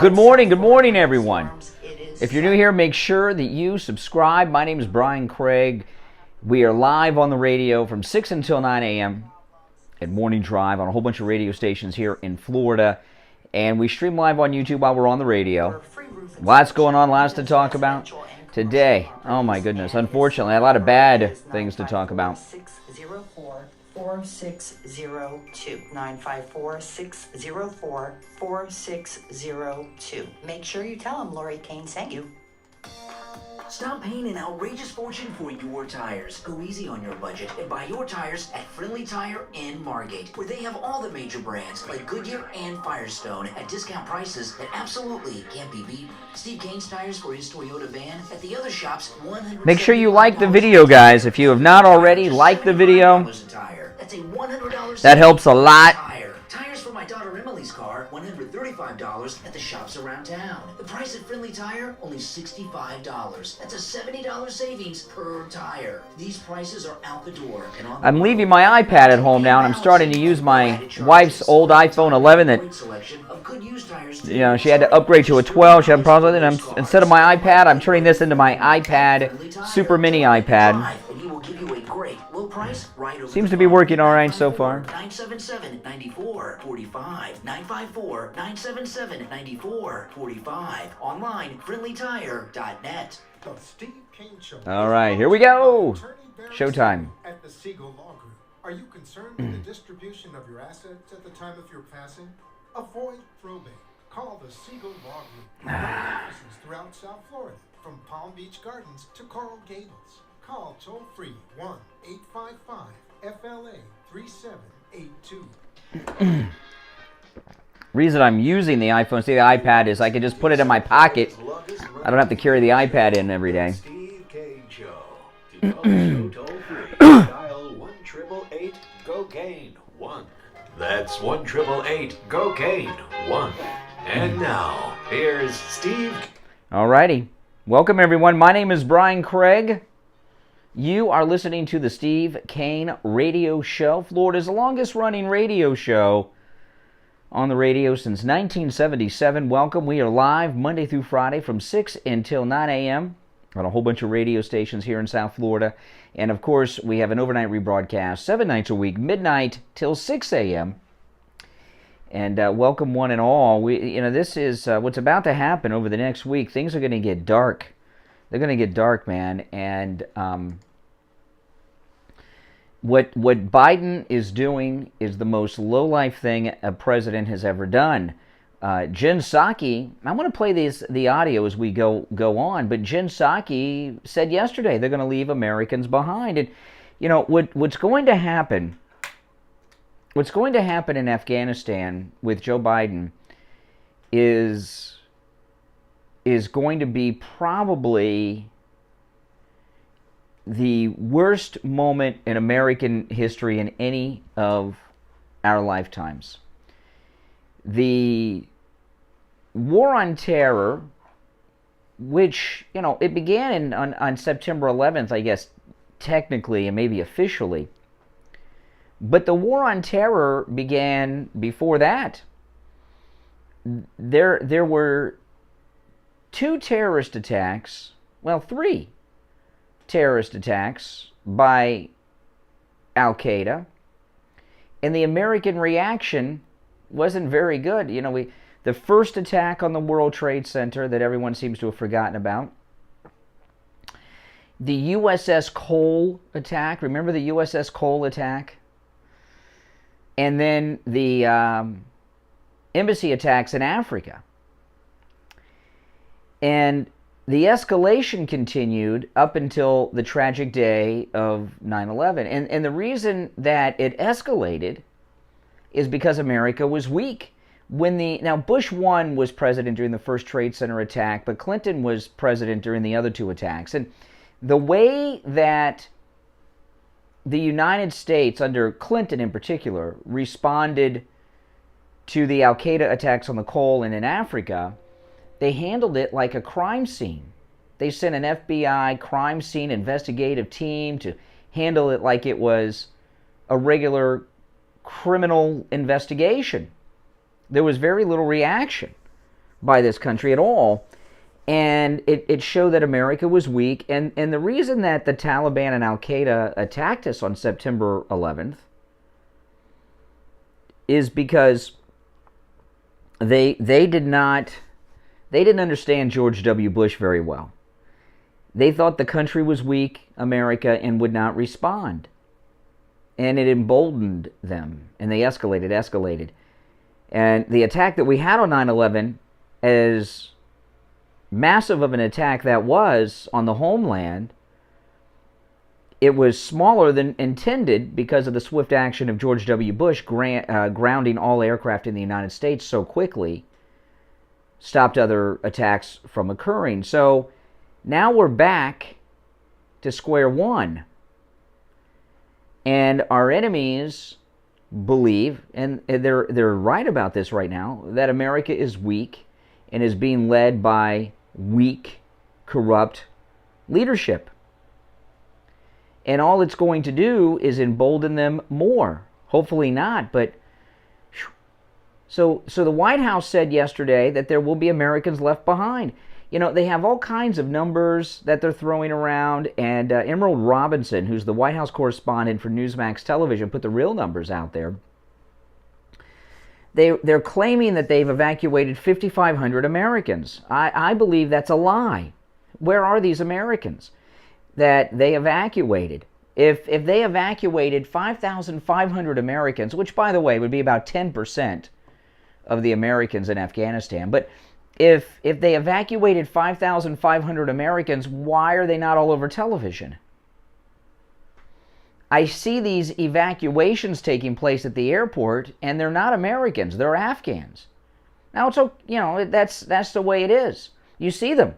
Good morning, everyone. If you're new here, make sure that you subscribe. My name is Brian Craig. We are live on the radio from 6 until 9 a.m. at Morning Drive on a whole bunch of radio stations here in Florida. And we stream live on YouTube while we're on the radio. Lots going on, lots to talk about. Today, oh my goodness, unfortunately, a lot of bad things to talk about. 4602 954-604-4602. Make sure you tell them Lori Kane sent you. Stop paying an outrageous fortune for your tires. Go easy on your budget and buy your tires at Friendly Tire in Margate, where they have all the major brands like Goodyear and Firestone at discount prices that absolutely can't be beat. Steve Kane's tires for his Toyota van at the other shops. Make sure you like the video, guys. If you have not already, like the video. That's a $100 that helps a lot. Tires for my daughter Emily's car, $135 at the shops around town. The price at Friendly Tire, only $65. That's a $70 savings per tire. These prices are out the door. And I'm leaving my iPad at home now, and I'm starting to use my wife's old iPhone 11 that, you know, she had to upgrade to a 12. She had problems with it. And instead of my iPad, I'm turning this into my iPad, super mini iPad. Seems to be working all right so far. 977-9445. 954-977-9445. Online, friendlytire.net. The Steve Kane Show. All right, here we go. Showtime. At the Siegel Law Group. Are you concerned with the distribution of your assets at the time of your passing? Avoid probate. Call the Siegel Law Group. Offices throughout South Florida, from Palm Beach Gardens to Coral Gables. Call toll-free 1-855-FLA-3782. Reason I'm using the iPhone, see the iPad, is I can just put it in my pocket. I don't have to carry the iPad in every day. Steve Kane Show. To call the show toll-free, dial 1-888-GO-KANE-1. That's 1-888-GO-KANE-1. And now, here's Steve. Alrighty. Welcome, everyone. My name is Brian Craig. You are listening to the Steve Kane Radio Show, Florida's longest-running radio show on the radio since 1977. Welcome. We are live Monday through Friday from 6 until 9 a.m. on a whole bunch of radio stations here in South Florida. And, of course, we have an overnight rebroadcast 7 nights a week, midnight till 6 a.m. And welcome one and all. This is what's about to happen over the next week. Things are going to get dark. They're going to get dark, man. And what Biden is doing is the most low-life thing a president has ever done. Jen Psaki, I want to play the audio as we go on, but Jen Psaki said yesterday they're going to leave Americans behind. And, you know, what's going to happen in Afghanistan with Joe Biden is going to be probably the worst moment in American history in any of our lifetimes. The war on terror, which, you know, it began on September 11th, I guess, technically and maybe officially. But the war on terror began before that. There were 2 terrorist attacks, well, 3 terrorist attacks by Al-Qaeda, and the American reaction wasn't very good. You know, the first attack on the World Trade Center that everyone seems to have forgotten about, the USS Cole attack, remember the USS Cole attack? And then the embassy attacks in Africa. And the escalation continued up until the tragic day of 9/11. And the reason that it escalated is because America was weak. Now, Bush 1 was president during the first Trade Center attack, but Clinton was president during the other 2 attacks. And the way that the United States, under Clinton in particular, responded to the Al-Qaeda attacks on the Cole and in Africa, they handled it like a crime scene. They sent an FBI crime scene investigative team to handle it like it was a regular criminal investigation. There was very little reaction by this country at all. And it showed that America was weak. And the reason that the Taliban and Al-Qaeda attacked us on September 11th is because they didn't understand George W. Bush very well. They thought the country was weak, America, and would not respond. And it emboldened them. And they escalated. And the attack that we had on 9/11, as massive of an attack that was on the homeland, it was smaller than intended because of the swift action of George W. Bush grounding all aircraft in the United States so quickly, stopped other attacks from occurring. So now we're back to square one. And our enemies believe, and they're right about this right now, that America is weak and is being led by weak, corrupt leadership. And all it's going to do is embolden them more. Hopefully not, but so the White House said yesterday that there will be Americans left behind. You know, they have all kinds of numbers that they're throwing around, and Emerald Robinson, who's the White House correspondent for Newsmax Television, put the real numbers out there. They're claiming that they've evacuated 5,500 Americans. I believe that's a lie. Where are these Americans that they evacuated? If they evacuated 5,500 Americans, which, by the way, would be about 10% of the Americans in Afghanistan, but if they evacuated 5,500 Americans, why are they not all over television? I see these evacuations taking place at the airport, and they're not Americans; they're Afghans. Now, that's the way it is. You see them;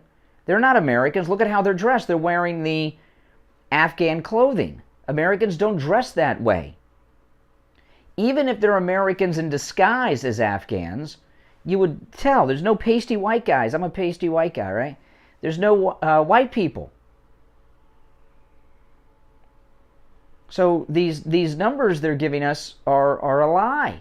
they're not Americans. Look at how they're dressed. They're wearing the Afghan clothing. Americans don't dress that way. Even if they're Americans in disguise as Afghans, you would tell. There's no pasty white guys. I'm a pasty white guy, right? There's no white people. So these numbers they're giving us are a lie.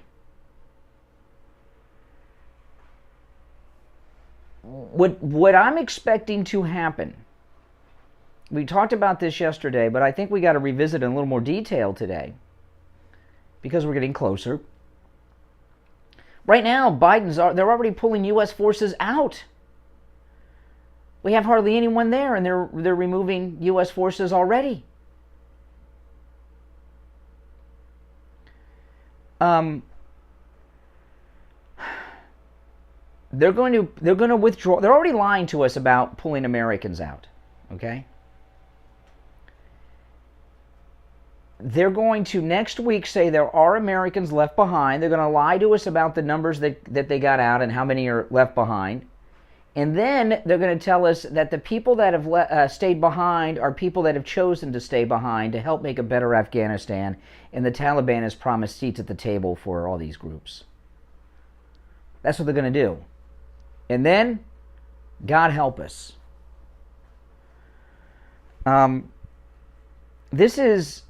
What I'm expecting to happen, we talked about this yesterday, but I think we got to revisit it in a little more detail today because we're getting closer. Right now, they're already pulling U.S. forces out. We have hardly anyone there, and they're removing U.S. forces already. They're going to withdraw. They're already lying to us about pulling Americans out. Okay? They're going to next week say there are Americans left behind. They're going to lie to us about the numbers that they got out and how many are left behind. And then they're going to tell us that the people that have stayed behind are people that have chosen to stay behind to help make a better Afghanistan. And the Taliban has promised seats at the table for all these groups. That's what they're going to do. And then, God help us. This is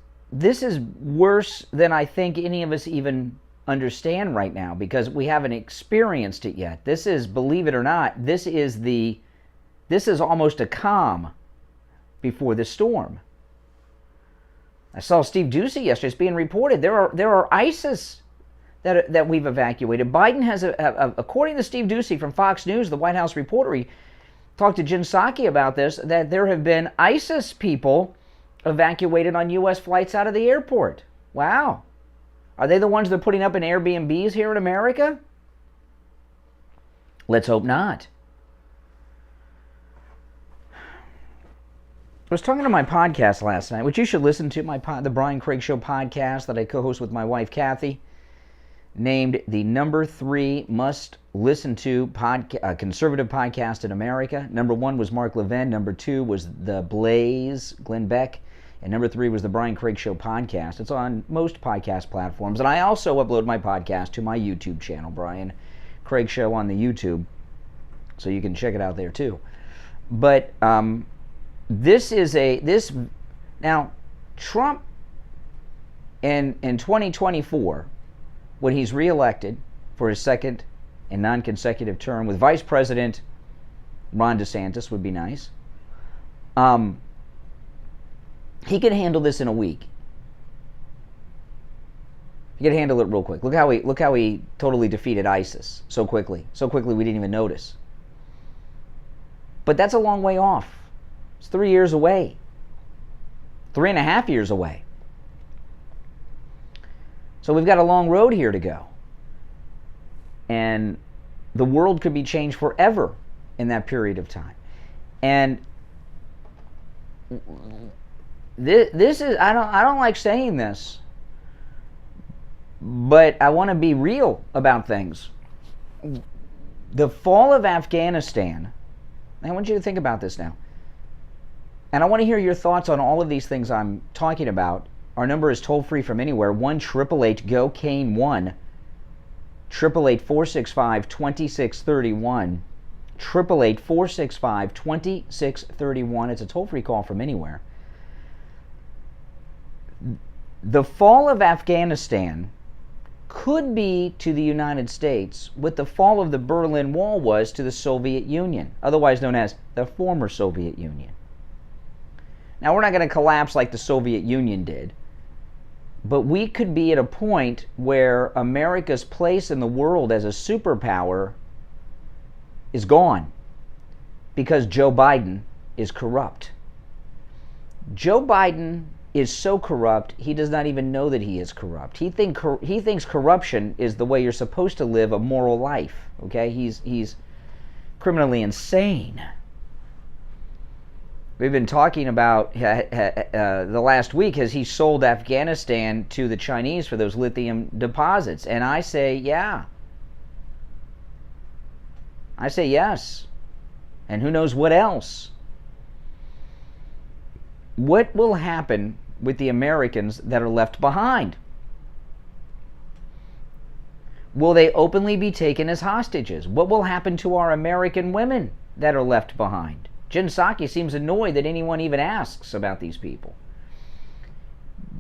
worse than I think any of us even understand right now because we haven't experienced it yet. This is, believe it or not, this is almost a calm before the storm. I saw Steve Ducey yesterday. It's being reported there are ISIS that we've evacuated. Biden has, according to Steve Ducey from Fox News, the White House reporter, he talked to Jen Psaki about this, that there have been ISIS people evacuated on U.S. flights out of the airport. Wow. Are they the ones they're putting up in Airbnbs here in America? Let's hope not. I was talking to my podcast last night, which you should listen to, the Brian Craig Show podcast that I co-host with my wife, Kathy, named the number 3 must-listen-to conservative podcast in America. Number 1 was Mark Levin. Number 2 was The Blaze, Glenn Beck. And number 3 was the Brian Craig Show podcast. It's on most podcast platforms. And I also upload my podcast to my YouTube channel, Brian Craig Show on the YouTube. So you can check it out there too. But now Trump in 2024, when he's reelected for his second and non-consecutive term with Vice President Ron DeSantis would be nice. He could handle this in a week. He could handle it real quick. Look how he totally defeated ISIS so quickly. So quickly we didn't even notice. But that's a long way off. It's 3 years away. 3.5 years away. So we've got a long road here to go. And the world could be changed forever in that period of time. And this is, I don't like saying this, but I want to be real about things. The fall of Afghanistan, I want you to think about this now. And I want to hear your thoughts on all of these things I'm talking about. Our number is toll-free from anywhere, 1-888-GO-CANE-1, 888-465-2631, 888-465-2631. It's a toll-free call from anywhere. The fall of Afghanistan could be to the United States what the fall of the Berlin Wall was to the Soviet Union, otherwise known as the former Soviet Union. Now, we're not going to collapse like the Soviet Union did, but we could be at a point where America's place in the world as a superpower is gone because Joe Biden is corrupt. Joe Biden is so corrupt, he does not even know that he is corrupt. He thinks corruption is the way you're supposed to live a moral life. Okay, he's criminally insane. We've been talking about the last week as he sold Afghanistan to the Chinese for those lithium deposits, and I say yeah. I say yes, and who knows what else. What will happen with the Americans that are left behind? Will they openly be taken as hostages? What will happen to our American women that are left behind? Jen Psaki seems annoyed that anyone even asks about these people.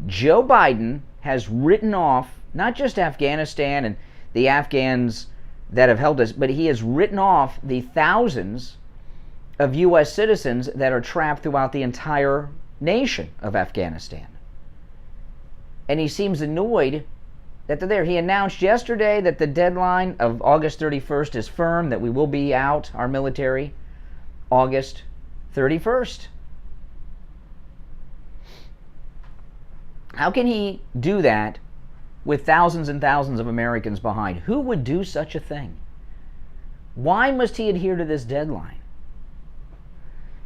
Joe Biden has written off not just Afghanistan and the Afghans that have held us, but he has written off the thousands of U.S. citizens that are trapped throughout the entire nation of Afghanistan. And he seems annoyed that they're there. He announced yesterday that the deadline of August 31st is firm, that we will be out, our military, August 31st. How can he do that with thousands and thousands of Americans behind? Who would do such a thing? Why must he adhere to this deadline?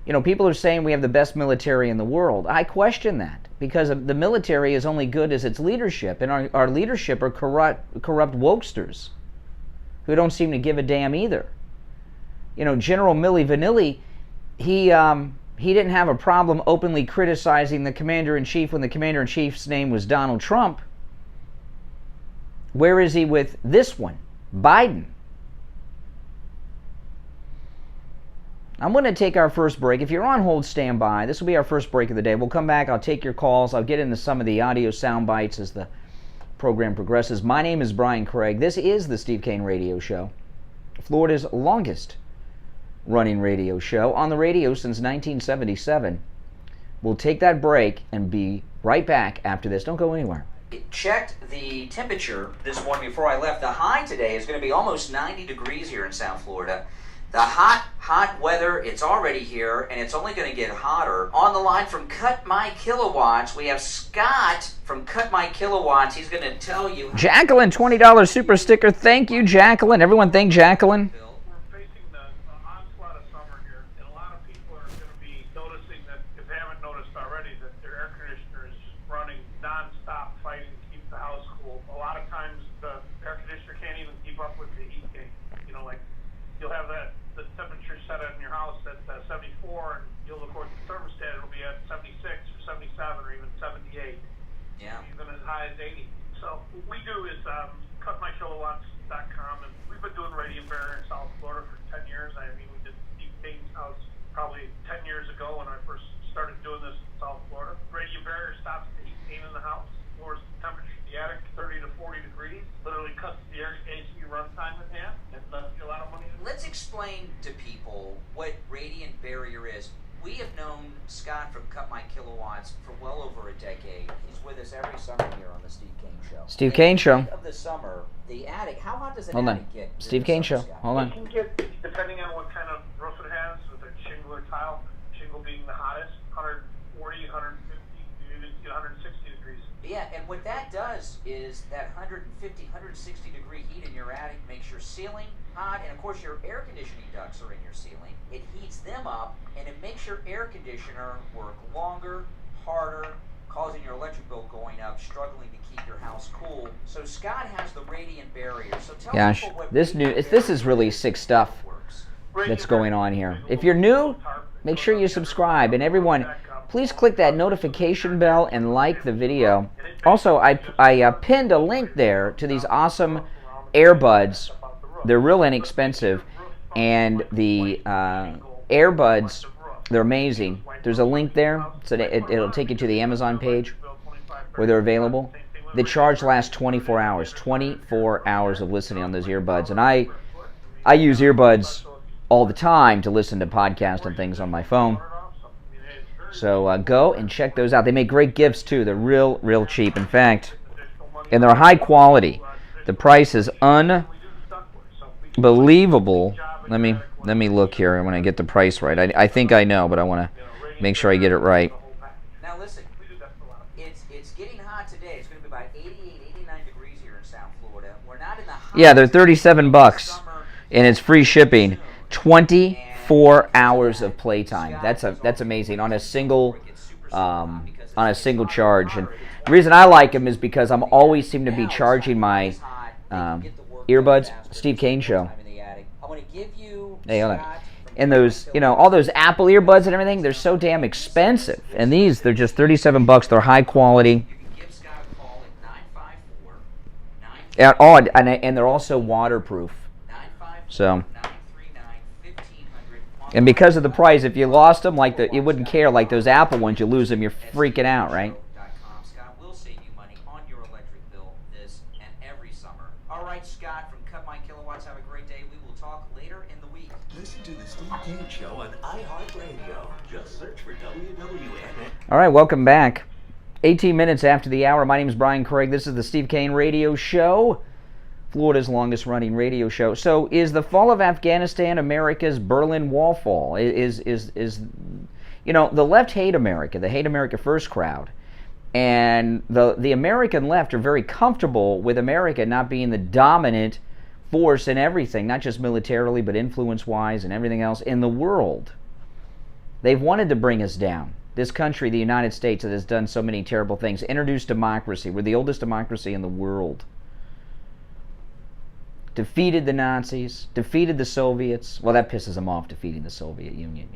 You know, people are saying we have the best military in the world. I question that, because the military is only good as its leadership, and our leadership are corrupt wokesters who don't seem to give a damn either. You know, General Milli Vanilli, he didn't have a problem openly criticizing the commander-in-chief when the commander-in-chief's name was Donald Trump. Where is he with this one, Biden? I'm going to take our first break. If you're on hold, stand by. This will be our first break of the day. We'll come back. I'll take your calls. I'll get into some of the audio sound bites as the program progresses. My name is Brian Craig. This is the Steve Kane Radio Show, Florida's longest running radio show on the radio since 1977. We'll take that break and be right back after this. Don't go anywhere. Checked the temperature this morning before I left. The high today is going to be almost 90 degrees here in South Florida. The hot weather, it's already here, and it's only going to get hotter. On the line from Cut My Kilowatts, we have Scott from Cut My Kilowatts. He's going to tell you... Jacqueline, $20 super sticker. Thank you, Jacqueline. Everyone thank Jacqueline. We're facing the onslaught of summer here, and a lot of people are going to be noticing that, if they haven't noticed already, that their air conditioner is running non-stop, fighting to keep the house cool. A lot of times, the air conditioner can't even keep up with the heat gain. You know, like, you'll have the temperature set in your house at 74, and you'll look at the thermostat, it'll be at 76 or 77 or even 78. Yeah. Even as high as 80. So what we do is cutmykilowatts.com, and we've been doing radiant barrier in South explain to people what radiant barrier is. We have known Scott from Cut My Kilowatts for well over a decade. He's with us every summer here on the Steve Kane Show. Steve Kane Show. Of the summer, the attic. How hot does an Hold on. attic get? Steve Kane Show. Scott? Hold on. It can get, depending on what kind of roof it has, with a shingle or tile, shingle being the hottest, 140, 150, even 160 degrees. Yeah, and what that does is that 150, 160 degree heat in your attic makes your ceiling hot, and of course your air conditioning ducts are in your ceiling. It heats them up, and it makes your air conditioner work longer, harder, causing your electric bill going up, struggling to keep your house cool. So Scott has the radiant barrier. So tell Gosh, people what this is really sick stuff works. that's going on here. If you're new, make sure you subscribe, and everyone, please click that notification bell and like the video. Also, I pinned a link there to these awesome earbuds. They're real inexpensive, and the earbuds, they're amazing. There's a link there, so it'll take you to the Amazon page where they're available. The charge lasts 24 hours. 24 hours of listening on those earbuds, and I use earbuds all the time to listen to podcasts and things on my phone. So go and check those out. They make great gifts too. They're real cheap. In fact, and they're high quality. The price is unbelievable. Let me look here when I get the price right. I think I know, but I want to make sure I get it right. Now listen, it's getting hot today. It's going to be about 88, 89 degrees here in South Florida. We're not in the hot. Yeah, they're $37, and it's free shipping. 24 hours of playtime. That's amazing on a single charge. And the reason I like them is because I'm always seem to be charging my earbuds. Steve Kane Show. Hey, hold on. And those, all those Apple earbuds and everything, they're so damn expensive. And these, they're just $37. They're high quality. And they're also waterproof. So. And because of the price, if you lost them, you wouldn't care. Like those Apple ones, you lose them, you're freaking out, right? Scott will save you money on your electric bill this and every summer. All right, Scott from Cut My Kilowatts, have a great day. We will talk later in the week. Listen to the Steve Kane Show on iHeartRadio. Just search for WWN. All right, welcome back. 18 minutes after the hour. My name is Brian Craig. This is the Steve Kane Radio Show, Florida's longest-running radio show. So, is the fall of Afghanistan America's Berlin Wall fall? The left hate America, the Hate America First crowd, and the American left are very comfortable with America not being the dominant force in everything, not just militarily, but influence-wise and everything else in the world. They've wanted to bring us down. This country, the United States, that has done so many terrible things, introduced democracy. We're the oldest democracy in the world. Defeated the Nazis, defeated the Soviets. Well, that pisses them off, defeating the Soviet Union,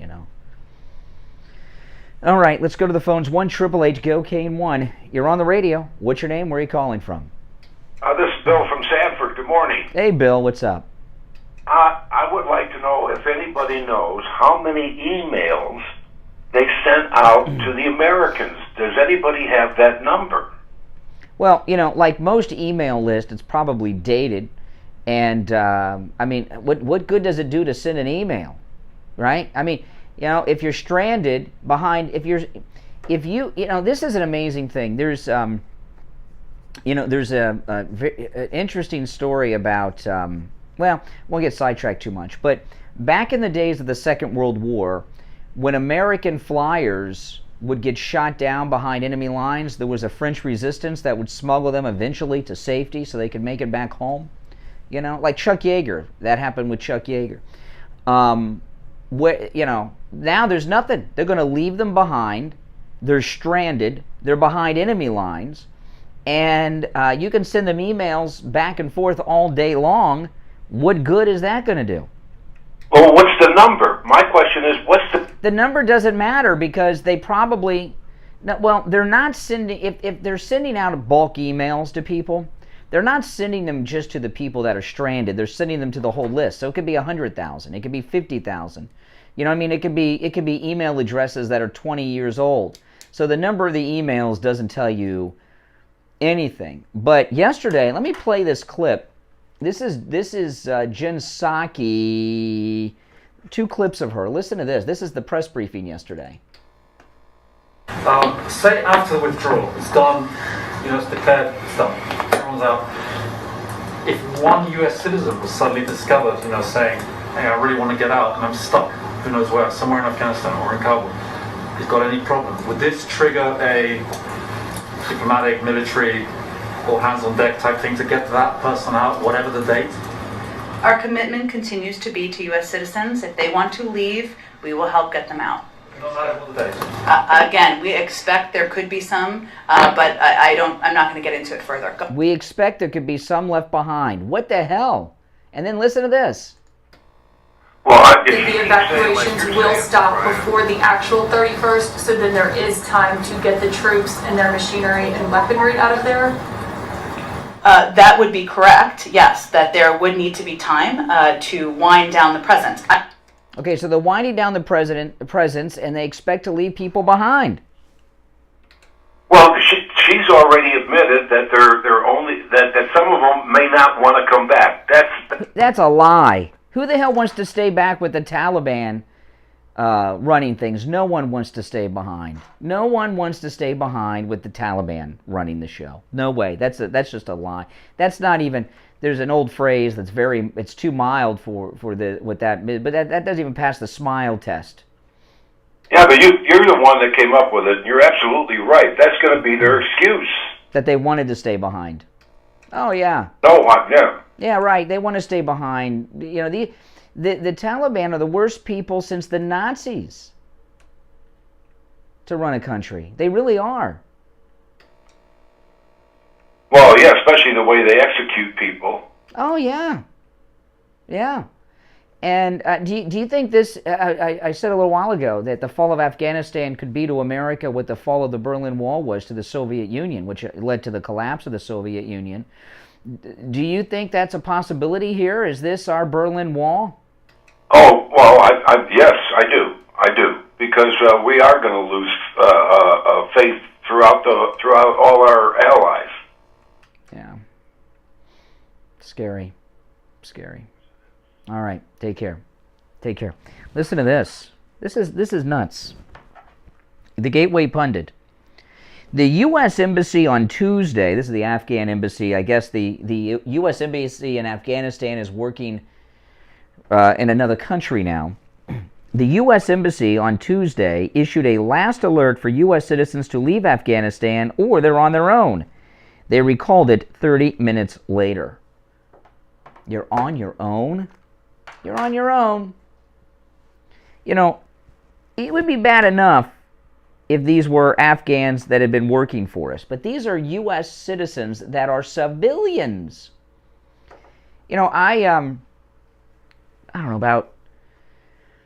All right, let's go to the phones. 1-888-GO-KANE-1. You're on the radio. What's your name? Where are you calling from? This is Bill from Sanford. Good morning. Hey, Bill. What's up? I would like to know if anybody knows how many emails they sent out to the Americans. Does anybody have that number? Well, like most email lists, it's probably dated. And, what good does it do to send an email, right? If you're stranded behind, this is an amazing thing. There's an interesting story about, won't get sidetracked too much, but back in the days of the Second World War, when American flyers would get shot down behind enemy lines, there was a French resistance that would smuggle them eventually to safety so they could make it back home. Like Chuck Yeager. That happened with Chuck Yeager. Now there's nothing. They're going to leave them behind. They're stranded. They're behind enemy lines. And you can send them emails back and forth all day long. What good is that going to do? Well, what's the number? My question is, what's the... The number doesn't matter because they probably... they're not sending... If they're sending out bulk emails to people... They're not sending them just to the people that are stranded. They're sending them to the whole list. So it could be 100,000. It could be 50,000. It could be email addresses that are 20 years old. So the number of the emails doesn't tell you anything. But yesterday, let me play this clip. This is Jen Psaki. two clips of her. Listen to this. This is the press briefing yesterday. Say after the withdrawal, it's done, it's declared, it's done, everyone's out. If one US citizen was suddenly discovered, saying, hey, I really want to get out and I'm stuck, who knows where, somewhere in Afghanistan or in Kabul, he's got any problem, would this trigger a diplomatic, military, all hands on deck type thing to get that person out, whatever the date? Our commitment continues to be to U.S. citizens. If they want to leave, we will help get them out. No matter what the date. Again, we expect there could be some, but I'm not going to get into it further. We expect there could be some left behind. What the hell? And then listen to this. Well, the evacuations will stop before the actual 31st, so then there is time to get the troops and their machinery and weaponry out of there? That would be correct, yes, that there would need to be time to wind down the presence. Okay, so they're winding down the presence, and they expect to leave people behind. Well, she's already admitted that they're only that some of them may not want to come back. That's a lie. Who the hell wants to stay back with the Taliban running things? No one wants to stay behind. No one wants to stay behind with the Taliban running the show. No way. That's just a lie. That's not even. There's an old phrase that's it's too mild for but that doesn't even pass the smile test. Yeah, but you're the one that came up with it. You're absolutely right. That's going to be their excuse. That they wanted to stay behind. Oh yeah. Yeah. Yeah, right. They want to stay behind. The Taliban are the worst people since the Nazis to run a country. They really are. Well, yeah, especially the way they execute people. Oh, yeah. Yeah. And do you think this, I said a little while ago that the fall of Afghanistan could be to America what the fall of the Berlin Wall was to the Soviet Union, which led to the collapse of the Soviet Union. Do you think that's a possibility here? Is this our Berlin Wall? Oh, well, yes, I do. Because we are going to lose faith throughout all our allies. Yeah. Scary. All right. Take care. Listen to this. This is nuts. The Gateway Pundit. The U.S. Embassy on Tuesday, this is the Afghan embassy, I guess the U.S. Embassy in Afghanistan is working in another country now. The U.S. Embassy on Tuesday issued a last alert for U.S. citizens to leave Afghanistan or they're on their own. They recalled it 30 minutes later. You're on your own? You're on your own. It would be bad enough if these were Afghans that had been working for us, but these are U.S. citizens that are civilians. I don't know, about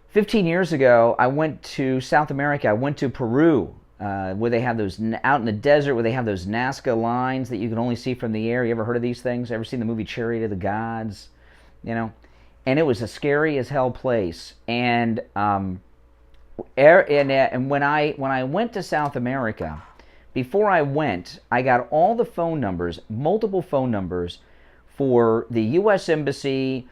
15 years ago, I went to South America. I went to Peru, where they have those, out in the desert, where they have those Nazca lines that you can only see from the air. You ever heard of these things? Ever seen the movie Chariot of the Gods? And it was a scary as hell place. And when I went to South America, before I went, I got all the phone numbers, multiple phone numbers, for the U.S. Embassy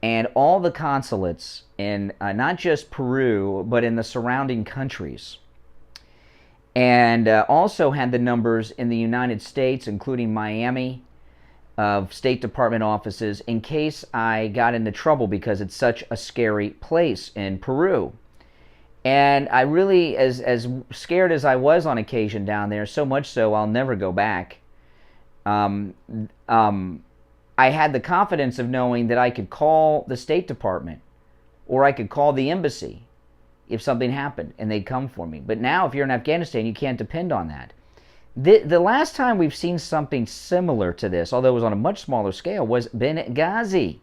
and all the consulates in not just Peru, but in the surrounding countries. And also had the numbers in the United States, including Miami, of State Department offices, in case I got into trouble because it's such a scary place in Peru. And I really, as scared as I was on occasion down there, so much so I'll never go back, I had the confidence of knowing that I could call the State Department or I could call the embassy if something happened and they'd come for me. But now if you're in Afghanistan, you can't depend on that. The last time we've seen something similar to this, although it was on a much smaller scale, was Benghazi.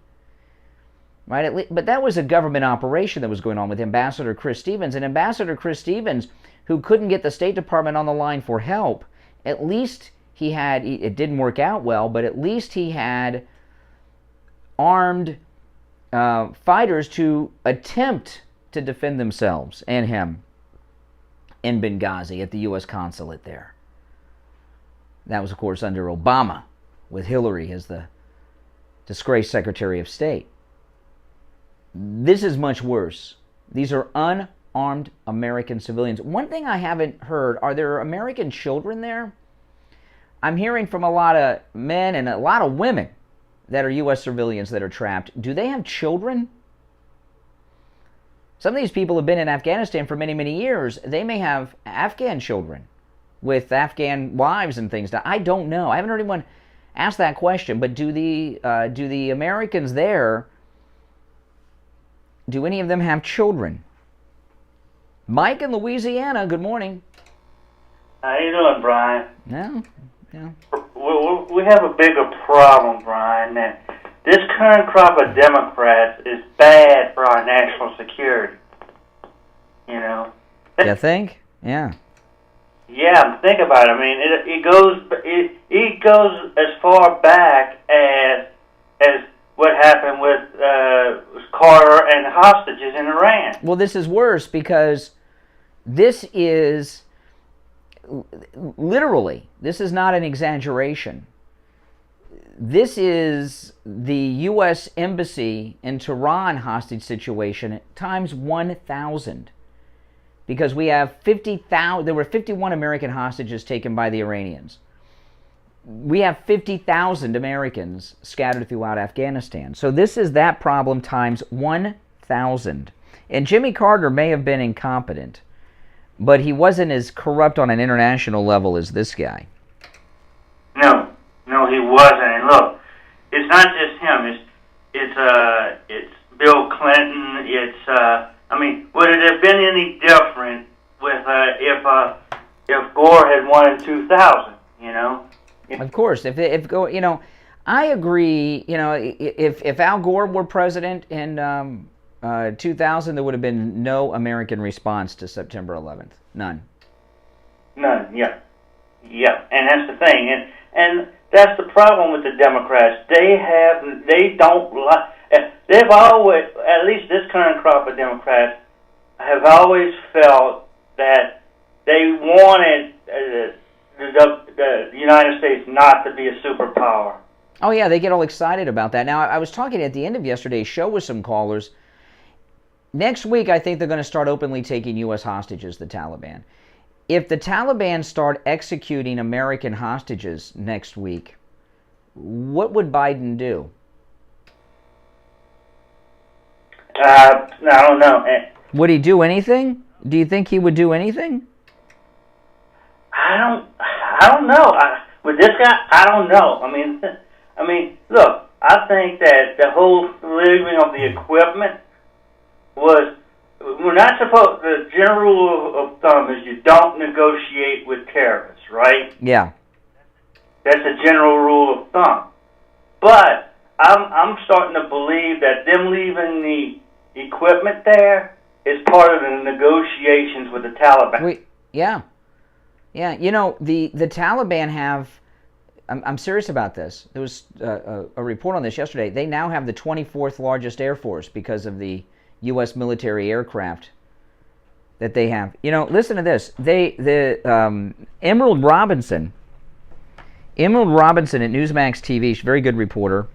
Right? But that was a government operation that was going on with Ambassador Chris Stevens. And Ambassador Chris Stevens, who couldn't get the State Department on the line for help, at least he had, it didn't work out well, but at least he had armed fighters to attempt to defend themselves and him in Benghazi at the U.S. consulate there. That was, of course, under Obama, with Hillary as the disgraced Secretary of State. This is much worse. These are unarmed American civilians. One thing I haven't heard, are there American children there? I'm hearing from a lot of men and a lot of women that are U.S. civilians that are trapped. Do they have children? Some of these people have been in Afghanistan for many, many years. They may have Afghan children with Afghan wives and things. Now, I don't know. I haven't heard anyone ask that question, but do the Americans there, do any of them have children? Mike in Louisiana, good morning. How you doing, Brian? No. Yeah. We have a bigger problem, Brian, that this current crop of Democrats is bad for our national security. You know? You think? Yeah. Yeah, think about it. I mean, it goes as far back as what happened with Carter and the hostages in Iran. Well, this is worse because this is literally, this is not an exaggeration. This is the U.S. Embassy in Tehran hostage situation times 1,000. Because we have 50,000, there were 51 American hostages taken by the Iranians. We have 50,000 Americans scattered throughout Afghanistan. So this is that problem times 1,000. And Jimmy Carter may have been incompetent, but he wasn't as corrupt on an international level as this guy. No, he wasn't. And look, it's not just him. It's Bill Clinton. I mean, would it have been any different with if Gore had won in 2000? You know. Of course, if Gore, you know, I agree. You know, if Al Gore were president in 2000, there would have been no American response to September 11th. None. Yeah, and that's the thing, and that's the problem with the Democrats. They've always, at least this current crop of Democrats, have always felt that they wanted the United States not to be a superpower. Oh yeah, they get all excited about that. Now, I was talking at the end of yesterday's show with some callers. Next week, I think they're going to start openly taking U.S. hostages, the Taliban. If the Taliban start executing American hostages next week, what would Biden do? I don't know. Would he do anything? Do you think he would do anything? I don't know. With this guy, I don't know. I mean, look, I think that the whole leaving of the equipment was, we're not supposed, the general rule of thumb is you don't negotiate with terrorists, right? Yeah. That's a general rule of thumb. But I'm starting to believe that them leaving the equipment there is part of the negotiations with the Taliban. Yeah. You know, the Taliban have, I'm serious about this. There was a report on this yesterday. They now have the 24th largest air force because of the U.S. military aircraft that they have. You know, listen to this. Emerald Robinson at Newsmax TV, she's a very good reporter.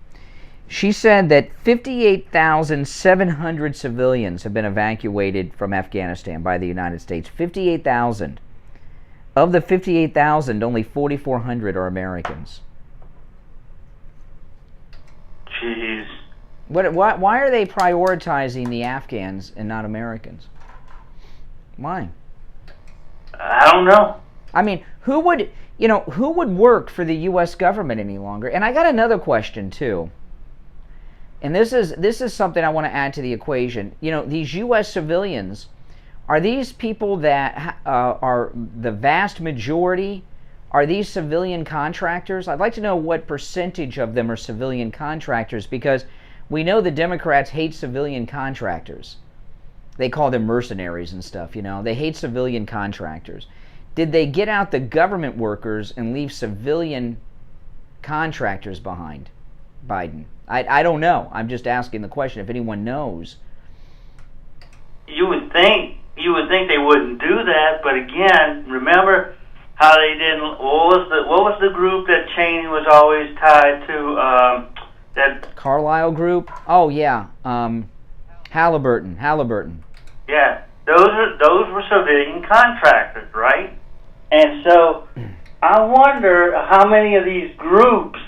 She said that 58,700 civilians have been evacuated from Afghanistan by the United States. 58,000. Of the 58,000, only 4,400 are Americans. Jeez. Why are they prioritizing the Afghans and not Americans? Why? I don't know. I mean, who would work for the U.S. government any longer? And I got another question too. And this is something I want to add to the equation. You know, these U.S. civilians, are these people that are the vast majority? Are these civilian contractors? I'd like to know what percentage of them are civilian contractors, because we know the Democrats hate civilian contractors. They call them mercenaries and stuff, you know. They hate civilian contractors. Did they get out the government workers and leave civilian contractors behind, Biden? I don't know. I'm just asking the question. If anyone knows. You would think they wouldn't do that, but again, remember how they didn't. What was the group that Cheney was always tied to? That Carlisle group. Oh yeah. Halliburton. Yeah, those were civilian contractors, right? And so I wonder how many of these groups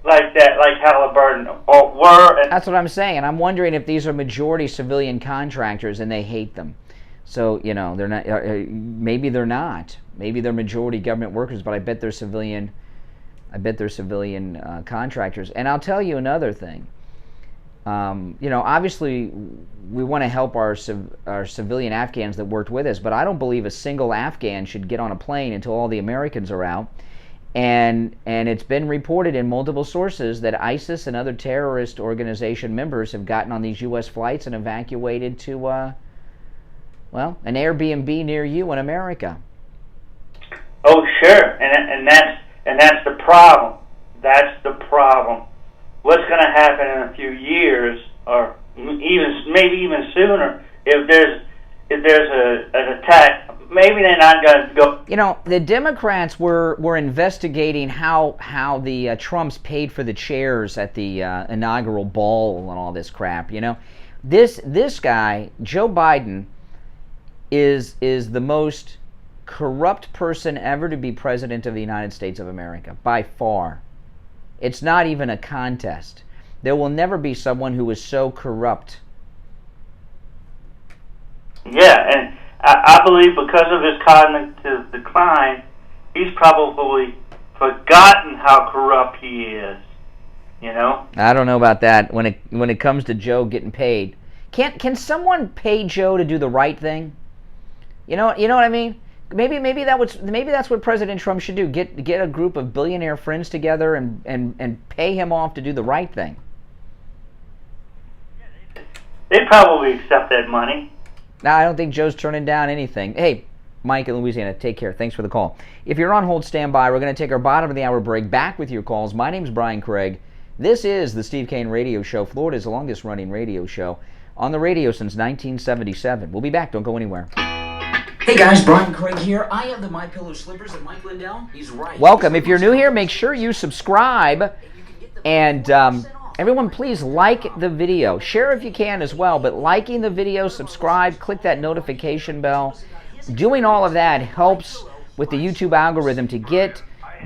like that, like Halliburton, were. That's what I'm saying. And I'm wondering if these are majority civilian contractors and they hate them. So, you know, they're not. Maybe they're not. Maybe they're majority government workers, but I bet they're civilian. Contractors. And I'll tell you another thing. You know, obviously, we want to help our civilian Afghans that worked with us, but I don't believe a single Afghan should get on a plane until all the Americans are out. And it's been reported in multiple sources that ISIS and other terrorist organization members have gotten on these U.S. flights and evacuated to, well, an Airbnb near you in America. Oh, sure, and that's the problem. That's the problem. What's going to happen in a few years, or maybe even sooner, if there's an attack? Maybe they're not going to go. You know, the Democrats were investigating how the Trumps paid for the chairs at the inaugural ball and all this crap. You know, this guy, Joe Biden, is the most corrupt person ever to be president of the United States of America, by far. It's not even a contest. There will never be someone who is so corrupt. Yeah, and I believe because of his cognitive decline, he's probably forgotten how corrupt he is. You know? I don't know about that. When it comes to Joe getting paid, can someone pay Joe to do the right thing? You know what I mean? Maybe that's what President Trump should do. Get a group of billionaire friends together and pay him off to do the right thing. They probably accept that money. No, I don't think Joe's turning down anything. Hey, Mike in Louisiana, take care. Thanks for the call. If you're on hold, stand by. We're going to take our bottom of the hour break. Back with your calls. My name's Brian Craig. This is the Steve Kane Radio Show, Florida's longest running radio show, on the radio since 1977. We'll be back. Don't go anywhere. Hey guys, Brian Craig here. I have the MyPillow slippers, and Mike Lindell, he's right. Welcome. If you're new here, make sure you subscribe. And everyone, please like the video. Share if you can as well. But liking the video, subscribe, click that notification bell. Doing all of that helps with the YouTube algorithm to get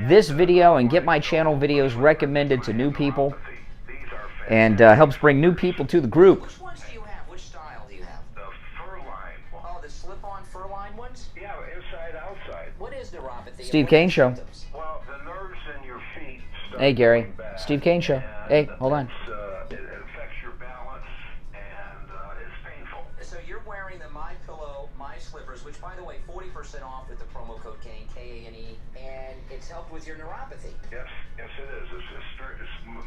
this video and get my channel videos recommended to new people. And helps bring new people to the group. Steve Kane Show. Well, the nerves in your feet. Hey, Gary. Steve Kane Show. Hey, hold on. It affects your balance, and it's painful. So you're wearing the MyPillow, My Slippers, which, by the way, 40% off with the promo code Kane, K-A-N-E, and it's helped with your neuropathy. Yes, it is. It's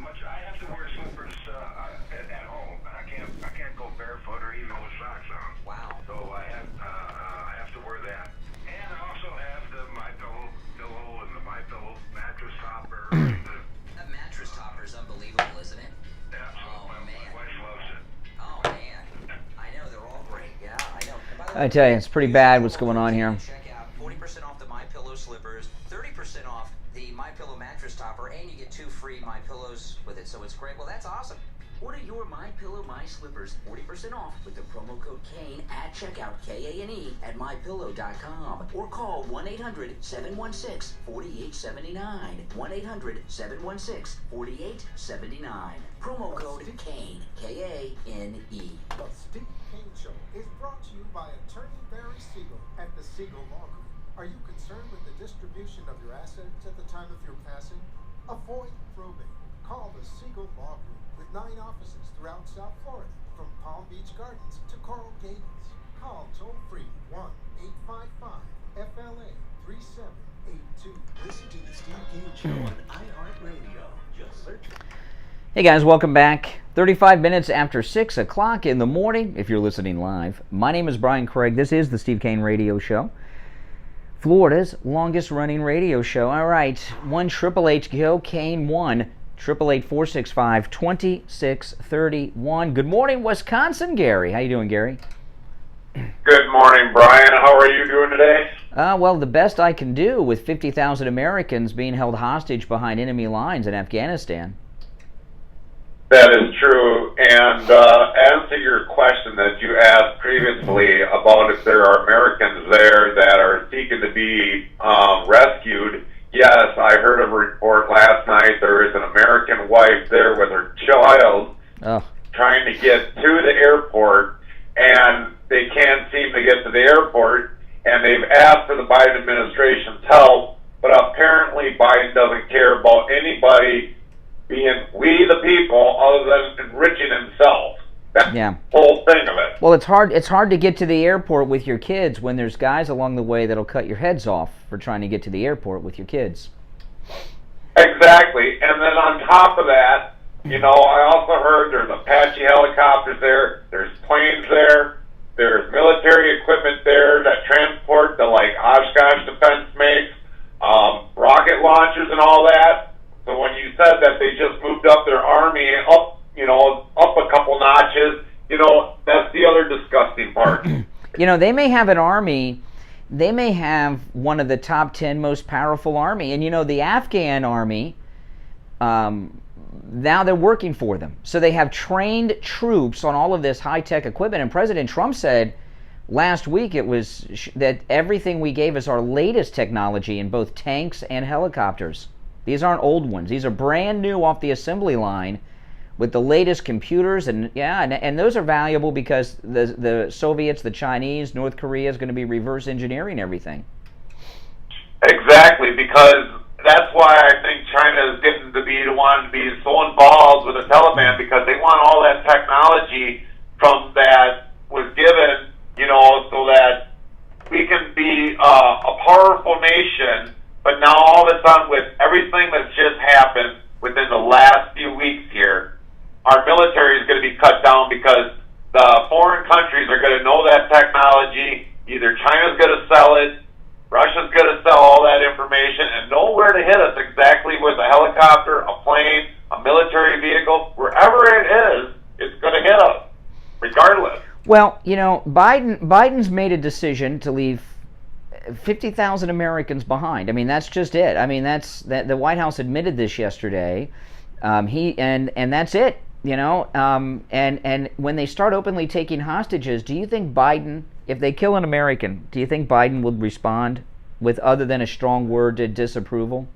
much. I have to wear slippers at home. I can't go barefoot or even with socks on. Wow. So I have to wear that. And I also have the MyPillow pillow and the MyPillow mattress topper. That mattress topper is unbelievable, isn't it? Yeah, my wife loves it. Oh, man. I know, they're all great. Yeah, I know. And by the way, I tell you, it's pretty bad what's going on here. check out 40% off the MyPillow slippers, 30% off the MyPillow mattress topper, and you get 2 free MyPillows with it. So it's great. Well, that's awesome. Order your MyPillow, My Slippers, 40% off with the promo code Kane at checkout, K-A-N-E, at MyPillow.com. Or call 1-800-716-4879. 1-800-716-4879. Promo code Kane, K-A-N-E. The Steve Kane Show is brought to you by Attorney Barry Siegel at the Siegel Law Group. Are you concerned with the distribution of your assets at the time of your passing? Avoid probate. Call the Siegel Law Group with 9 offices throughout South Florida, from Palm Beach Gardens to Coral Gables. Call toll-free 1-855-FLA-3782. Listen to the Steve Kane Show on iHeartRadio. Just search. Hey guys, welcome back. 35 minutes after 6 o'clock in the morning, if you're listening live. My name is Brian Craig. This is the Steve Kane Radio Show, Florida's longest running radio show. All right, 1-888-GO Kane 1-888-465-2631. Good morning, Wisconsin, Gary. How you doing, Gary? Good morning, Brian. How are you doing today? Well, the best I can do with 50,000 Americans being held hostage behind enemy lines in Afghanistan. That is true. And answer your question that you asked previously about if there are Americans there that are seeking to be rescued. Yes, I heard a report last night. There is an American wife there with her child trying to get to the airport, and they can't seem to get to the airport, and they've asked for the Biden administration's help, but apparently Biden doesn't care about anybody being we the people other than enriching himself. That's the whole thing of it. Well, it's hard to get to the airport with your kids when there's guys along the way that'll cut your heads off for trying to get to the airport with your kids. Exactly. And then on top of that, you know, I also heard there's Apache helicopters there, there's planes there, there's military equipment there that transport the, like, Oshkosh Defense makes, rocket launchers and all that. So when you said that they just moved up their army up a couple notches, you know, that's the other disgusting part. You know, they may have an army, they may have one of the top 10 most powerful army, and you know, the Afghan army, now they're working for them. So they have trained troops on all of this high-tech equipment, and President Trump said last week it was that everything we gave is our latest technology in both tanks and helicopters. These aren't old ones. These are brand new off the assembly line with the latest computers, and those are valuable because the Soviets, the Chinese, North Korea is going to be reverse engineering everything. Exactly, because that's why I think China is getting to be the one to be so involved with the Taliban, because they want all that technology from that was given, you know, so that we can be a powerful nation. But now all of a sudden, with everything that's just happened within the last few weeks here, our military is going to be cut down because the foreign countries are going to know that technology. Either China's going to sell it, Russia's going to sell all that information, and know where to hit us exactly with a helicopter, a plane, a military vehicle, wherever it is, it's going to hit us, regardless. Well, you know, Biden's made a decision to leave 50,000 Americans behind. I mean, that's just it. I mean, the White House admitted this yesterday. And that's it. You know, and when they start openly taking hostages, do you think Biden, if they kill an American, do you think Biden would respond with other than a strong word to disapproval?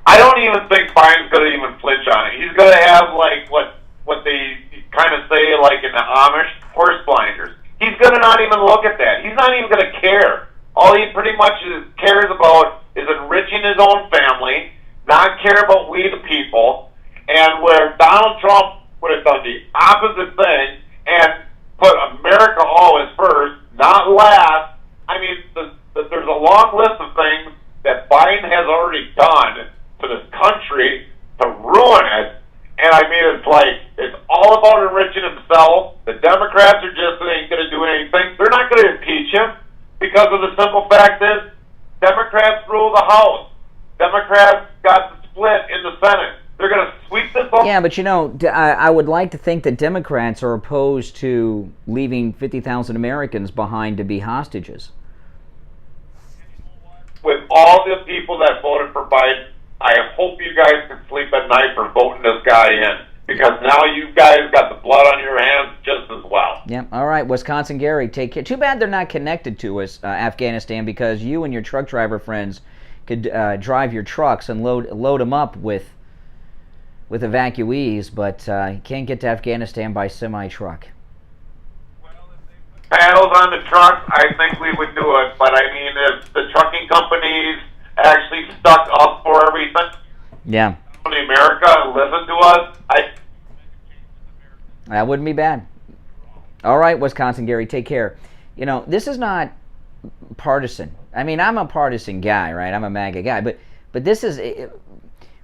I don't even think Biden's going to even flinch on it. He's going to have, like, what they kind of say, like in the Amish, horse blinders. He's going to not even look at that. He's not even going to care. All he pretty much cares about is enriching his own family, not care about we the people. And where Donald Trump would have done the opposite thing and put America always first, not last. I mean, there's a long list of things that Biden has already done to this country to ruin it. And I mean, it's all about enriching himself. The Democrats are just ain't going to do anything. They're not going to impeach him because of the simple fact is Democrats rule the House. Democrats got the split in the Senate. They're going to sweep this up. Yeah, but you know, I would like to think that Democrats are opposed to leaving 50,000 Americans behind to be hostages. With all the people that voted for Biden, I hope you guys can sleep at night for voting this guy in, because now you guys got the blood on your hands just as well. Yeah, all right, Wisconsin Gary, take care. Too bad they're not connected to us, Afghanistan, because you and your truck driver friends could drive your trucks and load them up with evacuees, but you can't get to Afghanistan by semi-truck. Panels on the truck, I think we would do it, but I mean, if the trucking companies actually stuck up for everything, yeah, in America and listen to us, that wouldn't be bad. All right, Wisconsin Gary, take care. You know, this is not partisan. I mean, I'm a partisan guy, right? I'm a MAGA guy, but this is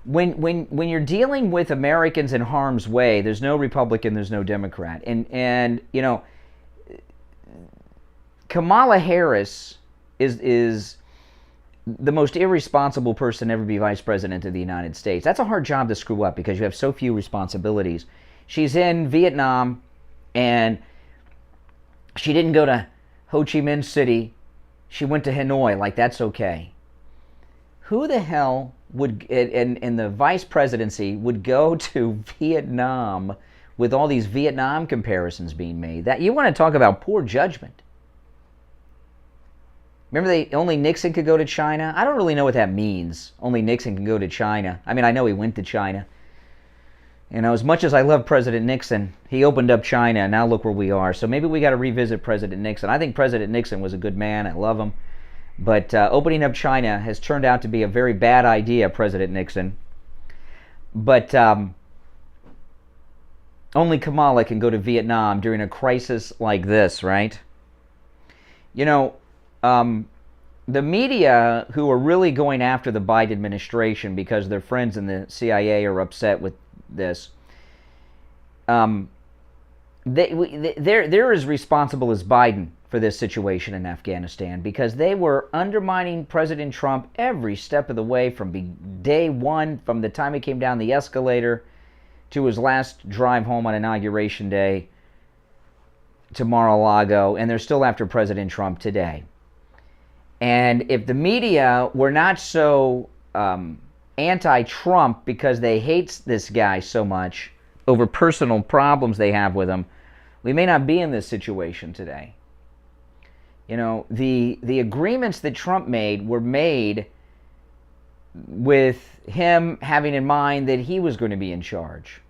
when you're dealing with Americans in harm's way, there's no Republican, there's no Democrat. And you know, Kamala Harris is the most irresponsible person to ever be vice president of the United States. That's a hard job to screw up because you have so few responsibilities. She's in Vietnam, and she didn't go to Ho Chi Minh City. She went to Hanoi. Like, that's okay. Who the hell and the vice presidency would go to Vietnam with all these Vietnam comparisons being made. That you want to talk about poor judgment. Remember, only Nixon could go to China? I don't really know what that means. Only Nixon can go to China. I mean, I know he went to China. You know, as much as I love President Nixon, he opened up China, and now look where we are. So maybe we got to revisit President Nixon. I think President Nixon was a good man. I love him. But opening up China has turned out to be a very bad idea, President Nixon. But only Kamala can go to Vietnam during a crisis like this, right? You know, the media who are really going after the Biden administration because their friends in the CIA are upset with this, they're as responsible as Biden for this situation in Afghanistan, because they were undermining President Trump every step of the way from day one, from the time he came down the escalator to his last drive home on Inauguration Day to Mar-a-Lago, and they're still after President Trump today. And if the media were not so anti-Trump because they hate this guy so much over personal problems they have with him, we may not be in this situation today. You know, the agreements that Trump made were made with him having in mind that he was going to be in charge.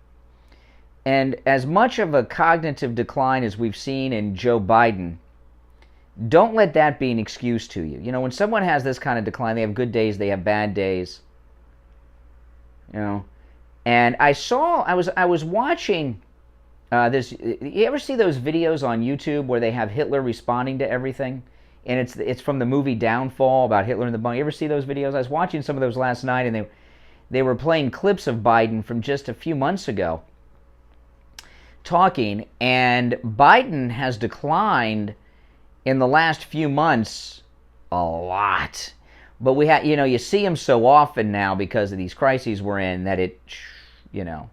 And as much of a cognitive decline as we've seen in Joe Biden, don't let that be an excuse to you. You know, when someone has this kind of decline, they have good days, they have bad days. You know, and I was watching this. You ever see those videos on YouTube where they have Hitler responding to everything, and it's from the movie Downfall about Hitler in the bunker? You ever see those videos? I was watching some of those last night, and they were playing clips of Biden from just a few months ago talking, and Biden has declined in the last few months a lot. But we have, you know, you see him so often now because of these crises we're in that it's kind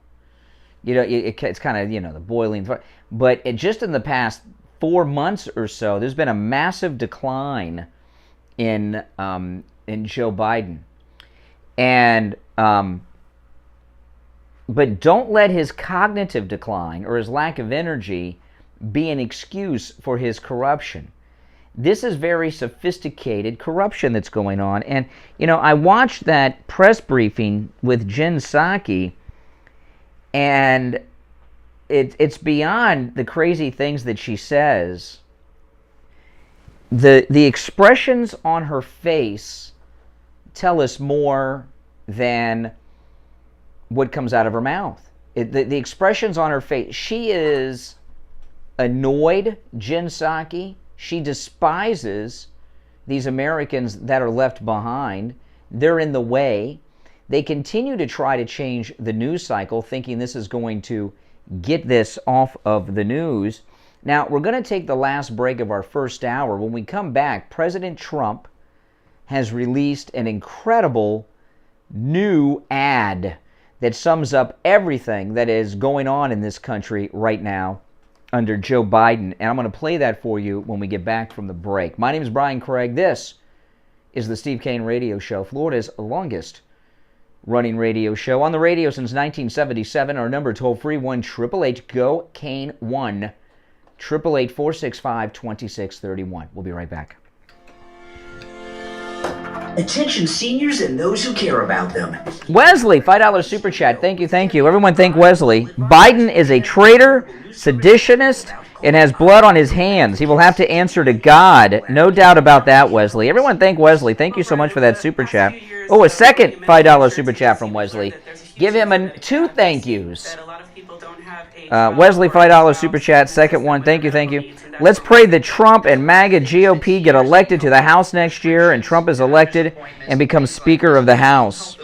of, you know, the boiling. But just in the past 4 months or so, there's been a massive decline in Joe Biden, and but don't let his cognitive decline or his lack of energy be an excuse for his corruption. This is very sophisticated corruption that's going on. And, you know, I watched that press briefing with Jen Psaki, and it's beyond the crazy things that she says. The expressions on her face tell us more than what comes out of her mouth. The expressions on her face, she is annoyed, Jen Psaki. She despises these Americans that are left behind. They're in the way. They continue to try to change the news cycle, thinking this is going to get this off of the news. Now, we're going to take the last break of our first hour. When we come back, President Trump has released an incredible new ad that sums up everything that is going on in this country right now under Joe Biden, and I'm going to play that for you when we get back from the break. My name is Brian Craig. This is the Steve Kane Radio Show, Florida's longest running radio show. On the radio since 1977, our number toll-free, 1-888-GO-KANE, 1-888-465-2631. We'll be right back. Attention seniors and those who care about them. Wesley, $5 super chat. Thank you, thank you. Everyone thank Wesley. Biden is a traitor, seditionist, and has blood on his hands. He will have to answer to God. No doubt about that, Wesley. Everyone thank Wesley. Thank you so much for that super chat. Oh, a second $5 super chat from Wesley. Give him two thank yous. Wesley, $5 super chat. Second one. Thank you, thank you. Let's pray that Trump and MAGA GOP get elected to the House next year, and Trump is elected and becomes Speaker of the House.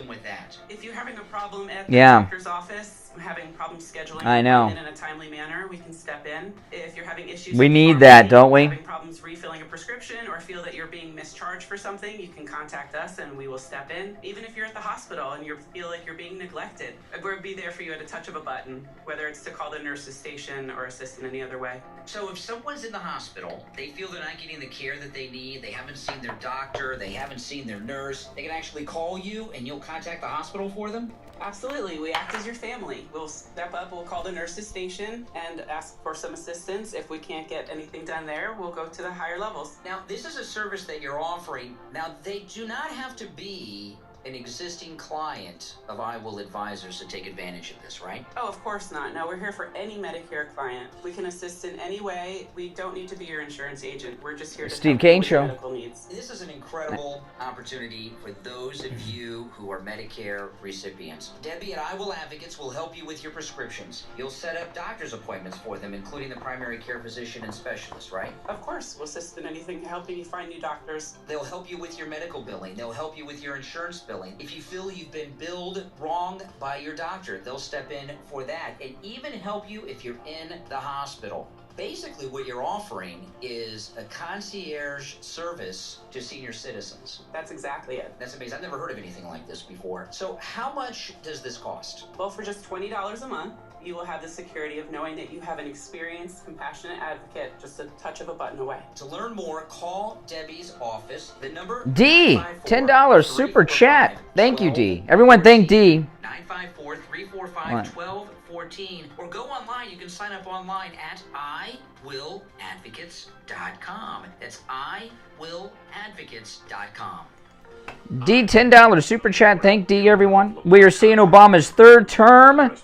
If you're having a problem at the Yeah. doctor's office, having problems scheduling I know. in a timely manner, we can step in. If you're having issues We with need the that, pharmacy, don't we? having problems refilling a prescription, or feel that you're being mischarged for something, you can contact us and we will step in. Even if you're at the hospital and you feel like you're being neglected, we'll be there for you at a touch of a button, whether it's to call the nurse's station or assist in any other way. So if someone's in the hospital, they feel they're not getting the care that they need, they haven't seen their doctor, they haven't seen their nurse, they can actually call you and you'll contact the hospital for them? Absolutely. We act as your family. We'll step up, we'll call the nurse's station and ask for some assistance. If we can't get anything done there, we'll go to the higher levels. Now, this is a service that you're offering. Now, they do not have to be an existing client of I Will Advisors to take advantage of this, right? Oh, of course not. No, we're here for any Medicare client. We can assist in any way. We don't need to be your insurance agent. We're just here to Steve help Kane with Show. your medical needs. This is an incredible opportunity for those of you who are Medicare recipients. Debbie at I Will Advocates will help you with your prescriptions. You'll set up doctor's appointments for them, including the primary care physician and specialist, right? Of course, we'll assist in anything, helping you find new doctors. They'll help you with your medical billing. They'll help you with your insurance billing. If you feel you've been billed wrong by your doctor, they'll step in for that and even help you if you're in the hospital. Basically, what you're offering is a concierge service to senior citizens. That's exactly it. That's amazing. I've never heard of anything like this before. So how much does this cost? Well, for just $20 a month, you will have the security of knowing that you have an experienced, compassionate advocate just a touch of a button away. To learn more, call Debbie's office. The number D, $10 super chat. Thank you, D. Everyone thank D. 954-345-1214. Or go online. You can sign up online at iwilladvocates.com. That's iwilladvocates.com. D, $10 super chat. Thank D, everyone. We are seeing Obama's third term.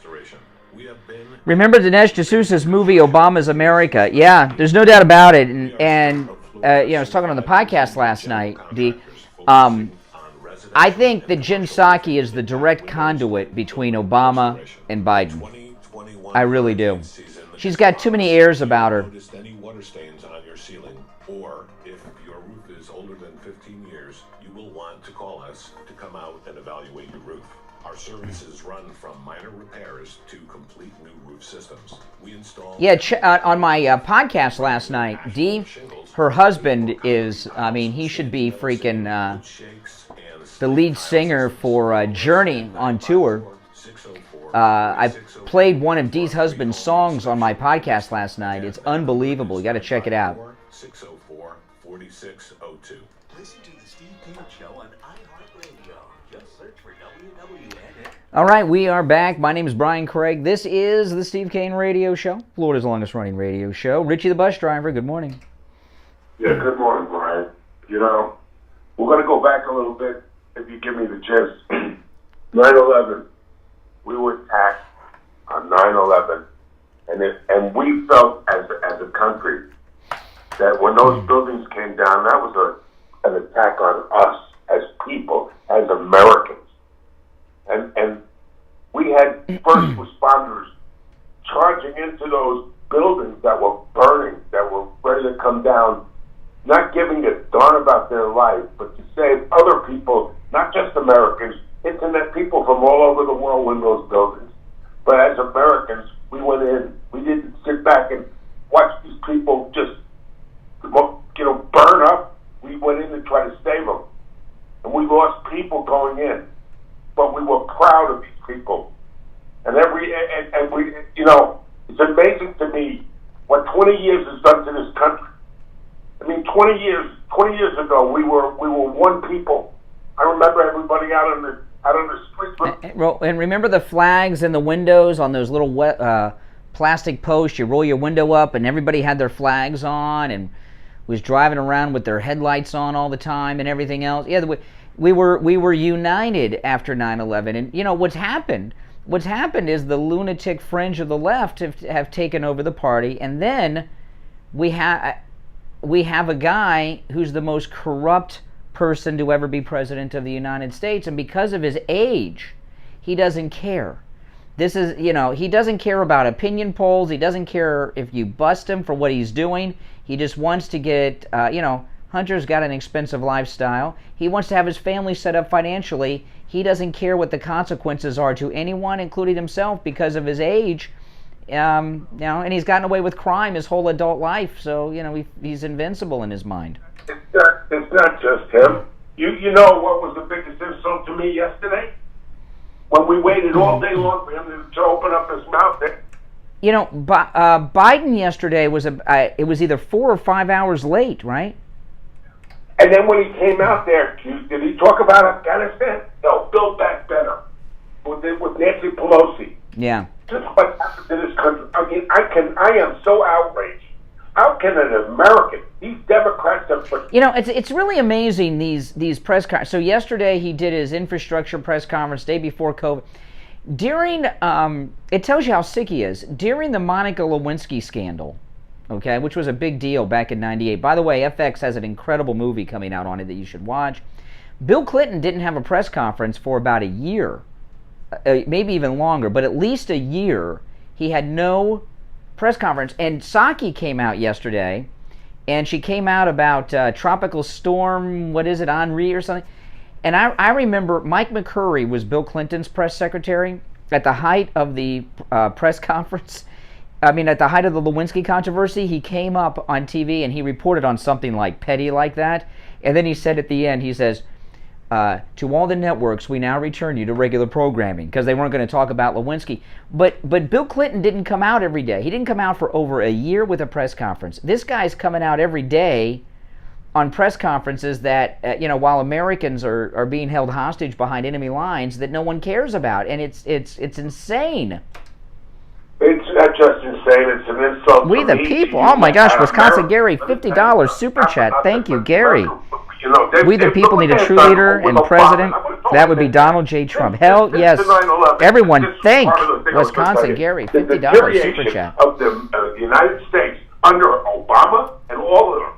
Remember Dinesh D'Souza's movie Obama's America? Yeah, there's no doubt about it. And I was talking on the podcast last night, D. I think that Jen Psaki is the direct conduit between Obama and Biden. I really do. She's got too many airs about her. Any water stains on your ceiling, or if your roof is older than 15 years, you will want to call us to come out and evaluate your roof. Our services run from minor repairs to complete new roof systems. We install... Yeah, on my podcast last night, Dee, her husband is, he should be freaking the lead singer for Journey on tour. I played one of Dee's husband's songs on my podcast last night. It's unbelievable. You got to check it out. 604-4602. Listen to the Steve Kane Show on iHeartRadio. Just search for WWNX. All right, we are back. My name is Brian Craig. This is the Steve Kane Radio Show, Florida's longest running radio show. Richie the bus driver, good morning. Yeah, good morning, Brian. We're going to go back a little bit, if you give me the chance. 9/11, we were attacked on 9/11, and we felt as a country that when those buildings came down, that was an attack on us as people, as Americans. And we had first responders charging into those buildings that were burning, that were ready to come down, not giving a darn about their life, but to save other people, not just Americans, internet people from all over the world in those buildings. But as Americans, we went in. We didn't sit back and watch these people just, burn up. We went in to try to save them. And we lost people going in. But we were proud of these people. And we, it's amazing to me what 20 years has done to this country. 20 years ago, we were one people. I remember everybody out on the streets. And remember the flags in the windows on those little plastic posts? You roll your window up, and everybody had their flags on, and was driving around with their headlights on all the time and everything else. Yeah, we were united after 9/11, and what's happened is the lunatic fringe of the left have taken over the party, and then we have a guy who's the most corrupt person to ever be president of the United States, and because of his age, he doesn't care. This is, he doesn't care about opinion polls. He doesn't care if you bust him for what he's doing. He just wants to get, Hunter's got an expensive lifestyle. He wants to have his family set up financially. He doesn't care what the consequences are to anyone, including himself, because of his age. And he's gotten away with crime his whole adult life. So, he's invincible in his mind. It's it's not just him. You know what was the biggest insult to me yesterday? When we waited all day long for him to open up his mouth. You know, Biden yesterday was it was either 4 or 5 hours late, right? And then when he came out there, did he talk about Afghanistan? No, Build Back Better with Nancy Pelosi. Yeah. Just what happened to this country. I mean, I am so outraged. How can an American, these Democrats have... You know, it's really amazing, these press conferences. So yesterday he did his infrastructure press conference, day before COVID. During, it tells you how sick he is. During the Monica Lewinsky scandal, okay, which was a big deal back in '98. By the way, FX has an incredible movie coming out on it that you should watch. Bill Clinton didn't have a press conference for about a year, maybe even longer, but at least a year. He had no press conference. And Psaki came out yesterday, and she came out about Tropical Storm, what is it, Henri or something. And I remember Mike McCurry was Bill Clinton's press secretary at the height of the press conference. I mean, at the height of the Lewinsky controversy, he came up on TV and he reported on something like petty like that. And then he said at the end, he says, to all the networks, we now return you to regular programming, because they weren't going to talk about Lewinsky. But Bill Clinton didn't come out every day. He didn't come out for over a year with a press conference. This guy's coming out every day on press conferences that, while Americans are being held hostage behind enemy lines that no one cares about. And it's insane. It's not just insane, it's an insult. We the people. Oh my gosh, Wisconsin Gary, $50 super chat. Thank you, Gary. We the people need a true leader and president. That would be Donald J. Trump. Hell yes. Everyone thank Wisconsin Gary, $50 super chat. Of the United States under Obama and all of them.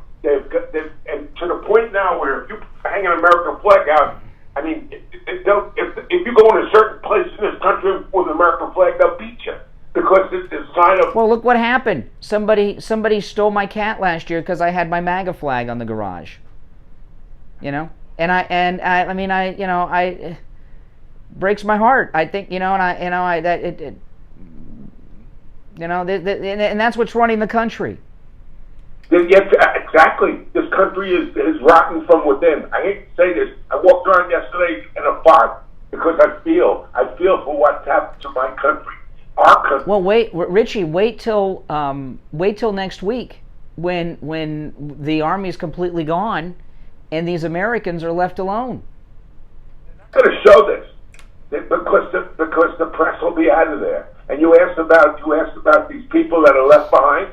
And to the point now where if you hang an American flag out, I mean, if you go in a certain place in this country with an American flag, they'll beat you. Because it's a sign of... Well, look what happened. Somebody stole my cat last year because I had my MAGA flag on the garage. You know, I breaks my heart. I think, and that's what's running the country. Yes, exactly. This country is rotten from within. I hate to say this. I walked around yesterday in a fog because I feel for what's happened to my country. Our country. Well, Richie, wait till next week when the army is completely gone and these Americans are left alone. I'm going to show this because the press will be out of there. And you asked about these people that are left behind.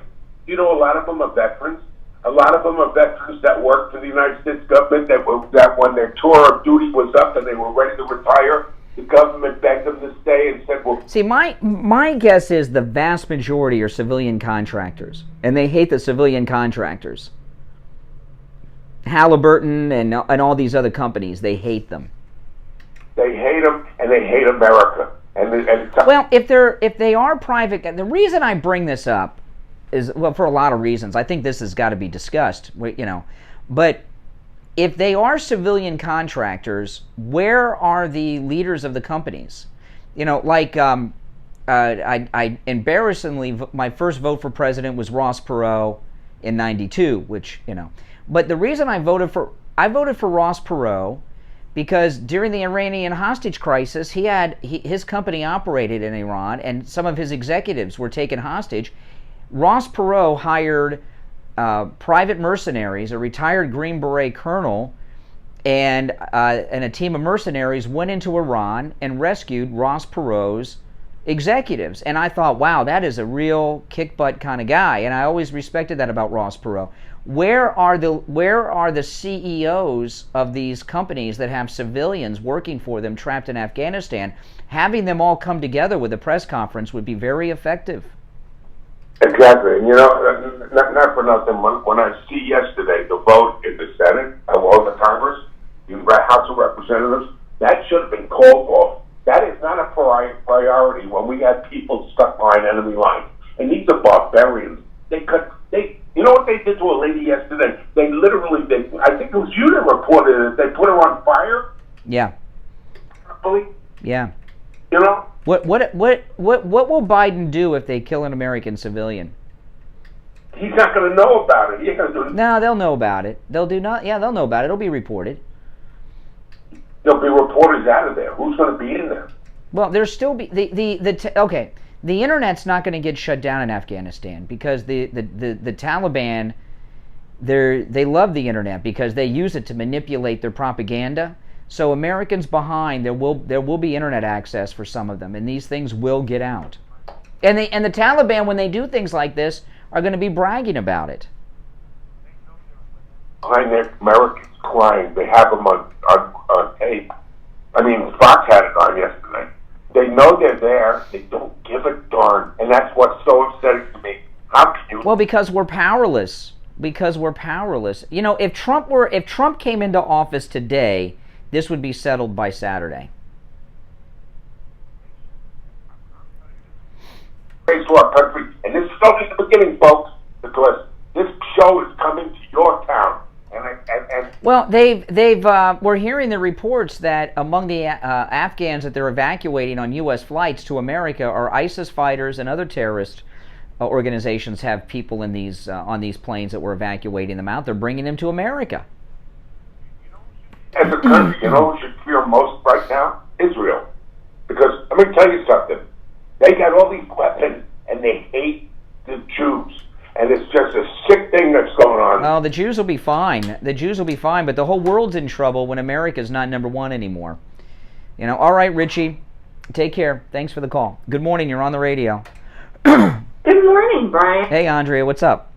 You know, a lot of them are veterans. A lot of them are veterans that worked for the United States government that when their tour of duty was up and they were ready to retire, the government begged them to stay and said, well... See, my guess is the vast majority are civilian contractors, and they hate the civilian contractors. Halliburton and all these other companies, they hate them. They hate them, and they hate America. Well, if they are private... The reason I bring this up is, well, for a lot of reasons. I think this has got to be discussed, but if they are civilian contractors, where are the leaders of the companies? I embarrassingly, my first vote for president was Ross Perot in '92, which, but the reason I voted for Ross Perot because during the Iranian hostage crisis, his company operated in Iran, and some of his executives were taken hostage. Ross Perot hired private mercenaries, a retired Green Beret colonel, and a team of mercenaries went into Iran and rescued Ross Perot's executives. And I thought, wow, that is a real kick-butt kind of guy. And I always respected that about Ross Perot. Where are the CEOs of these companies that have civilians working for them trapped in Afghanistan? Having them all come together with a press conference would be very effective. Exactly. And not for nothing, when I see yesterday the vote in the Senate of all the Congress, the House of Representatives, that should have been called off. That is not a priority when we have people stuck behind enemy lines. And these are barbarians. You know what they did to a lady yesterday? They literally, I think it was you that reported it, they put her on fire? Yeah. Yeah. What will Biden do if they kill an American civilian? he's not going to know about it. He ain't going to do it. No, they'll know about it. They'll know about it. It'll be reported. There'll be reporters out of there. Who's going to be in there? Well, there's still be okay. The internet's not going to get shut down in Afghanistan because the Taliban, they love the internet because they use it to manipulate their propaganda. So Americans behind, there will be internet access for some of them, and these things will get out. And the Taliban, when they do things like this, are going to be bragging about it. Behind their Americans crying, they have them on tape. I mean, Fox had it on yesterday. They know they're there. They don't give a darn, and that's what's so upsetting to me. How can you? Well, because we're powerless. Because we're powerless. You know, if Trump came into office today, this would be settled by Saturday. Praise to our country, and this is only the beginning, folks, because this show is coming to your town. Well, we're hearing the reports that among the Afghans that they're evacuating on U.S. flights to America are ISIS fighters and other terrorist organizations have people in these on these planes that were evacuating them out. They're bringing them to America. As a country, you know who should fear most right now? Israel. Because, let me tell you something. They got all these weapons, and they hate the Jews. And it's just a sick thing that's going on. Well, the Jews will be fine. The Jews will be fine, but the whole world's in trouble when America's not number one anymore. You know, all right, Richie, take care. Thanks for the call. Good morning. You're on the radio. Good morning, Brian. Hey, Andrea, what's up?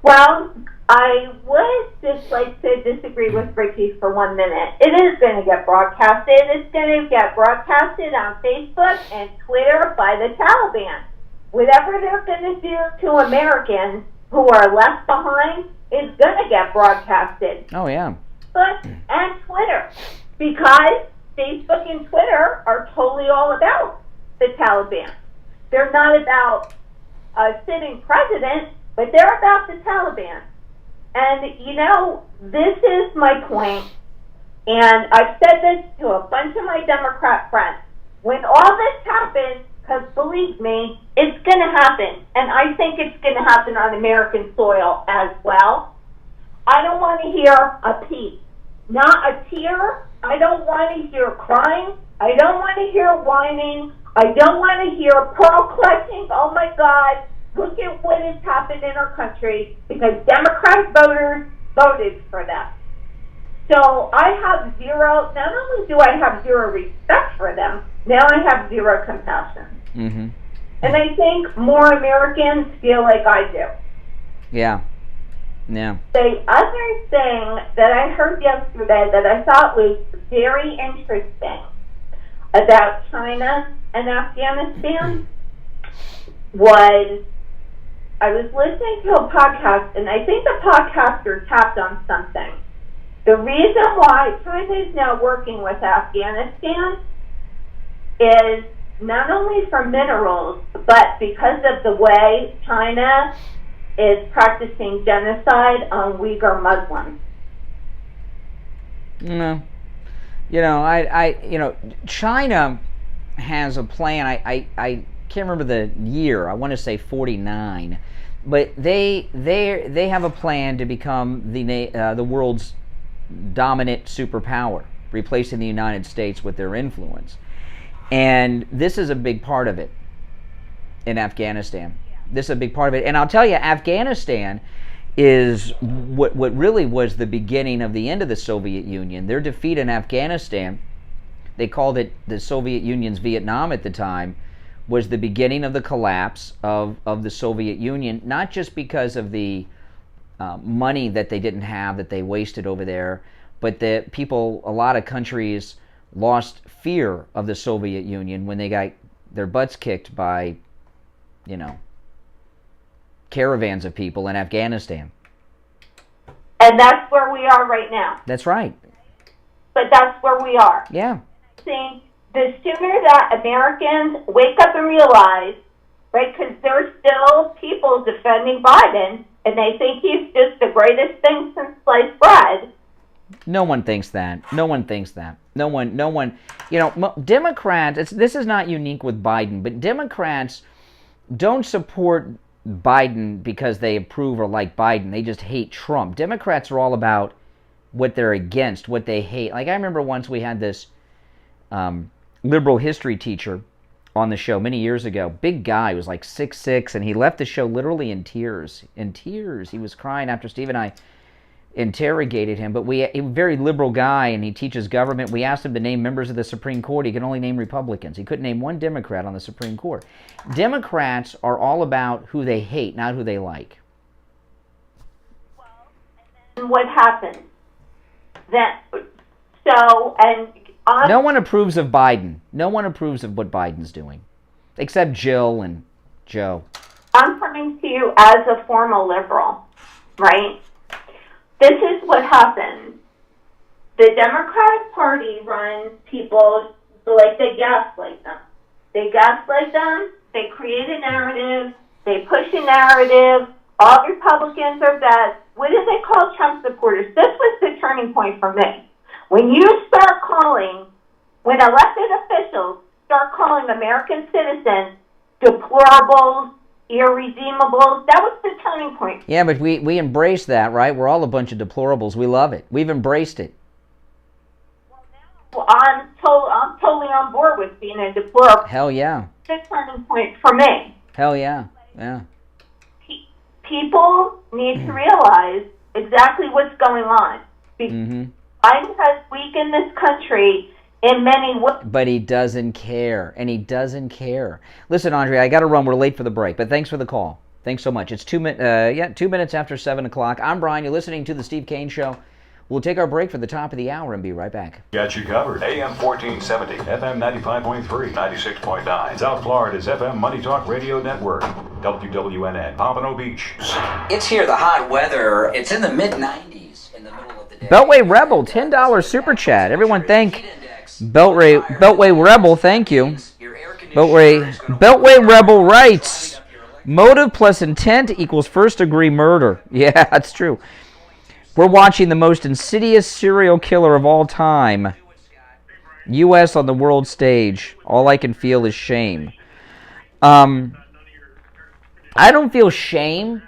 Well, I would just like to disagree with Richie for 1 minute. It is going to get broadcasted. It's going to get broadcasted on Facebook and Twitter by the Taliban. Whatever they're going to do to Americans who are left behind is going to get broadcasted. Oh, yeah. And Twitter. Because Facebook and Twitter are totally all about the Taliban. They're not about a sitting president, but they're about the Taliban. And, you know, this is my point, and I've said this to a bunch of my Democrat friends. When all this happens, because believe me, it's going to happen, and I think it's going to happen on American soil as well. I don't want to hear a peep, not a tear. I don't want to hear crying. I don't want to hear whining. I don't want to hear pearl clutching. Oh my God, look at what has happened in our country because Democratic voters voted for them. So I have zero, not only do I have zero respect for them, now I have zero compassion. Mm-hmm. And I think more Americans feel like I do. Yeah. Yeah. The other thing that I heard yesterday that I thought was very interesting about China and Afghanistan was I was listening to a podcast, and I think the podcaster tapped on something. The reason why China is now working with Afghanistan is not only for minerals, but because of the way China is practicing genocide on Uyghur Muslims. No. You know, China has a plan. I can't remember the year. I want to say 49, but they have a plan to become the world's dominant superpower, replacing the United States with their influence. And this is a big part of it in Afghanistan. This is a big part of it. And I'll tell you, Afghanistan is what really was the beginning of the end of the Soviet Union. Their defeat in Afghanistan, they called it the Soviet Union's Vietnam at the time, was the beginning of the collapse of the Soviet Union, not just because of the money that they didn't have, that they wasted over there, but that people, a lot of countries lost fear of the Soviet Union when they got their butts kicked by, you know, caravans of people in Afghanistan. And that's where we are right now. That's right. But that's where we are. Yeah. I think the sooner that Americans wake up and realize, right, because there's still people defending Biden, and they think he's just the greatest thing since sliced bread. No one thinks that. No one thinks that. No one, you know, Democrats, this is not unique with Biden, but Democrats don't support Biden because they approve or like Biden. They just hate Trump. Democrats are all about what they're against, what they hate. Like I remember once we had this liberal history teacher on the show many years ago. Big guy, was like 6'6", and he left the show literally in tears. In tears. He was crying after Steve and I interrogated him. But a very liberal guy, and he teaches government. We asked him to name members of the Supreme Court. He could only name Republicans. He couldn't name one Democrat on the Supreme Court. Democrats are all about who they hate, not who they like. And what happened? No one approves of Biden. No one approves of what Biden's doing, except Jill and Joe. I'm coming to you as a former liberal, right? This is what happens. The Democratic Party runs people like they gaslight them. They gaslight them. They create a narrative. They push a narrative. All Republicans are bad. What do they call Trump supporters? This was the turning point for me. When elected officials start calling American citizens deplorables, irredeemables, that was the turning point. Yeah, but we embrace that, right? We're all a bunch of deplorables. We love it. We've embraced it. Well, I'm totally on board with being a deplorable. Hell yeah. It's the turning point for me. Hell yeah. Yeah. People need to realize exactly what's going on. Biden has weakened this country in many ways. But he doesn't care, and he doesn't care. Listen, Andre, I got to run. We're late for the break, but thanks for the call. Thanks so much. It's 2 minutes after 7 o'clock. I'm Brian. You're listening to The Steve Kane Show. We'll take our break for the top of the hour and be right back. Got you covered. AM 1470, FM 95.3, 96.9. South Florida's FM Money Talk Radio Network. WWNN, Pompano Beach. It's here, the hot weather. It's in the mid-90s in the middle of the day. Beltway Rebel, $10 super chat. Everyone thank Beltway Rebel, thank you. Beltway Rebel writes, motive plus intent equals first degree murder. Yeah, that's true. We're watching the most insidious serial killer of all time. U.S. on the world stage. All I can feel is shame. I don't feel shame.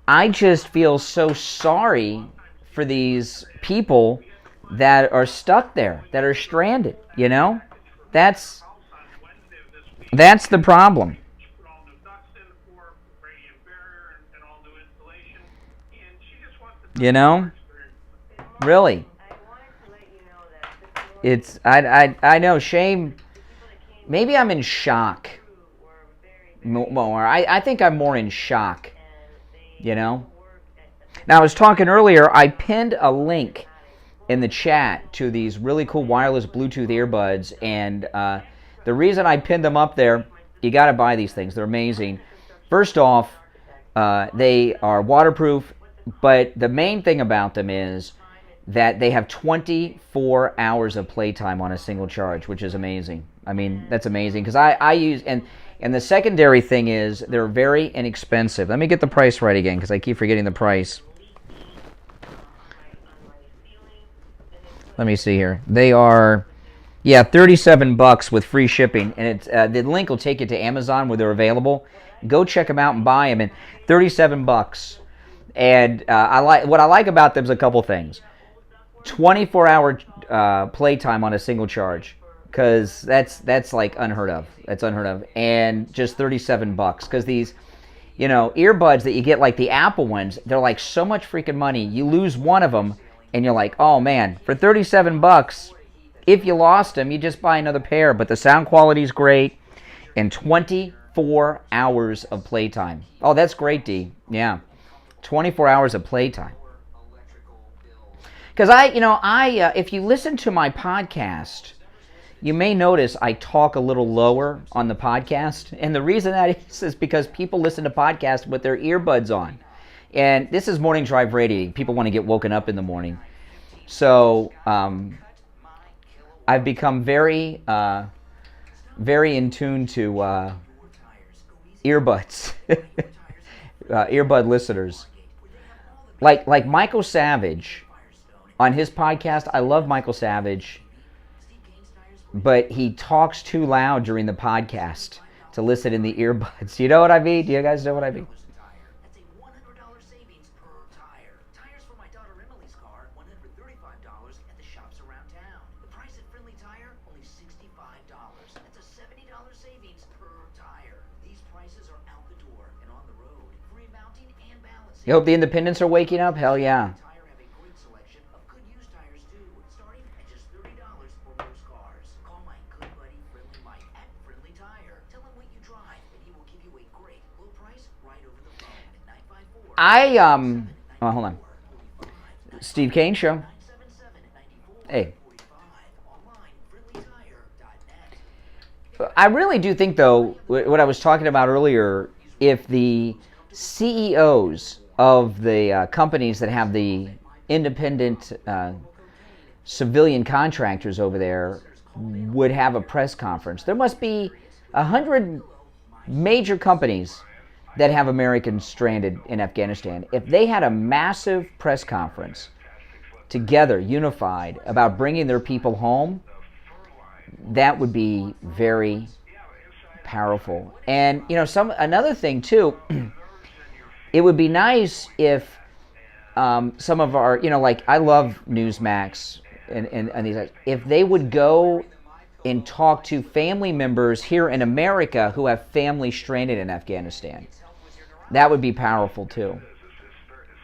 I just feel so sorry for these people that are stuck there, that are stranded, you know? That's the problem. You know? Really. It's I know, shame. Maybe I'm in shock. More. I think I'm more in shock. You know? Now, I was talking earlier, I pinned a link in the chat to these really cool wireless Bluetooth earbuds, and the reason I pinned them up there, you got to buy these things. They're amazing. First off, they are waterproof, but the main thing about them is that they have 24 hours of playtime on a single charge, which is amazing. I mean, that's amazing, because I use, and the secondary thing is they're very inexpensive. Let me get the price right again, because I keep forgetting the price. Let me see here. They are, $37 with free shipping, and it's the link will take you to Amazon where they're available. Go check them out and buy them, and $37. And what I like about them is a couple things. 24-hour playtime on a single charge, because that's like unheard of. That's unheard of. And just $37, because these, earbuds that you get, like the Apple ones, they're like so much freaking money. You lose one of them, and you're like, oh man, for $37, if you lost them, you just buy another pair. But the sound quality is great, and 24 hours of playtime. Oh, that's great, D. Yeah. 24 hours of playtime. Because if you listen to my podcast, you may notice I talk a little lower on the podcast. And the reason that is because people listen to podcasts with their earbuds on. And this is morning drive radio. People want to get woken up in the morning. So I've become very, very in tune to earbuds. Earbud listeners. Like Michael Savage on his podcast. I love Michael Savage, but he talks too loud during the podcast to listen in the earbuds. You know what I mean? Do you guys know what I mean? $65. That's a $70 savings per tire. These prices are out the door and on the road. Free mounting and balancing. You hope the independents are waking up? Hell yeah. Tire have a great selection of good used tires too, starting at just $30 for most cars. Call my good buddy Friendly Mike at Friendly Tire. Tell him what you drive, and he will give you a great low price right over the phone at 954. Oh, hold on. Steve Kane Show. Hey. I really do think, though, what I was talking about earlier, if the CEOs of the companies that have the independent civilian contractors over there would have a press conference. There must be 100 major companies that have Americans stranded in Afghanistan. If they had a massive press conference together, unified, about bringing their people home, that would be very powerful. And, you know, another thing, too, it would be nice if some of our, you know, like, I love Newsmax and these guys, if they would go and talk to family members here in America who have family stranded in Afghanistan. That would be powerful, too.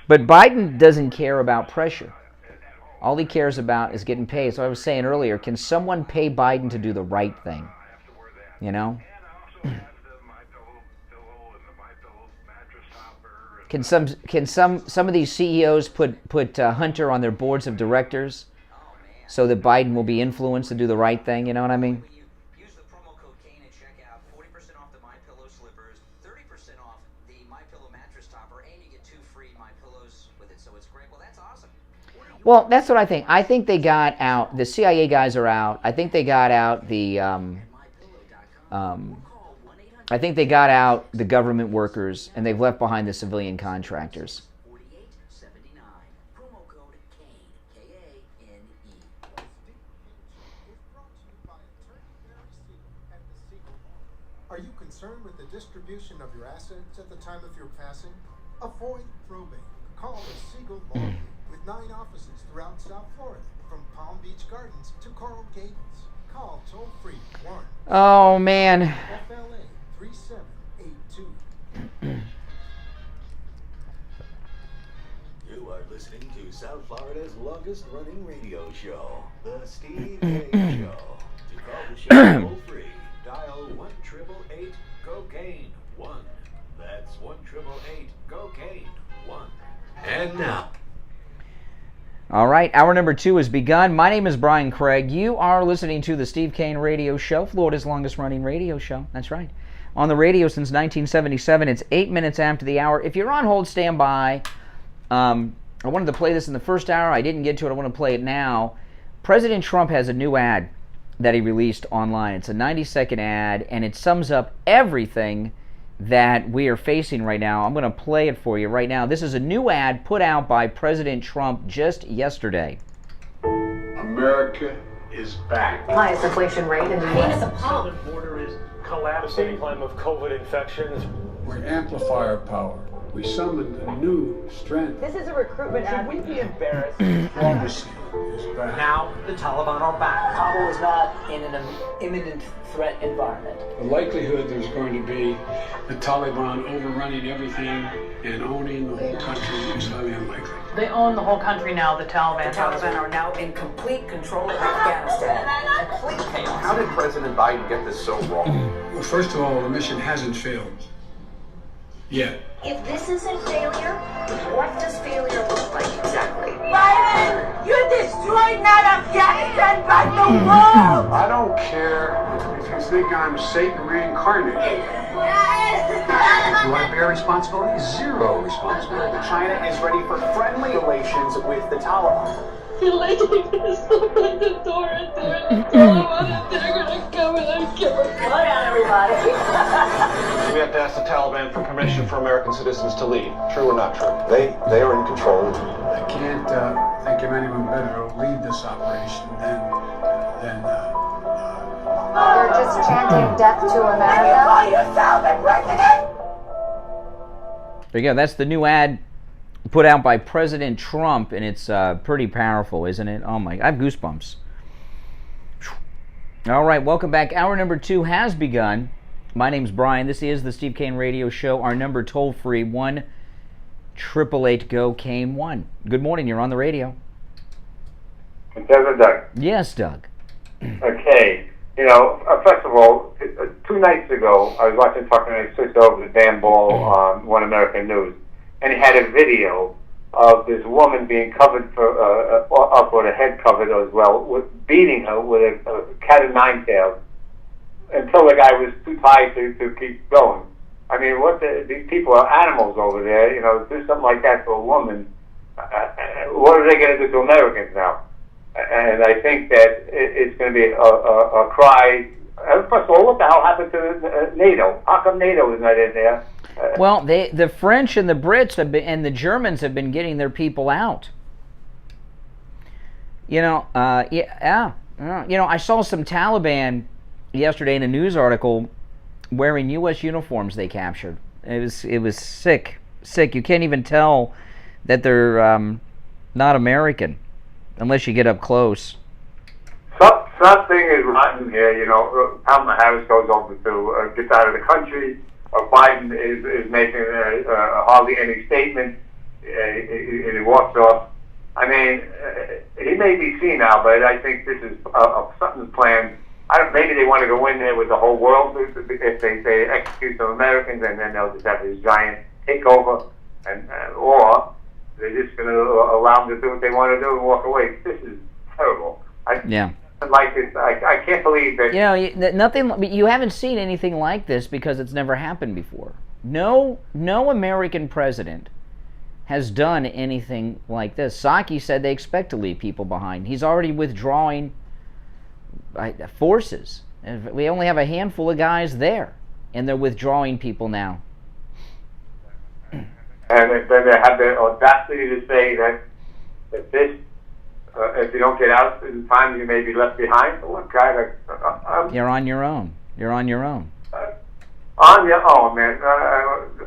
But Biden doesn't care about pressure. All he cares about is getting paid. So I was saying earlier, can someone pay Biden to do the right thing? You know? Can some of these CEOs put Hunter on their boards of directors so that Biden will be influenced to do the right thing? You know what I mean? Use the promo code Kane at checkout. 40% off the MyPillow slippers, 30% off the MyPillow mattress topper, and you get 2 free MyPillows with it. So it's great. Well, that's awesome. Well, that's what I think. I think they got out. The CIA guys are out. I think they got out the. I think they got out the government workers, and they've left behind the civilian contractors. Promo code Kane, K-A-N-E. Are you concerned with the distribution of your assets at the time of your passing? Avoid probate. Call the Siegel Law Group with 9 offices throughout South Florida, from Palm Beach Gardens to Coral Gables. Call toll-free 1. Oh, man. FLA 3782. You are listening to South Florida's longest-running radio show, The Steve Kane Show. To call the show toll-free, dial 1-888-COCAINE-1. That's 1-888-COCAINE-1. And now. All right, hour number 2 has begun. My name is Brian Craig. You are listening to the Steve Kane Radio Show, Florida's longest-running radio show. That's right. On the radio since 1977. It's 8 minutes after the hour. If you're on hold, stand by. I wanted to play this in the first hour. I didn't get to it. I want to play it now. President Trump has a new ad that he released online. It's a 90-second ad, and it sums up everything that we are facing right now. I'm going to play it for you right now. This is a new ad put out by President Trump just yesterday. America is back. Highest inflation rate in the U.S. The southern border is collapsing. Climb of COVID infections. We amplify our power. We summoned a new strength. This is a recruitment ad. Should we be embarrassed? Diplomacy is back. Now the Taliban are back. Kabul is not in an imminent threat environment. The likelihood there's going to be the Taliban overrunning everything and owning the whole country is highly unlikely. They own the whole country now, the Taliban. The Taliban are now in complete control of Afghanistan. Complete chaos. How did President Biden get this so wrong? Well, first of all, the mission hasn't failed. Yet. If this isn't failure, what does failure look like exactly? Biden, you destroyed not Afghanistan, but the world! I don't care if you think I'm Satan reincarnated. You want to bear responsibility? Zero responsibility. China is ready for friendly relations with the Taliban. You're like, they're gonna open the door and they're gonna come and kill us. Slow down, everybody. We have to ask the Taliban for permission for American citizens to leave. True or not true? They are in control. I can't think of anyone better to lead this operation than You're just chanting death to America? You call yourself a president? There you go. That's the new ad put out by President Trump, and it's pretty powerful, isn't it? Oh my, I have goosebumps. All right, welcome back. Hour number 2 has begun. My name's Brian. This is the Steve Kane Radio Show. Our number toll-free, 1-888-GO-KANE-1. Good morning. You're on the radio. Doug. Yes, Doug. Okay. You know, first of all, 2 nights ago, I was watching Tucker and I switched over to Dan Ball on One American News, and he had a video of this woman being covered up with her head covered as well, beating her with a cat of nine tails until the guy was too tired to keep going. I mean, these people are animals over there. You know, do something like that to a woman. What are they going to do to Americans now? And I think that it's going to be a cry. First of all, what the hell happened to NATO? How come NATO is not in there? Well, the French and the Brits and the Germans have been getting their people out. You know, You know, I saw some Taliban yesterday in a news article wearing U.S. uniforms they captured. It was sick. You can't even tell that they're not American unless you get up close. Something is rotten here. You know, Kamala Harris goes over to get out of the country. Biden is making hardly any statement, and he walks off. I mean, he may be senile, but I think this is something's planned. Maybe they want to go in there with the whole world if they execute some Americans, and then they'll just have this giant takeover, or they're just going to allow them to do what they want to do and walk away. This is terrible. Like this, I can't believe that. You know, nothing. You haven't seen anything like this because it's never happened before. No American president has done anything like this. Psaki said they expect to leave people behind. He's already withdrawing forces. We only have a handful of guys there, and they're withdrawing people now. And then they have the audacity to say that this. If you don't get out in time, you may be left behind. What kind of? You're on your own. You're on your own. On your own, man.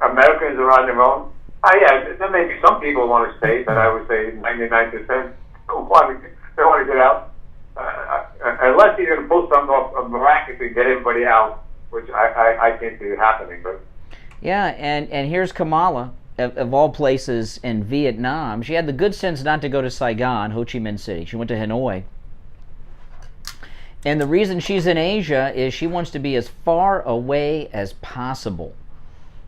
Americans are on their own. Yeah, there may be some people who want to stay, but I would say 99% don't want to get out. Unless you're going to pull something off miraculously and get everybody out, which I can't see it happening. But yeah, and here's Kamala. Of all places in Vietnam, she had the good sense not to go to Saigon, Ho Chi Minh City. She went to Hanoi. And the reason she's in Asia is she wants to be as far away as possible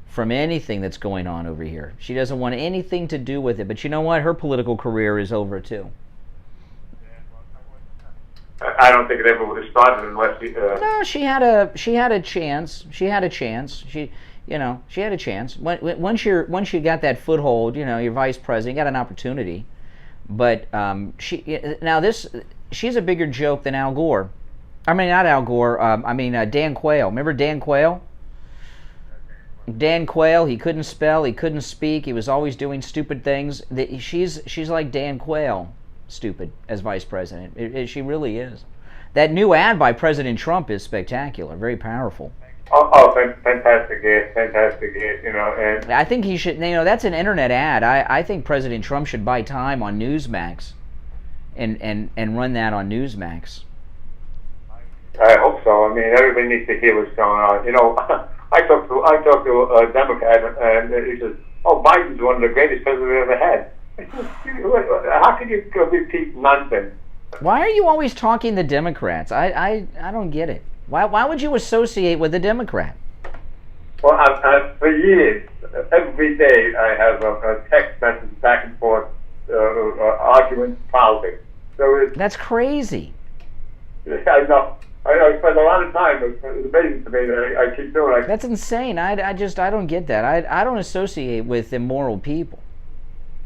from anything that's going on over here. She doesn't want anything to do with it. But you know what? Her political career is over too. I don't think it ever would have started unless No, she had a chance. She had a chance. She had a chance. Once you got that foothold, you're vice president, you got an opportunity. But she's a bigger joke than Al Gore. I mean, not Al Gore. Dan Quayle. Remember Dan Quayle? Dan Quayle. He couldn't spell. He couldn't speak. He was always doing stupid things. She's like Dan Quayle, stupid as vice president. She really is. That new ad by President Trump is spectacular. Very powerful. Oh, fantastic ad, and I think he should, that's an internet ad. I think President Trump should buy time on Newsmax and run that on Newsmax. I hope so. I mean, everybody needs to hear what's going on. I talked to a Democrat, and he says, "Oh, Biden's one of the greatest presidents we ever had." How can you repeat nonsense? Why are you always talking the Democrats? I don't get it. Why would you associate with a Democrat? Well, for years, every day I have a text message back and forth, arguing politics. So that's crazy. I know. I spend a lot of time. It's amazing to me that I keep doing it. That's insane. I don't get that. I don't associate with immoral people.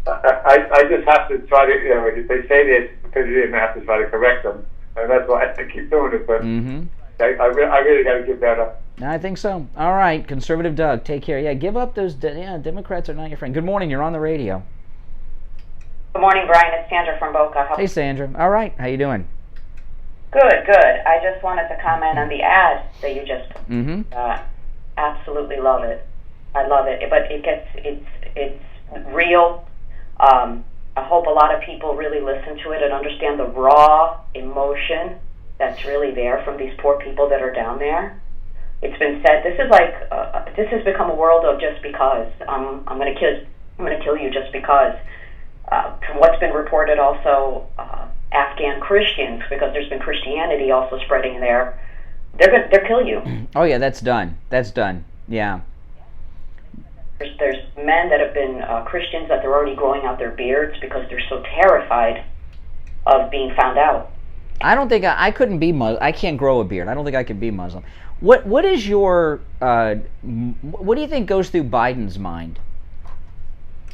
I just have to try to, if they say this, because you didn't have to try to correct them, and that's why I keep doing it. But I really got to give that up. I think so. All right, Conservative Doug, take care. Yeah, give up those. Democrats are not your friend. Good morning. You're on the radio. Good morning, Brian. It's Sandra from Boca. Hey, Sandra. All right. How you doing? Good. I just wanted to comment on the ad that you just. Absolutely love it. I love it, but it's real. I hope a lot of people really listen to it and understand the raw emotion that's really there from these poor people that are down there. It's been said this is like this has become a world of just because. I'm going to kill you just because. From what's been reported, also Afghan Christians, because there's been Christianity also spreading there. They'll kill you. Oh yeah, that's done. That's done. Yeah. There's men that have been Christians that they're already growing out their beards because they're so terrified of being found out. I don't think I couldn't be Muslim. I can't grow a beard. I don't think I could be Muslim. What is your what do you think goes through Biden's mind?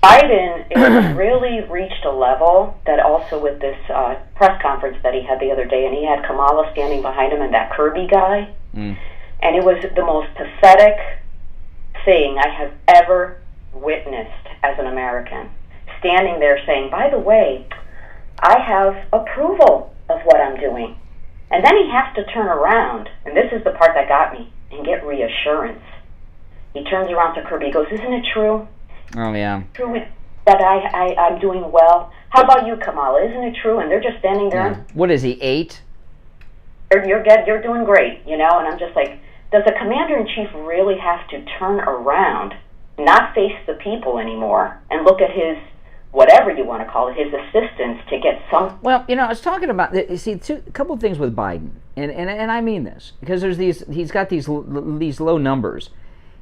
Biden has really reached a level that also with this press conference that he had the other day, and he had Kamala standing behind him and that Kirby guy, and it was the most pathetic thing I have ever witnessed as an American. Standing there saying, by the way, I have approval of what I'm doing. And then he has to turn around, and this is the part that got me, and get reassurance. He turns around to Kirby, goes, isn't it true? Oh, yeah. True that I'm doing well. How about you, Kamala? Isn't it true? And they're just standing there. Yeah. What is he, 8? You're doing great, you know? And I'm just like, does the commander-in-chief really have to turn around, not face the people anymore, and look at his, whatever you want to call it, his assistants to get some... Well, you know, I was talking about, you see, a couple of things with Biden, and I mean this, because there's he's got these low numbers.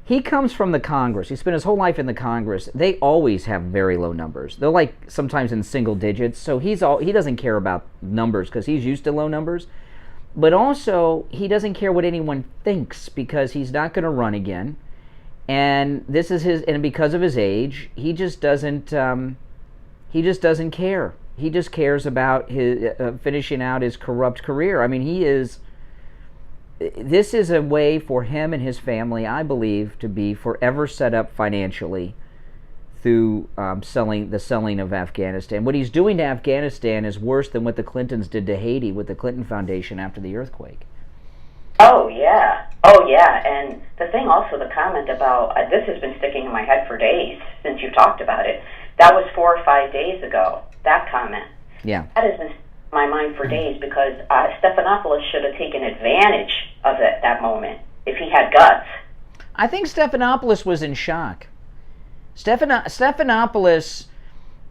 He comes from the Congress. He spent his whole life in the Congress. They always have very low numbers. They're like sometimes in single digits. So he doesn't care about numbers because he's used to low numbers. But also, he doesn't care what anyone thinks because he's not going to run again. And this is and because of his age, he just doesn't care. He just cares about his finishing out his corrupt career. I mean, this is a way for him and his family, I believe, to be forever set up financially through selling of Afghanistan. What he's doing to Afghanistan is worse than what the Clintons did to Haiti with the Clinton Foundation after the earthquake. Oh, yeah. And the thing also, the comment about, this has been sticking in my head for days since you talked about it. That was 4 or 5 days ago, that comment. Yeah. That has been my mind for days because Stephanopoulos should have taken advantage of that moment if he had guts. I think Stephanopoulos was in shock. Stephanopoulos,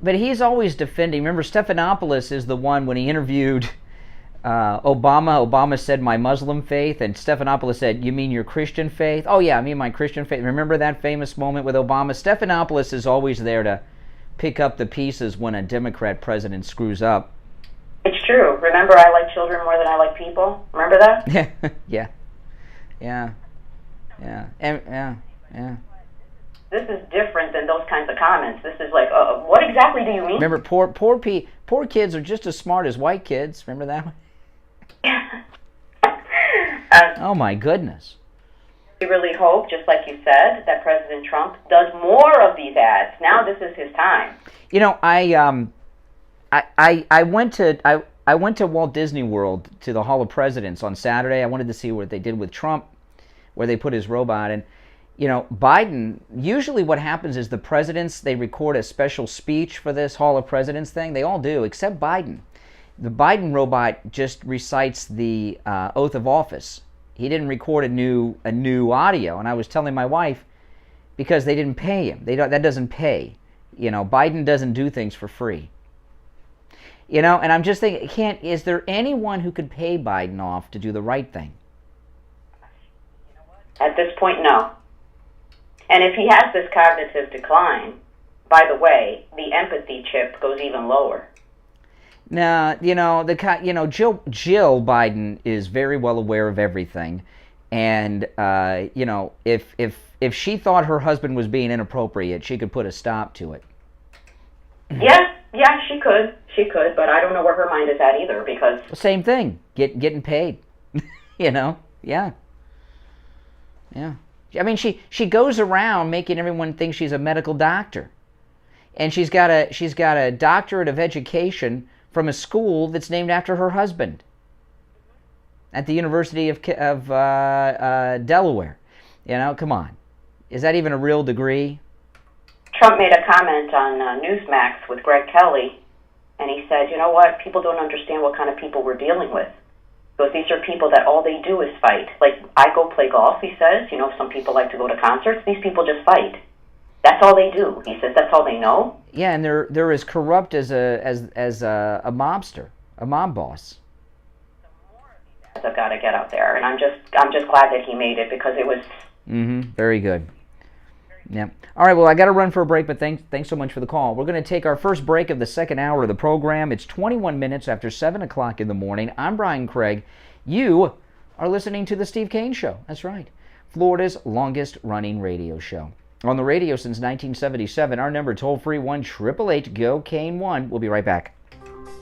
but he's always defending. Remember, Stephanopoulos is the one when he interviewed Obama said, my Muslim faith, and Stephanopoulos said, you mean your Christian faith? Oh yeah, I mean my Christian faith. Remember that famous moment with Obama? Stephanopoulos is always there to pick up the pieces when a Democrat president screws up. It's true. Remember, I like children more than I like people. Remember that? Yeah. This is different than those kinds of comments. This is like, what exactly do you mean? Remember, poor kids are just as smart as white kids. Remember that one? Oh my goodness. We really hope, just like you said, that President Trump does more of these ads. Now this is his time. You know, I went to Walt Disney World to the Hall of Presidents on Saturday. I wanted to see what they did with Trump, where they put his robot. And, you know, Biden, usually what happens is the presidents, they record a special speech for this Hall of Presidents thing. They all do, except Biden. The Biden robot just recites the oath of office. He didn't record a new audio. And I was telling my wife, because they didn't pay him. That doesn't pay. You know, Biden doesn't do things for free. You know, and I'm just thinking, is there anyone who could pay Biden off to do the right thing? At this point, no. And if he has this cognitive decline, by the way, the empathy chip goes even lower. Now, Jill Biden is very well aware of everything, and if she thought her husband was being inappropriate, she could put a stop to it. Yeah, she could, but I don't know where her mind is at either because... Same thing, getting paid, Yeah. I mean, she goes around making everyone think she's a medical doctor, and she's got a doctorate of education from a school that's named after her husband at the University of Delaware. You know, come on, is that even a real degree? Trump made a comment on Newsmax with Greg Kelly, and he said, you know what, people don't understand what kind of people we're dealing with. Because these are people that all they do is fight. Like, I go play golf, he says. You know, some people like to go to concerts. These people just fight. That's all they do. He says that's all they know. Yeah, and they're as corrupt as a mobster, a mob boss. I've got to get out there, and I'm just glad that he made it, because it was. Very good. Yeah. All right. Well, I got to run for a break, but thanks so much for the call. We're going to take our first break of the second hour of the program. It's 21 minutes after 7 o'clock in the morning. I'm Brian Craig. You are listening to the Steve Kane Show. That's right, Florida's longest-running radio show. On the radio since 1977. Our number toll-free 1-888-GO-KANE1. We'll be right back.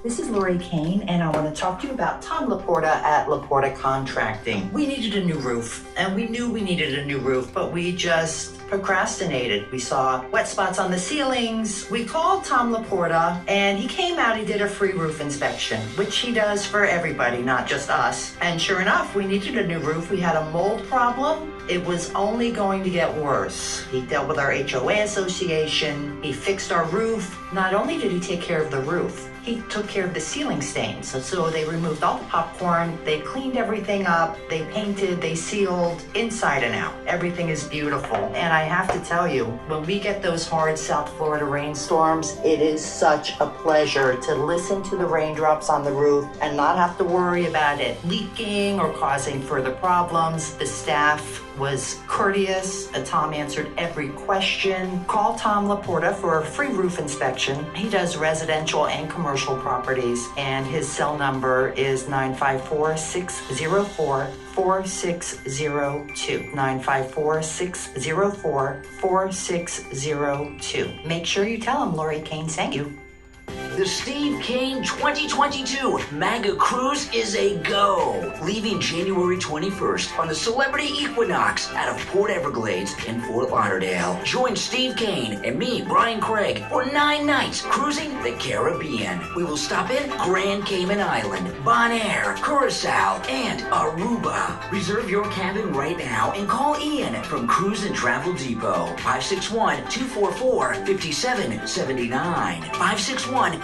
This is Lori Kane, and I want to talk to you about Tom Laporta at Laporta Contracting. We needed a new roof, and we knew we needed a new roof, but we just procrastinated. We saw wet spots on the ceilings. We called Tom Laporta, and he came out. He did a free roof inspection, which he does for everybody, not just us. And sure enough, we needed a new roof. We had a mold problem. It was only going to get worse. He dealt with our HOA association. He fixed our roof. Not only did he take care of the roof, he took care of the ceiling stains. So they removed all the popcorn, they cleaned everything up, they painted, they sealed inside and out. Everything is beautiful. And I have to tell you, when we get those hard South Florida rainstorms, it is such a pleasure to listen to the raindrops on the roof and not have to worry about it leaking or causing further problems. The staff was courteous. Tom answered every question. Call Tom Laporta for a free roof inspection. He does residential and commercial properties, and his cell number is 954-604-4602. 954-604-4602. Make sure you tell him Lori Kane sent you. The Steve Kane 2022 MAGA Cruise is a go, leaving January 21st on the Celebrity Equinox out of Port Everglades in Fort Lauderdale. Join Steve Kane and me, Brian Craig, for 9 nights cruising the Caribbean. We will stop in Grand Cayman Island, Bonaire, Curacao, and Aruba. Reserve your cabin right now and call Ian from Cruise and Travel Depot, 561-244-5779. 561-244-5779.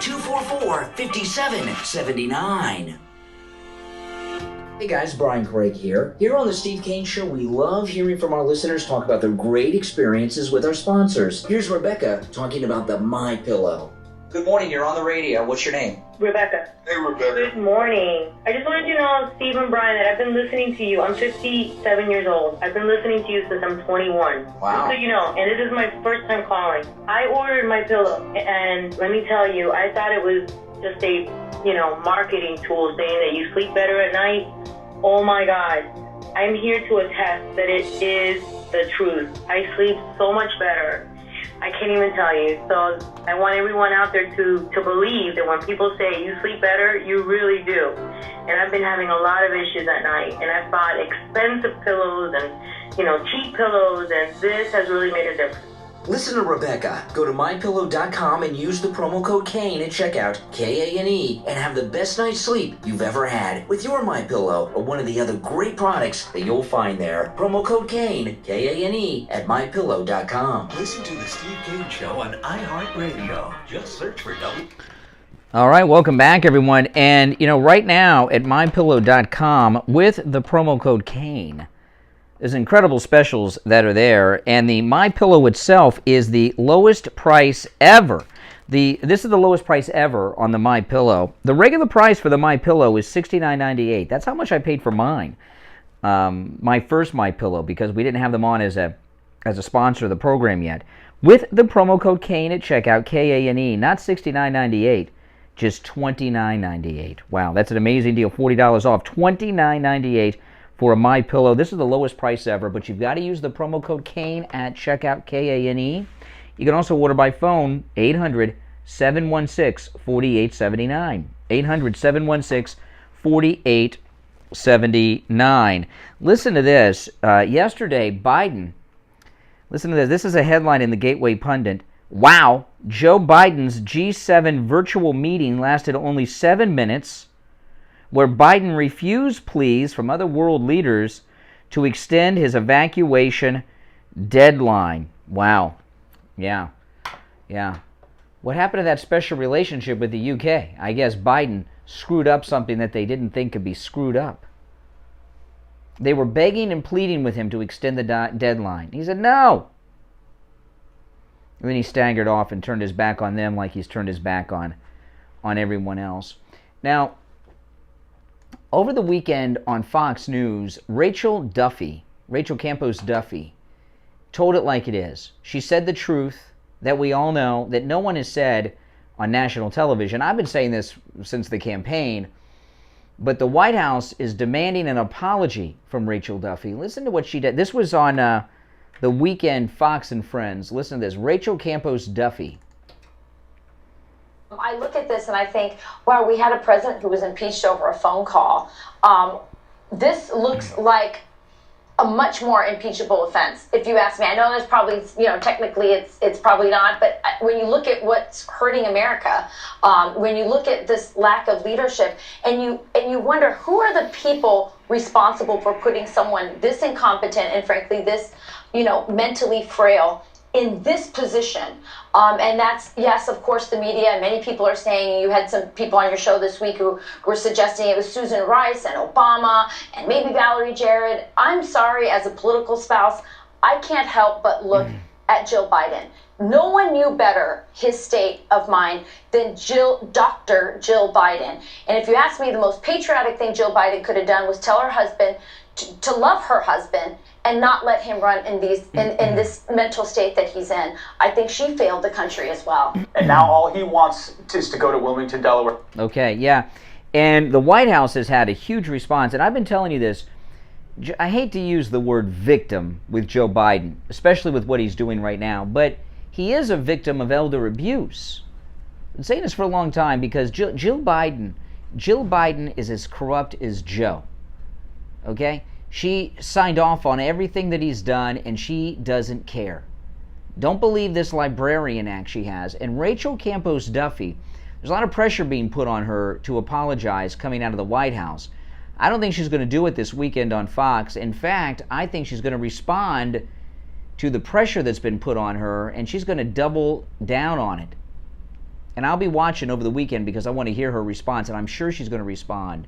Hey guys, Brian Craig here. Here on the Steve Kane Show, we love hearing from our listeners talk about their great experiences with our sponsors. Here's Rebecca talking about the MyPillow. Good morning, you're on the radio. What's your name? Rebecca. Hey, Rebecca. Good morning. I just wanted you to know, Steve and Brian, that I've been listening to you. I'm 57 years old. I've been listening to you since I'm 21. Wow. So you know, and this is my first time calling. I ordered MyPillow, and let me tell you, I thought it was just a, marketing tool saying that you sleep better at night. Oh my God. I'm here to attest that it is the truth. I sleep so much better. I can't even tell you. So I want everyone out there to believe that when people say you sleep better, you really do. And I've been having a lot of issues at night, and I've bought expensive pillows and, cheap pillows, and this has really made a difference. Listen to Rebecca. Go to MyPillow.com and use the promo code KANE at checkout, KANE, and have the best night's sleep you've ever had with your MyPillow or one of the other great products that you'll find there. Promo code KANE, KANE, at MyPillow.com. Listen to the Steve Kane Show on iHeartRadio. Just search for W. All right, welcome back, everyone. And, right now at MyPillow.com with the promo code KANE, there's incredible specials that are there, and the MyPillow itself is the lowest price ever. This is the lowest price ever on the MyPillow. The regular price for the MyPillow is $69.98. That's how much I paid for mine, my first MyPillow, because we didn't have them on as a sponsor of the program yet. With the promo code KANE at checkout, KANE, not $69.98, just $29.98. Wow, that's an amazing deal. $40 off, $29.98. For a MyPillow. This is the lowest price ever, but you've got to use the promo code KANE at checkout, KANE. You can also order by phone, 800-716-4879. 800-716-4879. Listen to this. Yesterday, Biden, listen to this. This is a headline in the Gateway Pundit. Wow, Joe Biden's G7 virtual meeting lasted only 7 minutes, where Biden refused pleas from other world leaders to extend his evacuation deadline. Wow. Yeah. What happened to that special relationship with the UK? I guess Biden screwed up something that they didn't think could be screwed up. They were begging and pleading with him to extend the deadline. He said no. And then he staggered off and turned his back on them like he's turned his back on everyone else. Now, over the weekend on Fox News, Rachel Campos Duffy, told it like it is. She said the truth that we all know, that no one has said on national television. I've been saying this since the campaign, but the White House is demanding an apology from Rachel Duffy. Listen to what she did. This was on the weekend Fox and Friends. Listen to this. Rachel Campos Duffy. I look at this and I think, wow, we had a president who was impeached over a phone call. This looks like a much more impeachable offense, if you ask me. I know there's probably, technically it's probably not, but when you look at what's hurting America, when you look at this lack of leadership, and you wonder who are the people responsible for putting someone this incompetent and frankly this, mentally frail in this position. And that's, yes, of course, the media. Many people are saying, you had some people on your show this week who were suggesting it was Susan Rice and Obama and maybe Valerie Jarrett. I'm sorry, as a political spouse, I can't help but look at Jill Biden. No one knew better his state of mind than Dr. Jill Biden. And if you ask me, the most patriotic thing Jill Biden could have done was tell her husband to love her husband and not let him run in this mental state that he's in. I think she failed the country as well. And now all he wants is to go to Wilmington, Delaware. Okay, yeah. And the White House has had a huge response, and I've been telling you this. I hate to use the word victim with Joe Biden, especially with what he's doing right now, but he is a victim of elder abuse. I've been saying this for a long time because Jill Biden is as corrupt as Joe. Okay? She signed off on everything that he's done, and she doesn't care. Don't believe this librarian act she has. And Rachel Campos Duffy, there's a lot of pressure being put on her to apologize coming out of the White House. I don't think she's going to do it this weekend on Fox. In fact, I think she's going to respond to the pressure that's been put on her, and she's going to double down on it. And I'll be watching over the weekend because I want to hear her response, and I'm sure she's going to respond.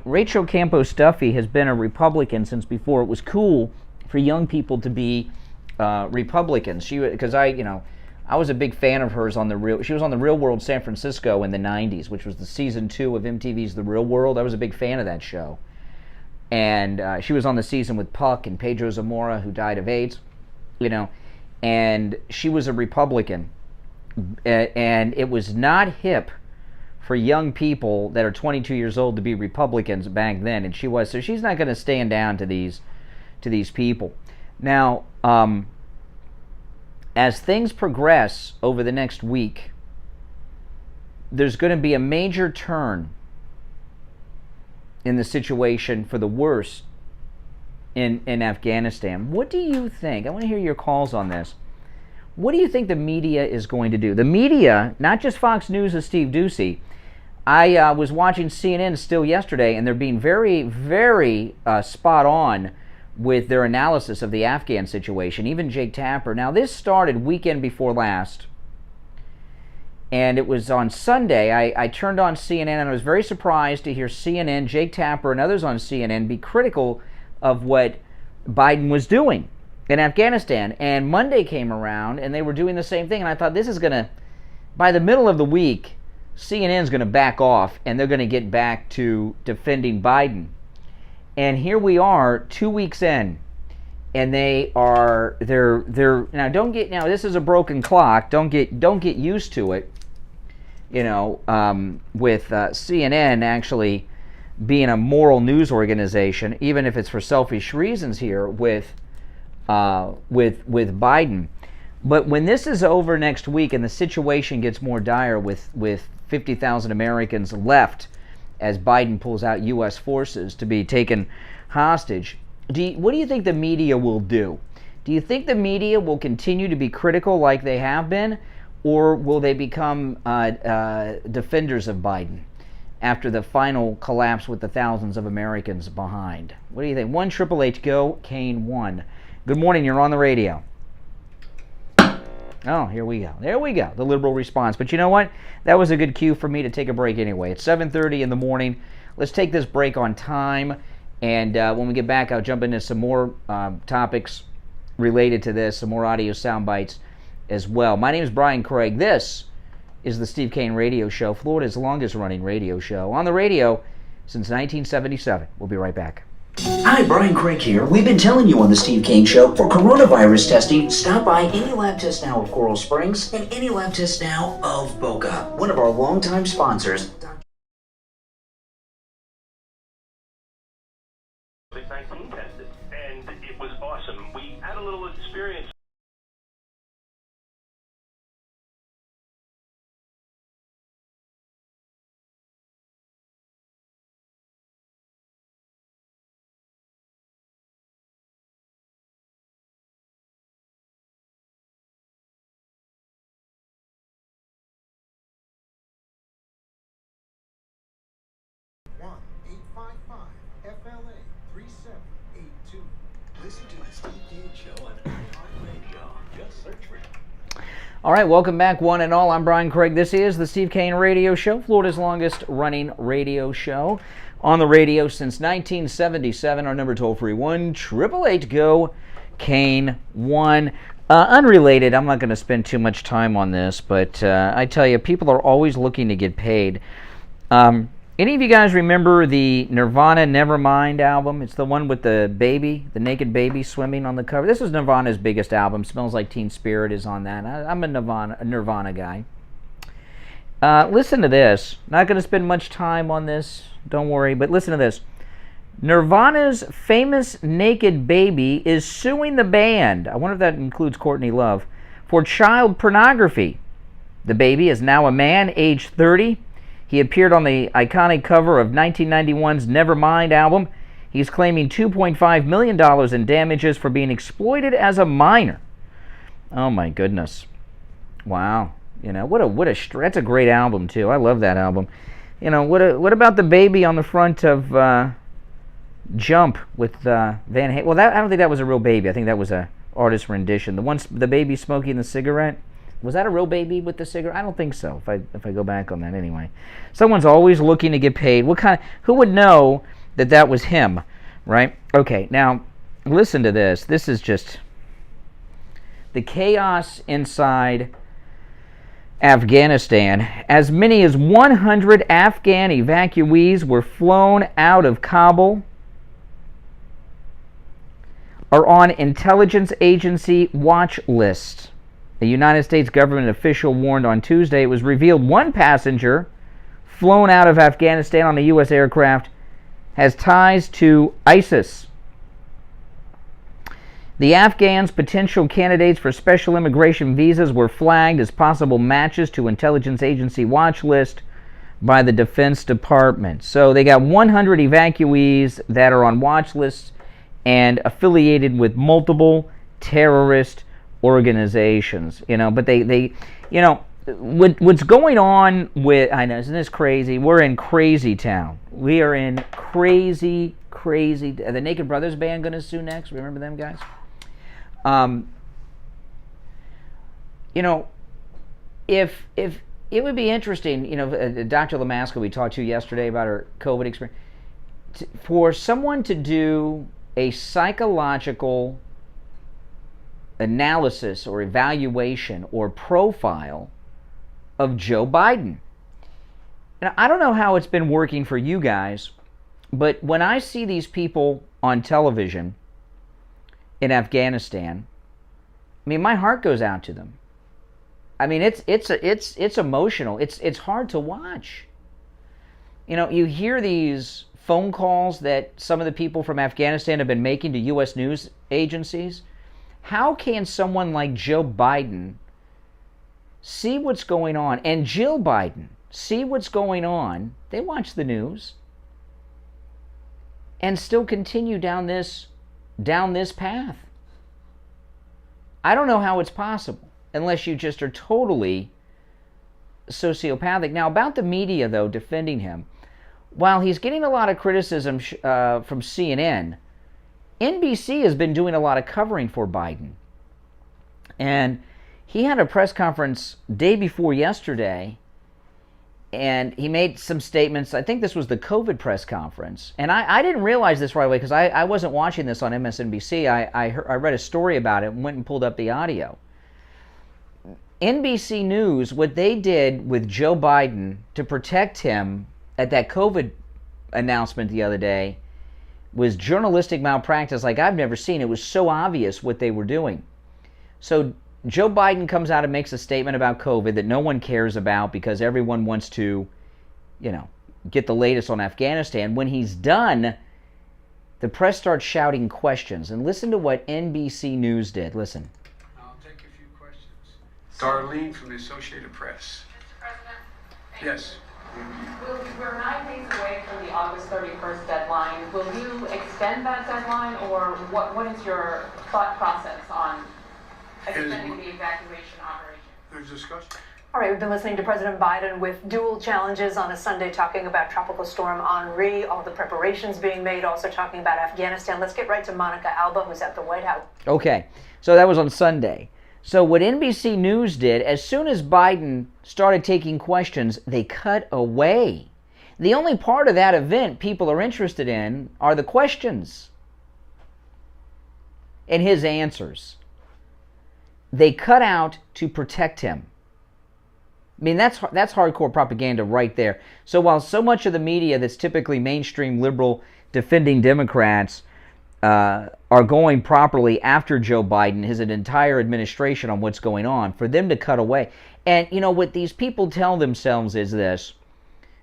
Rachel Campos Duffy has been a Republican since before it was cool for young people to be Republicans. Because I was a big fan of hers she was on The Real World San Francisco in the 90s, which was the season 2 of MTV's The Real World. I was a big fan of that show. And she was on the season with Puck and Pedro Zamora, who died of AIDS, and she was a Republican. And it was not hip for young people that are 22 years old to be Republicans back then, and she was. So she's not going to stand down to these people. Now, as things progress over the next week, there's going to be a major turn in the situation for the worse in Afghanistan. What do you think? I want to hear your calls on this. What do you think the media is going to do? The media, not just Fox News and Steve Doocy. I was watching CNN still yesterday, and they're being very, very spot on with their analysis of the Afghan situation. Even Jake Tapper. Now, this started weekend before last, and it was on Sunday. I turned on CNN, and I was very surprised to hear CNN, Jake Tapper, and others on CNN be critical of what Biden was doing in Afghanistan. And Monday came around, and they were doing the same thing, and I thought this is going to, by the middle of the week, CNN's going to back off, and they're going to get back to defending Biden. And here we are 2 weeks in, and they're now this is a broken clock. Don't get used to it. With CNN actually being a moral news organization, even if it's for selfish reasons here with Biden. But when this is over next week and the situation gets more dire with 50,000 Americans left as Biden pulls out U.S. forces to be taken hostage, what do you think the media will do? Do you think the media will continue to be critical like they have been, or will they become defenders of Biden after the final collapse with the thousands of Americans behind? What do you think? 1-888-GO, Kane 1. Good morning, you're on the radio. Oh, here we go. There we go. The liberal response. But you know what? That was a good cue for me to take a break anyway. It's 7:30 in the morning. Let's take this break on time. And when we get back, I'll jump into some more topics related to this, some more audio sound bites as well. My name is Brian Craig. This is the Steve Kane Radio Show, Florida's longest-running radio show. On the radio since 1977. We'll be right back. Hi, Brian Craig here. We've been telling you on the Steve Kane Show, for coronavirus testing, stop by Any Lab Test Now of Coral Springs and Any Lab Test Now of Boca. One of our longtime sponsors. COVID-19 tested, and it was awesome. We had a little experience. Listen to the Steve Kane Show on iHeartRadio. Just search for it. All right, welcome back, one and all. I'm Brian Craig. This is the Steve Kane Radio Show, Florida's longest-running radio show. On the radio since 1977. Our number toll-free, 1-888-GO-KANE-1. Unrelated, I'm not going to spend too much time on this, but I tell you, people are always looking to get paid. Any of you guys remember the Nirvana Nevermind album? It's the one with the baby, the naked baby swimming on the cover. This is Nirvana's biggest album. Smells Like Teen Spirit is on that. I'm a Nirvana guy. Listen to this. Not going to spend much time on this, don't worry, but listen to this. Nirvana's famous naked baby is suing the band, I wonder if that includes Courtney Love, for child pornography. The baby is now a man, age 30. He appeared on the iconic cover of 1991's Nevermind album. He's claiming $2.5 million in damages for being exploited as a minor. Oh my goodness. Wow. You know, that's a great album too. I love that album. You know, what about the baby on the front of Jump with Van Halen? Well, I don't think that was a real baby. I think that was a artist rendition. The baby smoking the cigarette. Was that a real baby with the cigarette? I don't think so. If I go back on that anyway. Someone's always looking to get paid. Who would know that was him, right? Okay, now listen to this. This is just the chaos inside Afghanistan. As many as 100 Afghan evacuees were flown out of Kabul, are on intelligence agency watch list. A United States government official warned on Tuesday it was revealed one passenger flown out of Afghanistan on a U.S. aircraft has ties to ISIS. The Afghans' potential candidates for special immigration visas were flagged as possible matches to intelligence agency watch list by the Defense Department. So they got 100 evacuees that are on watch lists and affiliated with multiple terrorist organizations, but they what's going on with, I know, isn't this crazy? We're in crazy town. We are in crazy. Are the Naked Brothers band going to sue next? Remember them guys? If it would be interesting, Dr. Lamaska we talked to yesterday about her COVID experience, for someone to do a psychological analysis or evaluation or profile of Joe Biden. And I don't know how it's been working for you guys, but when I see these people on television in Afghanistan, I mean, my heart goes out to them. I mean, it's emotional. It's hard to watch. You hear these phone calls that some of the people from Afghanistan have been making to U.S. news agencies. How can someone like Joe Biden see what's going on, and Jill Biden see what's going on? They watch the news and still continue down this path. I don't know how it's possible unless you just are totally sociopathic. Now, about the media, though, defending him, while he's getting a lot of criticism from CNN, NBC has been doing a lot of covering for Biden. And he had a press conference day before yesterday, and he made some statements. I think this was the COVID press conference. And I didn't realize this right away because I wasn't watching this on MSNBC. I read a story about it and went and pulled up the audio. NBC News, what they did with Joe Biden to protect him at that COVID announcement the other day was journalistic malpractice like I've never seen. It was so obvious what they were doing. So Joe Biden comes out and makes a statement about COVID that no one cares about because everyone wants to, get the latest on Afghanistan. When he's done, the press starts shouting questions. And listen to what NBC News did. Listen. I'll take a few questions. Darlene from the Associated Press. Mr. President? Yes. We're 9 days away from the August 31st deadline. Will you extend that deadline, or what is your thought process on extending the evacuation operation? There's discussion. All right, we've been listening to President Biden with dual challenges on a Sunday, talking about Tropical Storm Henri, all the preparations being made, also talking about Afghanistan. Let's get right to Monica Alba, who's at the White House. Okay, so that was on Sunday. So what NBC News did, as soon as Biden started taking questions, they cut away. The only part of that event people are interested in are the questions and his answers. They cut out to protect him. I mean, that's hardcore propaganda right there. So while so much of the media that's typically mainstream liberal defending Democrats are going properly after Joe Biden, his entire administration on what's going on, for them to cut away. And what these people tell themselves is this,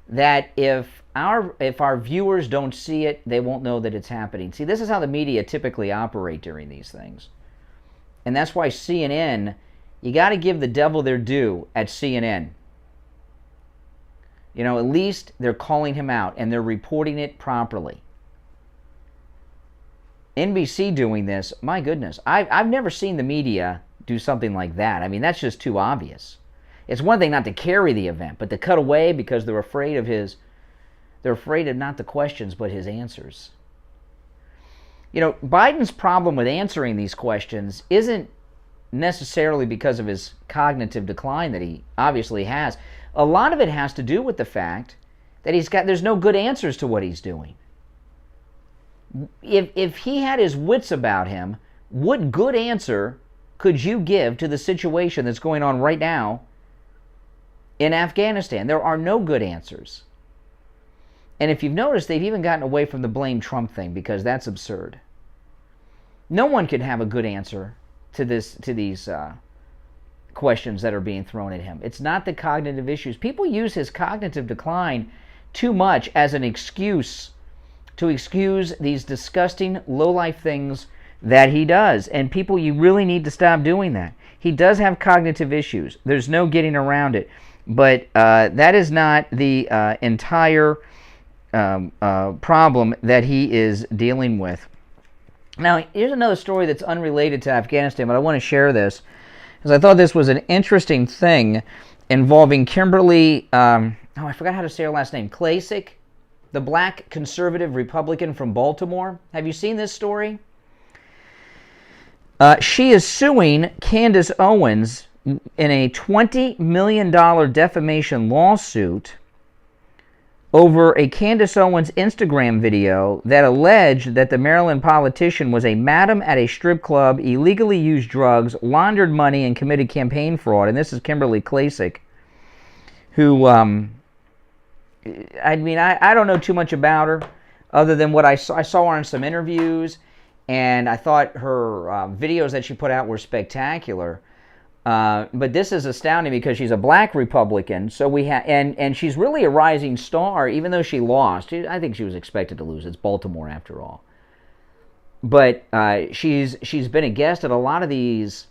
that if our viewers don't see it, they won't know that it's happening. See, this is how the media typically operate during these things. And that's why CNN, you got to give the devil their due at CNN. At least they're calling him out and they're reporting it properly. NBC doing this, my goodness, I've never seen the media do something like that. I mean, that's just too obvious. It's one thing not to carry the event, but to cut away because they're afraid of not the questions, but his answers. Biden's problem with answering these questions isn't necessarily because of his cognitive decline that he obviously has. A lot of it has to do with the fact that there's no good answers to what he's doing. If he had his wits about him, what good answer could you give to the situation that's going on right now in Afghanistan? There are no good answers. And if you've noticed, they've even gotten away from the blame Trump thing because that's absurd. No one could have a good answer to these questions that are being thrown at him. It's not the cognitive issues. People use his cognitive decline too much as an excuse to excuse these disgusting, low-life things that he does. And people, you really need to stop doing that. He does have cognitive issues. There's no getting around it. But that is not the entire problem that he is dealing with. Now, here's another story that's unrelated to Afghanistan, but I want to share this because I thought this was an interesting thing involving Kimberly, I forgot how to say her last name, Klacik, the black conservative Republican from Baltimore. Have you seen this story? She is suing Candace Owens in a $20 million defamation lawsuit over a Candace Owens Instagram video that alleged that the Maryland politician was a madam at a strip club, illegally used drugs, laundered money, and committed campaign fraud. And this is Kimberly Klacik, who, I don't know too much about her other than what I saw her in some interviews, and I thought her videos that she put out were spectacular. But this is astounding because she's a black Republican, so and she's really a rising star, even though she lost. I think she was expected to lose. It's Baltimore after all. But she's been a guest at a lot of these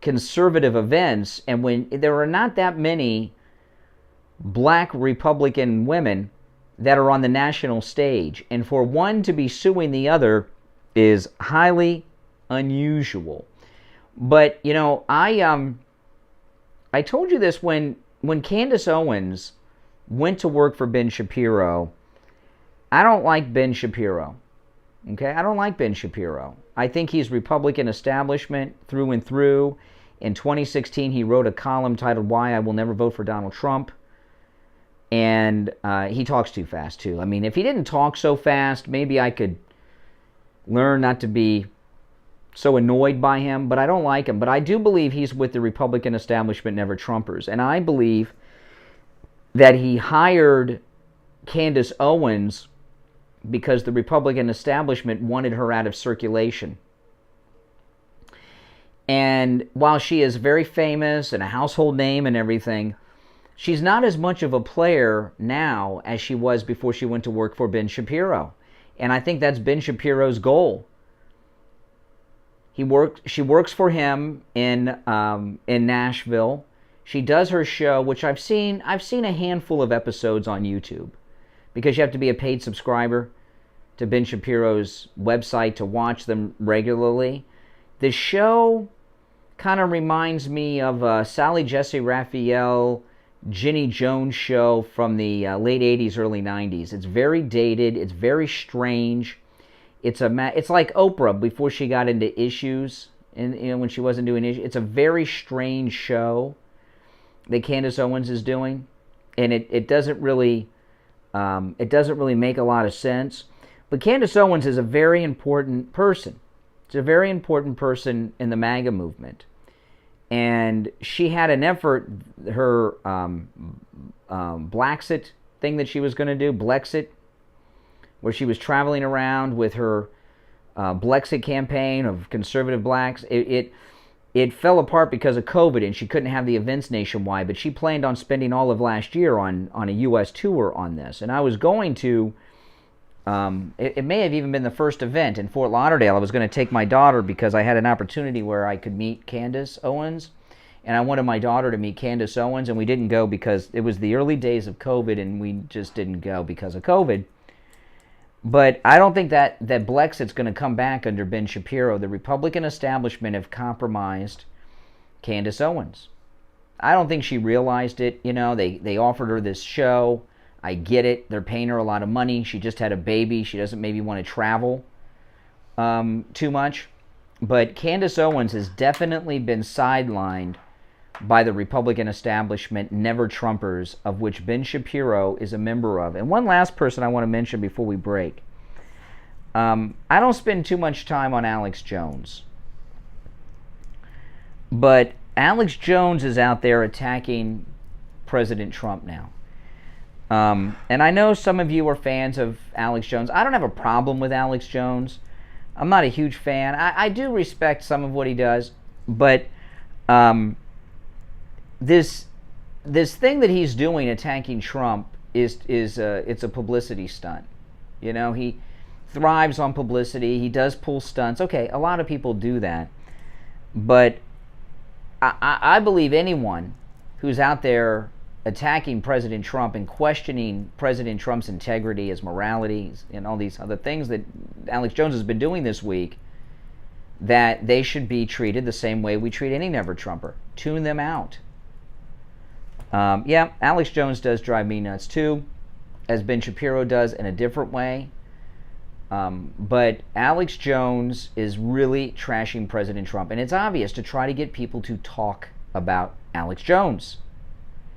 conservative events, and when there are not that many black Republican women that are on the national stage, and for one to be suing the other is highly unusual. But, I told you this when Candace Owens went to work for Ben Shapiro. I don't like Ben Shapiro. Okay? I don't like Ben Shapiro. I think he's Republican establishment through and through. In 2016, he wrote a column titled "Why I Will Never Vote for Donald Trump." And he talks too fast, too. I mean, if he didn't talk so fast, maybe I could learn not to be so annoyed by him, but I don't like him. But I do believe he's with the Republican establishment, never Trumpers. And I believe that he hired Candace Owens because the Republican establishment wanted her out of circulation. And while she is very famous and a household name and everything, she's not as much of a player now as she was before she went to work for Ben Shapiro. And I think that's Ben Shapiro's goal. She works for him in Nashville. She does her show, which I've seen a handful of episodes on YouTube, because you have to be a paid subscriber to Ben Shapiro's website to watch them regularly. The show kind of reminds me of Sally Jesse Raphael, Ginny Jones show from the late 80s, early 90s. It's very dated. It's very strange. It's like Oprah before she got into issues, and when she wasn't doing issues. It's a very strange show that Candace Owens is doing, and it doesn't really make a lot of sense. But Candace Owens is a very important person. It's a very important person in the MAGA movement. And she had an effort, her Blaxit thing that she was going to do, Blexit, where she was traveling around with her Blexit campaign of conservative blacks. It fell apart because of COVID, and she couldn't have the events nationwide, but she planned on spending all of last year on a U.S. tour on this. And I was going to, it may have even been the first event in Fort Lauderdale. I was going to take my daughter because I had an opportunity where I could meet Candace Owens, and I wanted my daughter to meet Candace Owens, and we didn't go because it was the early days of COVID, and we just didn't go because of COVID. But I don't think that Blexit's going to come back under Ben Shapiro. The Republican establishment have compromised Candace Owens. I don't think she realized it. You know, they offered her this show. I get it. They're paying her a lot of money. She just had a baby. She doesn't maybe want to travel too much. But Candace Owens has definitely been sidelined by the Republican establishment, never Trumpers, of which Ben Shapiro is a member of. And one last person I want to mention before we break. I don't spend too much time on Alex Jones. But Alex Jones is out there attacking President Trump now. And I know some of you are fans of Alex Jones. I don't have a problem with Alex Jones. I'm not a huge fan. I do respect some of what he does, but this thing that he's doing, attacking Trump, it's a publicity stunt. You know, he thrives on publicity. He does pull stunts. Okay, a lot of people do that, but I believe anyone who's out there attacking President Trump and questioning President Trump's integrity, his morality, and all these other things that Alex Jones has been doing this week, that they should be treated the same way we treat any never Trumper. Tune them out. Yeah, Alex Jones does drive me nuts too, as Ben Shapiro does in a different way. But Alex Jones is really trashing President Trump, and it's obvious, to try to get people to talk about Alex Jones,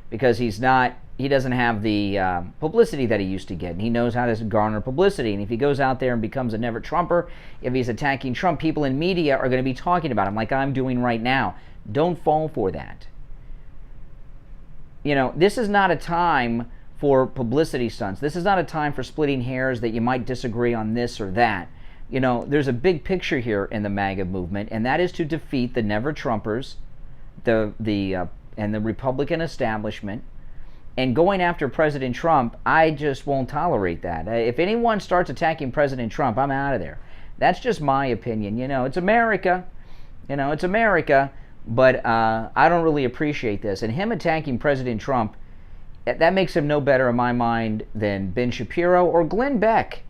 because he doesn't have the publicity that he used to get, and he knows how to garner publicity. And if he goes out there and becomes a never Trumper, if he's attacking Trump, people in media are going to be talking about him like I'm doing right now. Don't fall for that. You know, this is not a time for publicity stunts. This is not a time for splitting hairs that you might disagree on this or that. You know, there's a big picture here in the MAGA movement, and that is to defeat the never Trumpers, and the Republican establishment. And going after President Trump, I just won't tolerate that. If anyone starts attacking President Trump, I'm out of there. That's just my opinion. You know, it's America. You know, it's America. But I don't really appreciate this. And him attacking President Trump, that makes him no better in my mind than Ben Shapiro or Glenn Beck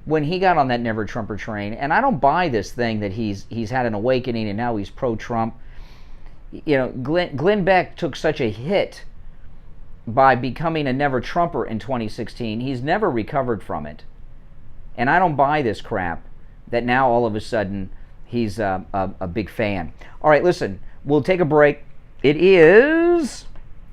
when he got on that never Trumper train. And I don't buy this thing that he's had an awakening and now he's pro-Trump. You know, Glenn Beck took such a hit by becoming a never Trumper in 2016. He's never recovered from it. And I don't buy this crap that now all of a sudden he's a big fan. All right, listen, We'll take a break. It is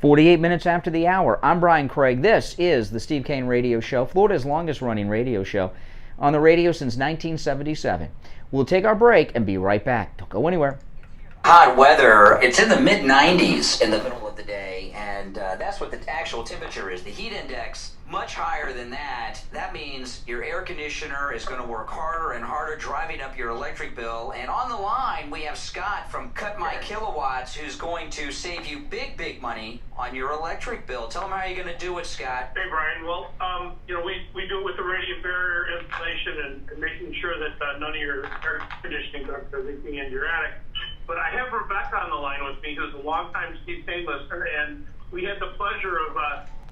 48 minutes after the hour. I'm Brian Craig. This is the Steve Kane Radio Show, Florida's longest-running radio show, on the radio since 1977. We'll take our break and be right back. Don't go anywhere. Hot weather, it's in the mid-90s in the middle of the day, and that's what the actual temperature is. The heat index, much higher than that. That means your air conditioner is going to work harder and harder, driving up your electric bill. And on the line, we have Scott from Cut My Kilowatts, who's going to save you big, big money on your electric bill. Tell them how you're going to do it, Scott. Hey, Brian. Well, we do it with the radiant barrier installation and making sure that none of your air conditioning ducts are leaking into your attic. But I have Rebecca on the line with me, who's a longtime Steve Kane listener, and we had the pleasure of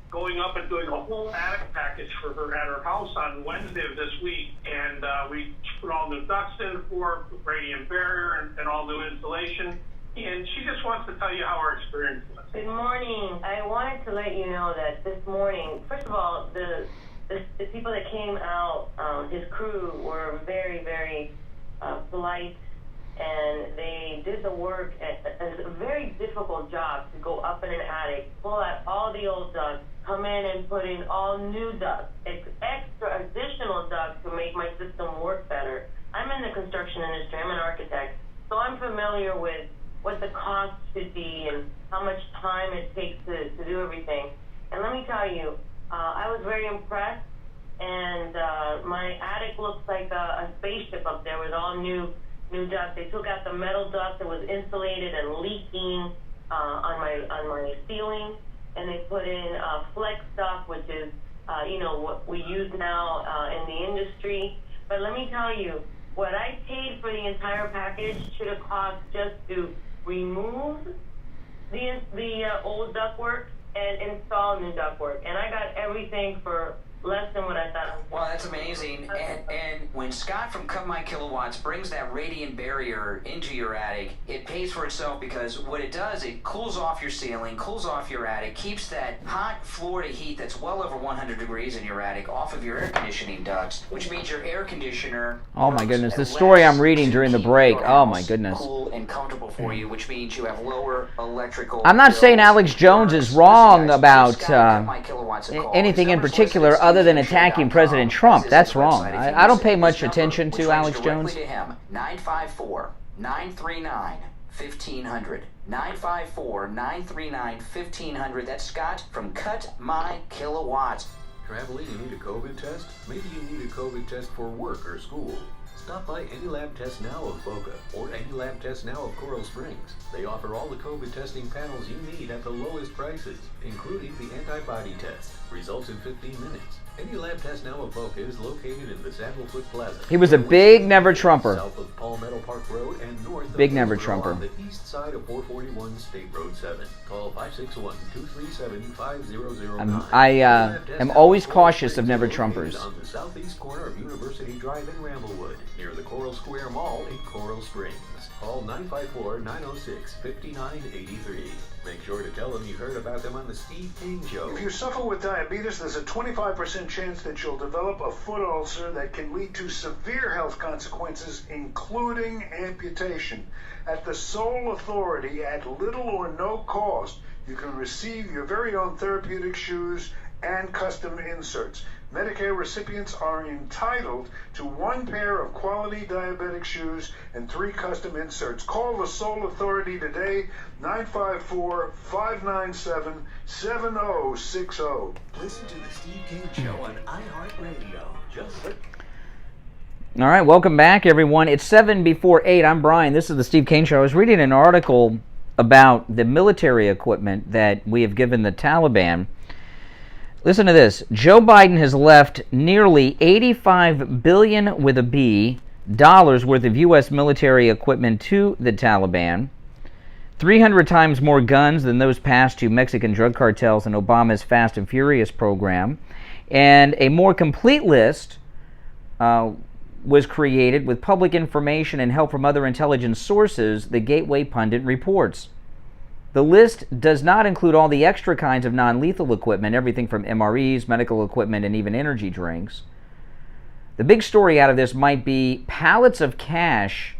going up and doing a whole attic package for her at her house on Wednesday of this week. And we put all new ducts in for radiant barrier and all new insulation. And she just wants to tell you how our experience was. Good morning. I wanted to let you know that this morning, first of all, the people that came out, his crew, were very, very polite. And they did the work. It's a very difficult job to go up in an attic, pull out all the old ducts, come in and put in all new ducts, extra additional ducts to make my system work better. I'm in the construction industry. I'm an architect, so I'm familiar with what the cost should be and how much time it takes to do everything. And let me tell you, I was very impressed. And my attic looks like a spaceship up there with all new duct. They took out the metal duct that was insulated and leaking on my ceiling, and they put in flex duct, which is what we use now in the industry. But let me tell you, what I paid for the entire package should have cost just to remove the old ductwork and install new ductwork, and I got everything for less than what I thought. Well, that's amazing. And when Scott from Cut My Kilowatts brings that radiant barrier into your attic, it pays for itself, because what it does, it cools off your ceiling, cools off your attic, keeps that hot Florida heat that's well over 100 degrees in your attic off of your air conditioning ducts, which means your air conditioner. Oh my goodness, the story I'm reading during the break. Oh my goodness. Cool and comfortable for you, which means you have lower electrical. I'm not saying Alex Jones is wrong about anything in particular other than attacking President Trump. That's wrong. I don't pay much attention to Alex Jones. 954-939-1500. 954-939-1500. That's Scott from Cut My Kilowatts. Traveling, you need a COVID test? Maybe you need a COVID test for work or school. Stop by Any Lab Test Now of Boca or Any Lab Test Now of Coral Springs. They offer all the COVID testing panels you need at the lowest prices, including the antibody test. Results in 15 minutes. Any Lab Test Now of Boca is located in the Sandalfoot Plaza. He was a big never Trumper. South of Palmetto Park Road and north of big never Trumper. On the east side of 441 State Road 7. Call 561-237-5009. I am always cautious of never Trumpers. On the southeast corner of University Drive in Ramblewood, near the Coral Square Mall in Coral Springs. Call 954-906-5983. Make sure to tell them you heard about them on the Steve Kane Show. If you suffer with diabetes, there's a 25% chance that you'll develop a foot ulcer that can lead to severe health consequences, including amputation. At the sole authority, at little or no cost, you can receive your very own therapeutic shoes and custom inserts. Medicare recipients are entitled to 1 pair of quality diabetic shoes and 3 custom inserts. Call the Sole Authority today, 954-597-7060. Listen to the Steve Kane Show on iHeartRadio. Just click. All right, welcome back, everyone. It's 7 before 8. I'm Brian. This is the Steve Kane Show. I was reading an article about the military equipment that we have given the Taliban. Listen to this. Joe Biden has left nearly $85 billion with a B dollars worth of U.S. military equipment to the Taliban, 300 times more guns than those passed to Mexican drug cartels in Obama's Fast and Furious program, and a more complete list was created with public information and help from other intelligence sources, the Gateway Pundit reports. The list does not include all the extra kinds of non-lethal equipment, everything from MREs, medical equipment, and even energy drinks. The big story out of this might be pallets of cash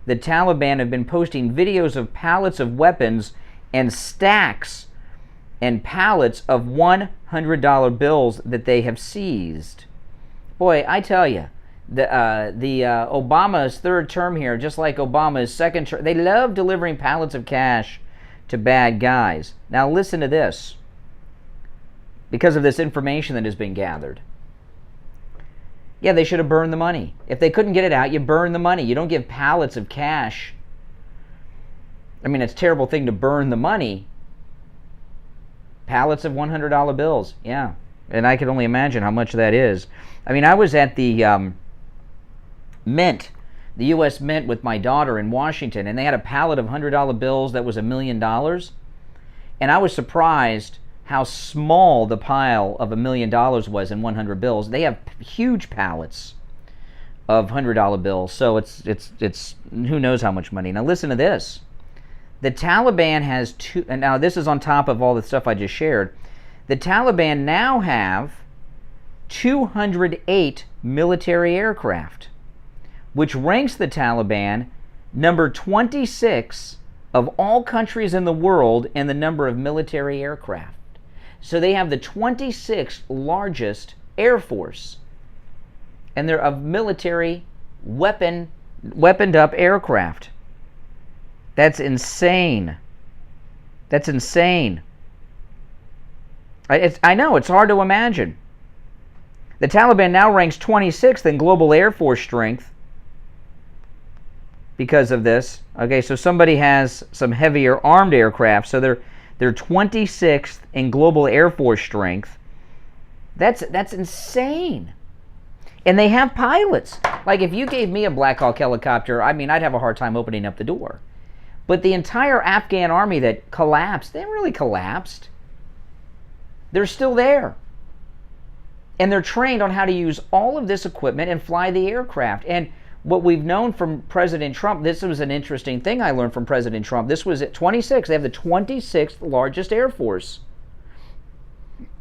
the Taliban have been posting videos of pallets of weapons and stacks and pallets of $100 bills that they have seized. Boy, I tell you, the Obama's third term here, just like Obama's second term, they love delivering pallets of cash to bad guys. Now listen to this, because of this information that has been gathered. Yeah, they should have burned the money. If they couldn't get it out, you burn the money. You don't give pallets of cash. I mean, it's a terrible thing to burn the money. Pallets of $100 bills, yeah. And I can only imagine how much that is. I mean, I was at the Mint, the U.S. Mint, with my daughter in Washington, and they had a pallet of $100 bills that was $1 million. And I was surprised how small the pile of $1 million was in 100 bills. They have huge pallets of $100 bills, so it's who knows how much money. Now listen to this. The Taliban has two, and now this is on top of all the stuff I just shared. The Taliban now have 208 military aircraft, which ranks the Taliban number 26 of all countries in the world in the number of military aircraft. So they have the 26th largest air force, and they're of military weaponed up aircraft. That's insane. That's insane. I know, it's hard to imagine. The Taliban now ranks 26th in global air force strength because of this. Okay, so somebody has some heavier armed aircraft, so they're 26th in global air force strength. That's insane. And they have pilots. Like, if you gave me a Black Hawk helicopter, I mean, I'd have a hard time opening up the door. But the entire Afghan army that collapsed, they haven't really collapsed. They're still there. And they're trained on how to use all of this equipment and fly the aircraft. And what we've known from President Trump, this was an interesting thing I learned from President Trump. This was at 26. They have the 26th largest air force.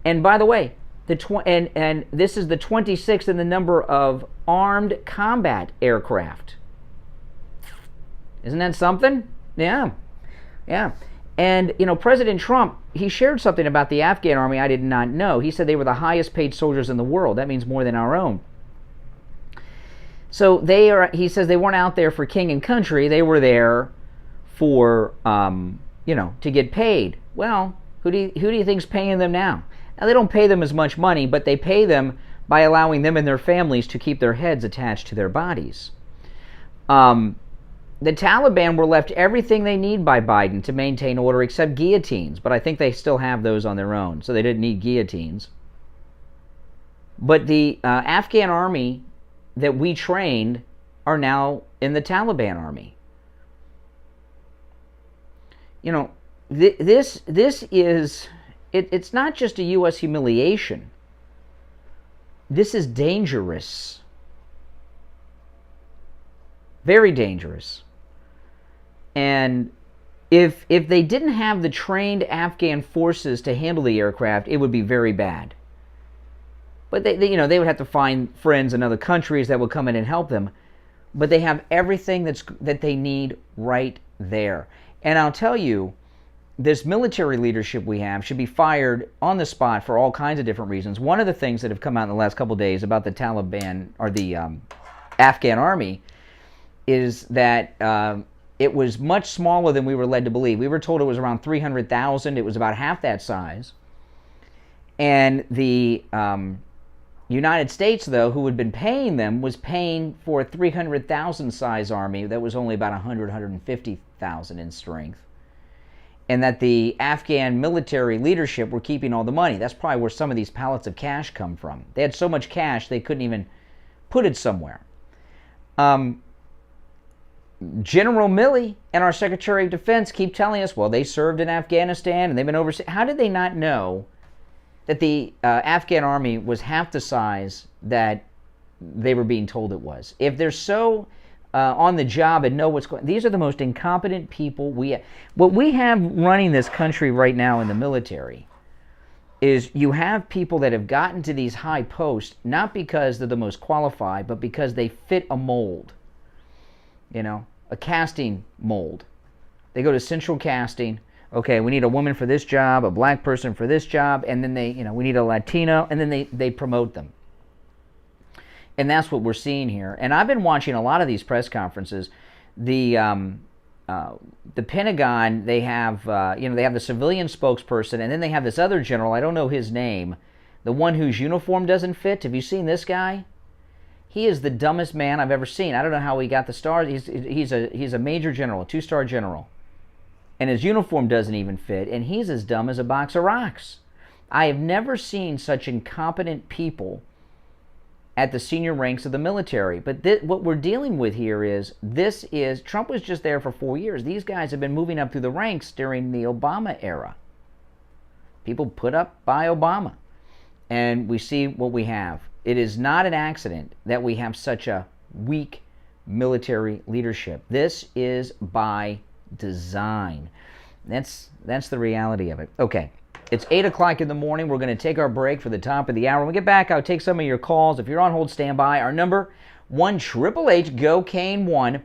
And by the way, and this is the 26th in the number of armed combat aircraft. Isn't that something? Yeah. Yeah. And, you know, President Trump, he shared something about the Afghan army I did not know. He said they were the highest paid soldiers in the world. That means more than our own. So he says they weren't out there for king and country. They were there for, to get paid. Well, who do you think's paying them now? Now, they don't pay them as much money, but they pay them by allowing them and their families to keep their heads attached to their bodies. The Taliban were left everything they need by Biden to maintain order except guillotines, but I think they still have those on their own, so they didn't need guillotines. But the Afghan army that we trained are now in the Taliban army. You know, this is, it's not just a U.S. humiliation. This is dangerous. Very dangerous. And if they didn't have the trained Afghan forces to handle the aircraft, it would be very bad. But they would have to find friends in other countries that would come in and help them. But they have everything that they need right there. And I'll tell you, this military leadership we have should be fired on the spot for all kinds of different reasons. One of the things that have come out in the last couple of days about the Taliban, or the Afghan army, is that it was much smaller than we were led to believe. We were told it was around 300,000. It was about half that size. And the United States, though, who had been paying them, was paying for a 300,000 size army that was only about 150,000 in strength. And that the Afghan military leadership were keeping all the money. That's probably where some of these pallets of cash come from. They had so much cash they couldn't even put it somewhere. General Milley and our Secretary of Defense keep telling us, well, they served in Afghanistan and they've been overseas. How did they not know that the Afghan army was half the size that they were being told it was? If they're so on the job and know what's going on, these are the most incompetent people what we have running this country right now in the military is you have people that have gotten to these high posts not because they're the most qualified, but because they fit a mold. You know, a casting mold. They go to Central Casting. Okay, we need a woman for this job, a black person for this job, and then we need a Latino, and then they promote them. And that's what we're seeing here. And I've been watching a lot of these press conferences. The Pentagon, they have they have the civilian spokesperson, and then they have this other general. I don't know his name, the one whose uniform doesn't fit. Have you seen this guy? He is the dumbest man I've ever seen. I don't know how he got the stars. He's a major general, a 2-star general. And his uniform doesn't even fit, and he's as dumb as a box of rocks. I have never seen such incompetent people at the senior ranks of the military. But what we're dealing with here is, Trump was just there for 4 years. These guys have been moving up through the ranks during the Obama era. People put up by Obama. And we see what we have. It is not an accident that we have such a weak military leadership. This is by design. That's the reality of it. Okay, it's 8 o'clock in the morning. We're going to take our break for the top of the hour. When we get back, I'll take some of your calls. If you're on hold, stand by. Our number, 1-888-GO-CANE-1,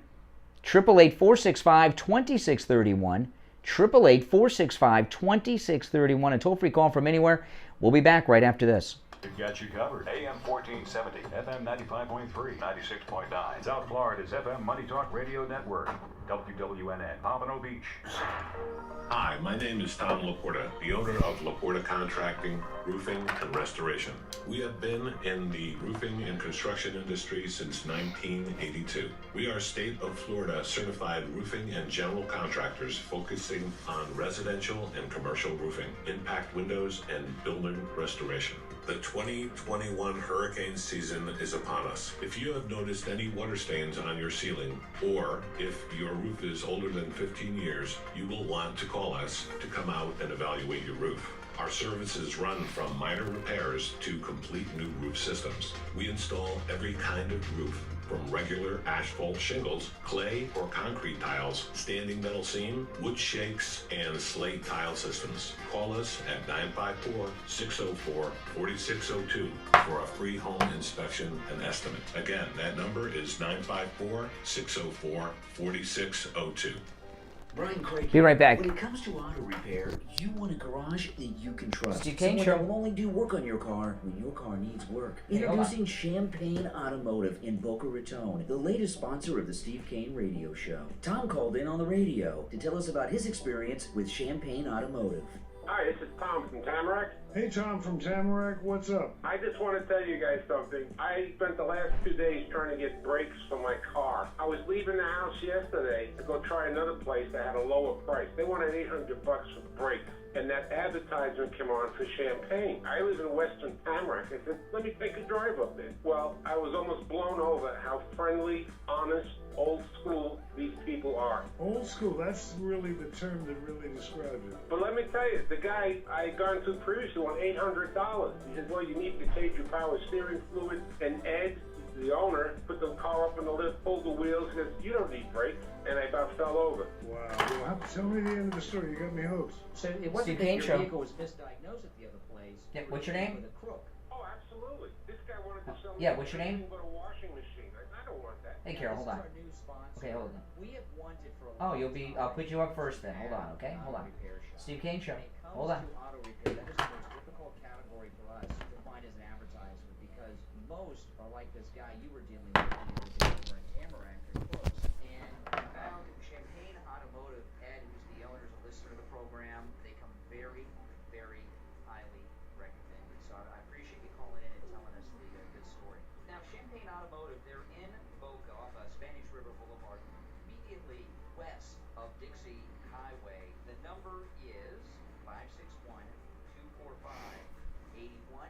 888-465-2631, 888-465-2631, a toll-free call from anywhere. We'll be back right after this. We've got you covered. AM 1470, FM 95.3, 96.9. South Florida's FM Money Talk Radio Network. WWNN, Pompano Beach. Hi, my name is Tom Laporta, the owner of Laporta Contracting, Roofing, and Restoration. We have been in the roofing and construction industry since 1982. We are state of Florida certified roofing and general contractors focusing on residential and commercial roofing, impact windows, and building restoration. The 2021 hurricane season is upon us. If you have noticed any water stains on your ceiling, or if your roof is older than 15 years, you will want to call us to come out and evaluate your roof. Our services run from minor repairs to complete new roof systems. We install every kind of roof, from regular asphalt shingles, clay or concrete tiles, standing metal seam, wood shakes, and slate tile systems. Call us at 954-604-4602 for a free home inspection and estimate. Again, that number is 954-604-4602. Brian Craig. Be right back. When it comes to auto repair, you want a garage that you can trust. Steve Kane Someone Show. that will only do work on your car when your car needs work. Introducing Champagne Automotive in Boca Raton, the latest sponsor of the Steve Kane Radio Show. Tom called in on the radio to tell us about his experience with Champagne Automotive. Hi, this is Tom from Tamarack. Hey, Tom from Tamarack, what's up? I just want to tell you guys something. I spent the last 2 days trying to get brakes for my car. I was leaving the house yesterday to go try another place that had a lower price. They wanted $800 for brakes. And that advertisement came on for Champagne. I live in Western Tamarack. I said, let me take a drive up there. Well, I was almost blown over how friendly, honest, old school these people are. Old school, that's really the term that really describes it. But let me tell you, the guy I had gone to previously won $800. He said, well, you need to change your power steering fluid. And Ed, the owner, put the car up in the lift, pulled the wheels. He goes, you don't need brakes. And I about fell over. Wow. Well, tell me the end of the story. You got me hooked. So it wasn't that your vehicle was misdiagnosed at the other place. Yeah, what's your name? Oh, absolutely. This guy wanted to sell Yeah, what's your name? but a washing machine. I don't want that. Hey, Carol, hold on. Okay, hold on. Oh, I'll put you up first then. Hold on, okay? Hold on. Steve Kane Show. Hold on. Auto repair, that is the most difficult category for us to find as an advertiser, because most are like this guy you were dealing with the other day over in Tamarack, they're close. And I found Champagne Automotive, Ed, who's the owner, is a listener to the program. They come very, very highly recommended. So I appreciate you calling in and telling us the good story. Now, Champagne Automotive, they're in Boca off Spanish River Boulevard, immediately west of Dixie Highway. The number is 561-245-8101. 561-245-8101.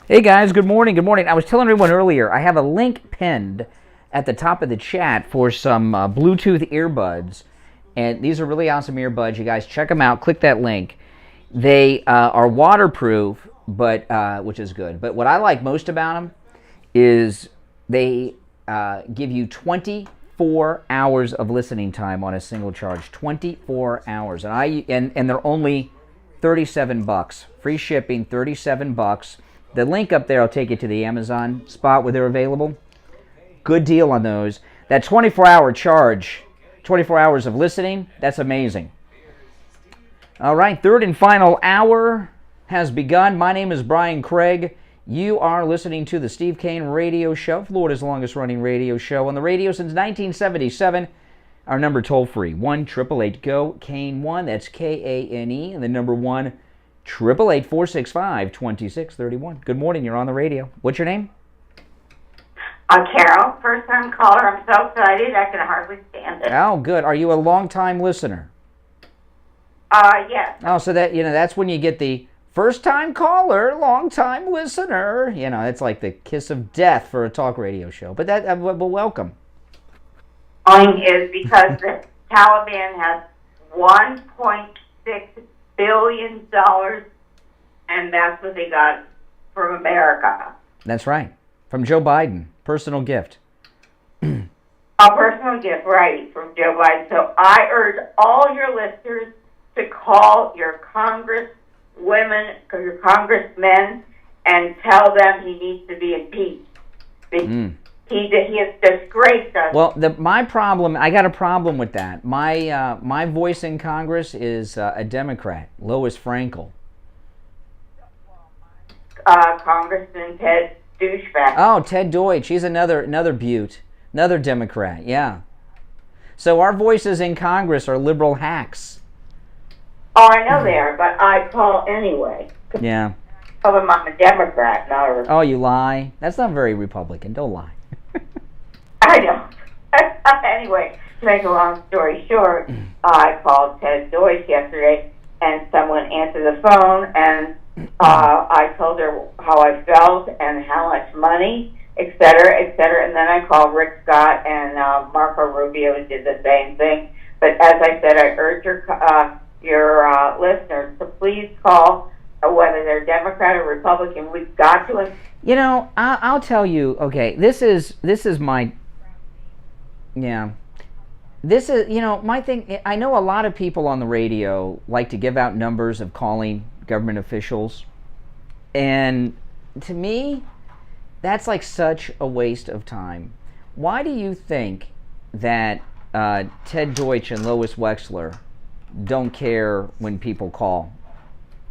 Hey guys, good morning. Good morning. I was telling everyone earlier, I have a link pinned at the top of the chat for some Bluetooth earbuds. And these are really awesome earbuds. You guys check them out. Click that link. They are waterproof, but which is good. But what I like most about them is they give you 24 hours of listening time on a single charge. 24 hours. And they're only $37. Free shipping, $37. The link up there will take you to the Amazon spot where they're available. Good deal on those. That 24-hour charge, 24 hours of listening, that's amazing. All right, third and final hour has begun. My name is Brian Craig. You are listening to the Steve Kane Radio Show, Florida's longest-running radio show on the radio since 1977. Our number toll-free, 1-888-GO-KANE1. That's K-A-N-E, and the number 1-888-465-2631. Good morning. You're on the radio. What's your name? I'm Carol, first-time caller. I'm so excited I can hardly stand it. Oh, good. Are you a long-time listener? Yes. Oh, so that that's when you get the first-time caller, long-time listener. It's like the kiss of death for a talk radio show. But welcome. Is because the Taliban has $1.6 billion, and that's what they got from America. That's right. From Joe Biden. Personal gift. A personal gift, right, from Joe Biden. So I urge all your listeners to call your congresswomen or your congressmen and tell them he needs to be impeached. He has disgraced us. Well, I got a problem with that. My voice in Congress is a Democrat, Lois Frankel. Congressman Ted douchebag. Oh, Ted Deutsch. He's another beaut. Another Democrat, yeah. So our voices in Congress are liberal hacks. Oh, I know they are, but I call anyway. Yeah. Tell them I'm a Democrat, not a Republican. Oh, you lie? That's not very Republican. Don't lie. I know. Anyway, to make a long story short, I called Ted Deutsch yesterday, and someone answered the phone, and I told her how I felt and how much money, et cetera, and then I called Rick Scott and Marco Rubio and did the same thing. But as I said, I urge your listeners to please call, whether they're Democrat or Republican. We've got to. I'll tell you. Okay, this is my. Yeah. This is, my thing. I know a lot of people on the radio like to give out numbers of calling government officials. And to me, that's like such a waste of time. Why do you think that Ted Deutsch and Lois Wexler don't care when people call?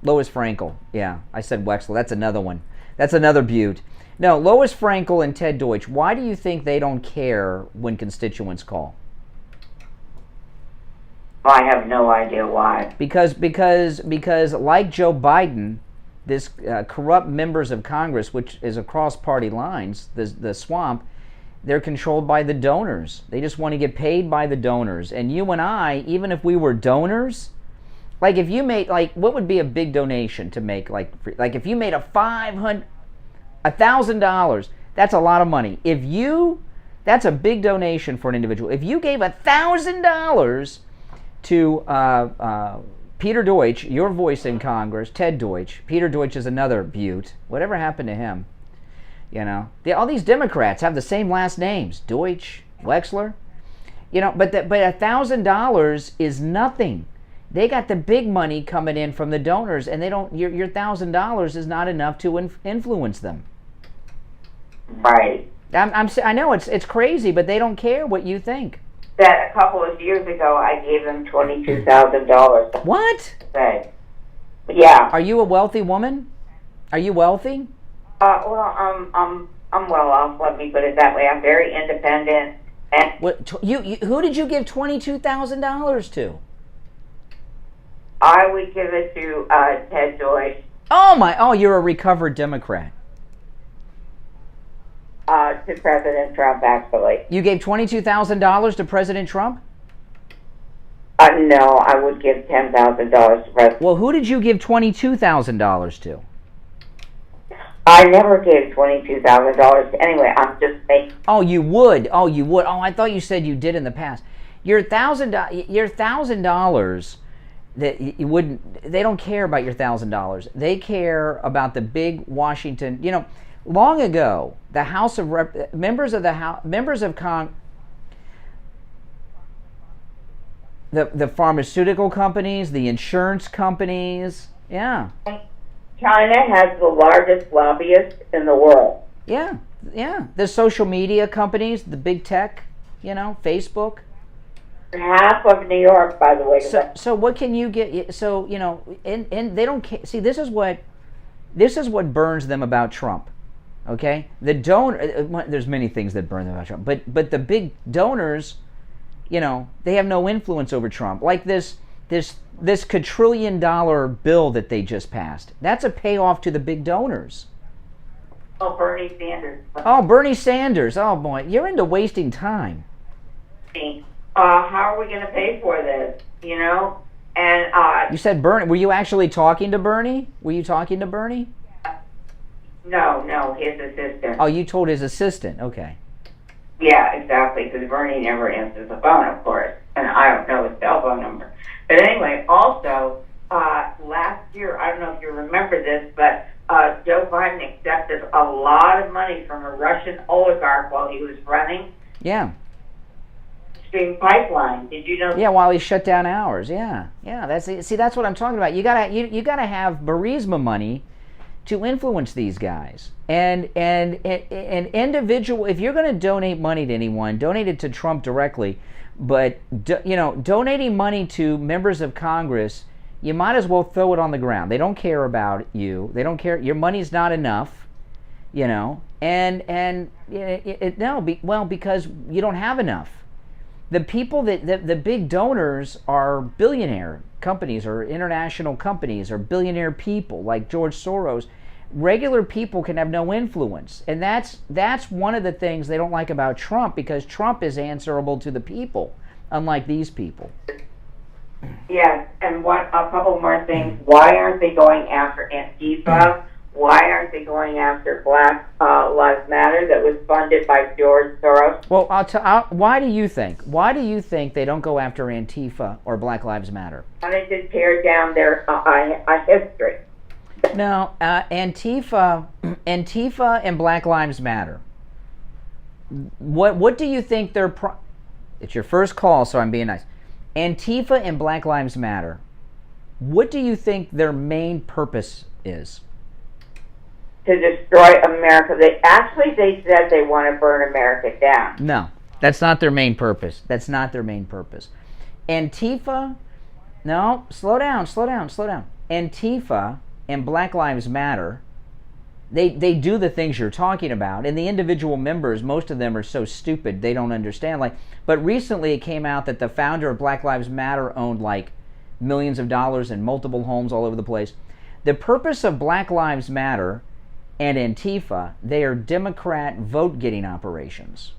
Lois Frankel. Yeah, I said Wexler. That's another one. That's another beaut. No, Lois Frankel and Ted Deutsch, why do you think they don't care when constituents call? I have no idea why. Because like Joe Biden, this corrupt members of Congress, which is across party lines, the swamp, they're controlled by the donors. They just want to get paid by the donors. And you and I, even if we were donors, like if you made, what would be a big donation to make, like if you made $1,000, that's a lot of money. That's a big donation for an individual. If you gave $1,000 to Peter Deutsch, your voice in Congress, Ted Deutsch. Peter Deutsch is another beaut. Whatever happened to him? All these Democrats have the same last names, Deutsch, Wexler. But $1,000 is nothing. They got the big money coming in from the donors, and they don't. Your $1,000 is not enough to influence them. Right. I know it's crazy, but they don't care what you think. That a couple of years ago, I gave them $22,000. What? Say. Yeah. Are you a wealthy woman? Are you wealthy? Well, I'm well off. Let me put it that way. I'm very independent. And who did you give $22,000 to? I would give it to Ted Deutsch. Oh, you're a recovered Democrat. To President Trump, actually. You gave $22,000 to President Trump? No, I would give $10,000 to President. Well, who did you give $22,000 to? I never gave $22,000 to. Anyway, I'm just making. Oh, you would. Oh, I thought you said you did in the past. Your $1,000. That you wouldn't. They don't care about your $1,000. They care about the big Washington. Long ago, the House of members of Congress, the pharmaceutical companies, the insurance companies, Yeah. China has the largest lobbyist in the world. Yeah. The social media companies, the big tech, Facebook. Half of New York, by the way. So what can you get? So and they don't see. This is what burns them about Trump. Okay, there's many things that burn them about Trump, but the big donors, they have no influence over Trump. Like this quadrillion-dollar bill that they just passed. That's a payoff to the big donors. Oh, Bernie Sanders. Oh, Bernie Sanders. Oh boy, you're into wasting time. How are we going to pay for this? And you said Bernie. Were you actually talking to Bernie? No, his assistant. Oh, you told his assistant. Okay. Yeah, exactly, because Bernie never answers the phone, of course, and I don't know his cell phone number. But anyway, also, last year, I don't know if you remember this, but Joe Biden accepted a lot of money from a Russian oligarch while he was running. Yeah. Stream pipeline. Did you know? Yeah, while he shut down ours. Yeah. That's what I'm talking about. You gotta have Burisma money to influence these guys. And individual, if you're going to donate money to anyone, donate it to Trump directly. But donating money to members of Congress, you might as well throw it on the ground. They don't care about you. They don't care. Your money's not enough. Because you don't have enough. The people the big donors are billionaire companies or international companies or billionaire people like George Soros. Regular people can have no influence, and that's one of the things they don't like about Trump, because Trump is answerable to the people, unlike these people. Yes, and a couple more things. Why aren't they going after Antifa? Why aren't they going after Black Lives Matter that was funded by George Soros? Well, why do you think? Why do you think they don't go after Antifa or Black Lives Matter? Why don't they just tear down their history? No, Antifa and Black Lives Matter. What do you think their it's your first call, so I'm being nice. Antifa and Black Lives Matter. What do you think their main purpose is? To destroy America. They said they want to burn America down. No, that's not their main purpose. Antifa, no, slow down. Antifa and Black Lives Matter, they do the things you're talking about, and the individual members, most of them are so stupid they don't understand. But recently it came out that the founder of Black Lives Matter owned like millions of dollars and multiple homes all over the place. The purpose of Black Lives Matter and Antifa, they are Democrat vote-getting operations.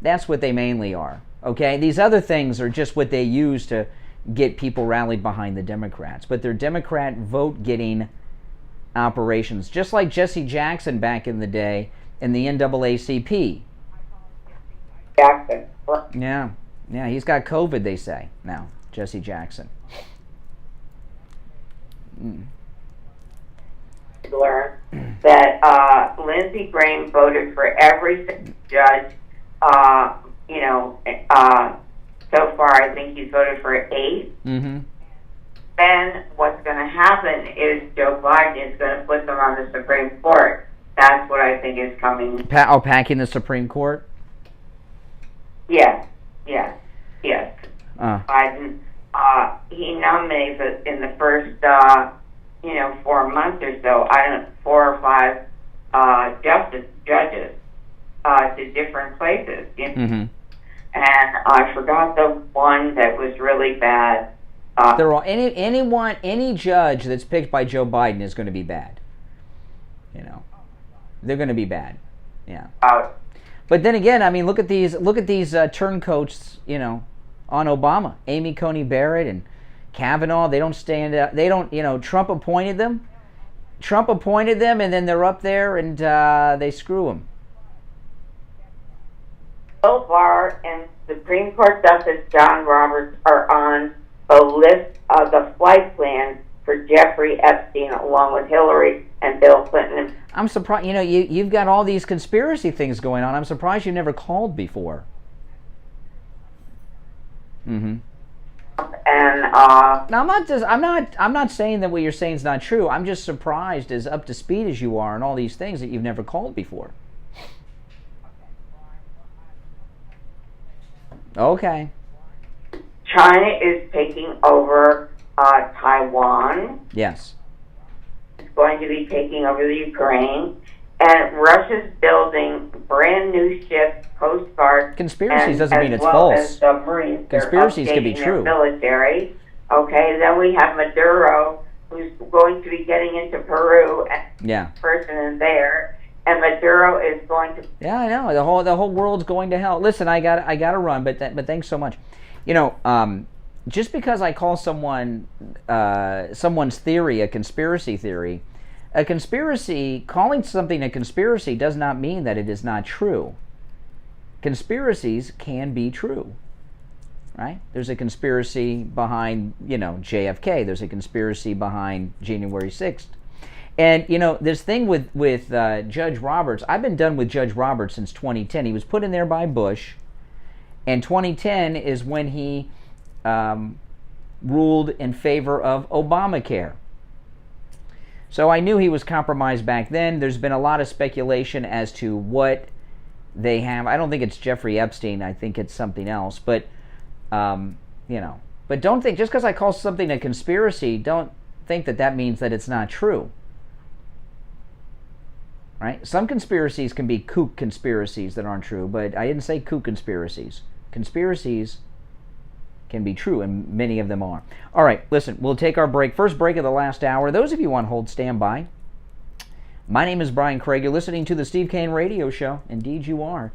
That's what they mainly are. Okay, these other things are just what they use to get people rallied behind the Democrats, but they're Democrat vote-getting operations, just like Jesse Jackson back in the day in the NAACP. Jackson. Yeah, he's got COVID, they say now, Jesse Jackson. Learn that Lindsey Graham voted for every judge. So far, I think he's voted for 8. Mm-hmm. Then what's going to happen is Joe Biden is going to put them on the Supreme Court. That's what I think is coming. Packing the Supreme Court? Yes. Biden, he nominates in the first, 4 months or so, 4 or 5 judges to different places. Mm-hmm. And I forgot the one that was really bad. They're all any judge that's picked by Joe Biden is going to be bad. They're going to be bad. Yeah. But then again, I mean, look at these turncoats, on Obama, Amy Coney Barrett and Kavanaugh. They don't stand up. They don't. Trump appointed them, and then they're up there and they screw them. So far, and Supreme Court Justice John Roberts are on a list of the flight plans for Jeffrey Epstein, along with Hillary and Bill Clinton. I'm surprised. You've got all these conspiracy things going on. I'm surprised you never called before. Mm-hmm. And Now, I'm not saying that what you're saying is not true. I'm just surprised, as up to speed as you are, and all these things that you've never called before. Okay. China is taking over Taiwan. Yes. It's going to be taking over the Ukraine. And Russia's building brand new ships, Coast Guard. Conspiracies doesn't mean it's well false. as submarines. Conspiracies can be They're updating true. their military. Okay, then we have Maduro, who's going to be getting into Peru. Yeah. Person is there, and Maduro is going to. Yeah, I know. The whole world's going to hell. Listen, I got to run, but thanks so much. You know, just because I call someone's theory a conspiracy theory, a conspiracy, calling something a conspiracy does not mean that it is not true. Conspiracies can be true, right? There's a conspiracy behind, JFK. There's a conspiracy behind January 6th. And, this thing with Judge Roberts, I've been done with Judge Roberts since 2010. He was put in there by Bush, and 2010 is when he ruled in favor of Obamacare. So I knew he was compromised back then. There's been a lot of speculation as to what they have. I don't think it's Jeffrey Epstein. I think it's something else. But, but don't think, just because I call something a conspiracy, don't think that means that it's not true. Right? Some conspiracies can be kook conspiracies that aren't true, but I didn't say kook conspiracies. Conspiracies can be true, and many of them are. All right, listen, we'll take our break. First break of the last hour. Those of you on hold, stand by. My name is Brian Craig. You're listening to the Steve Kane Radio Show. Indeed you are.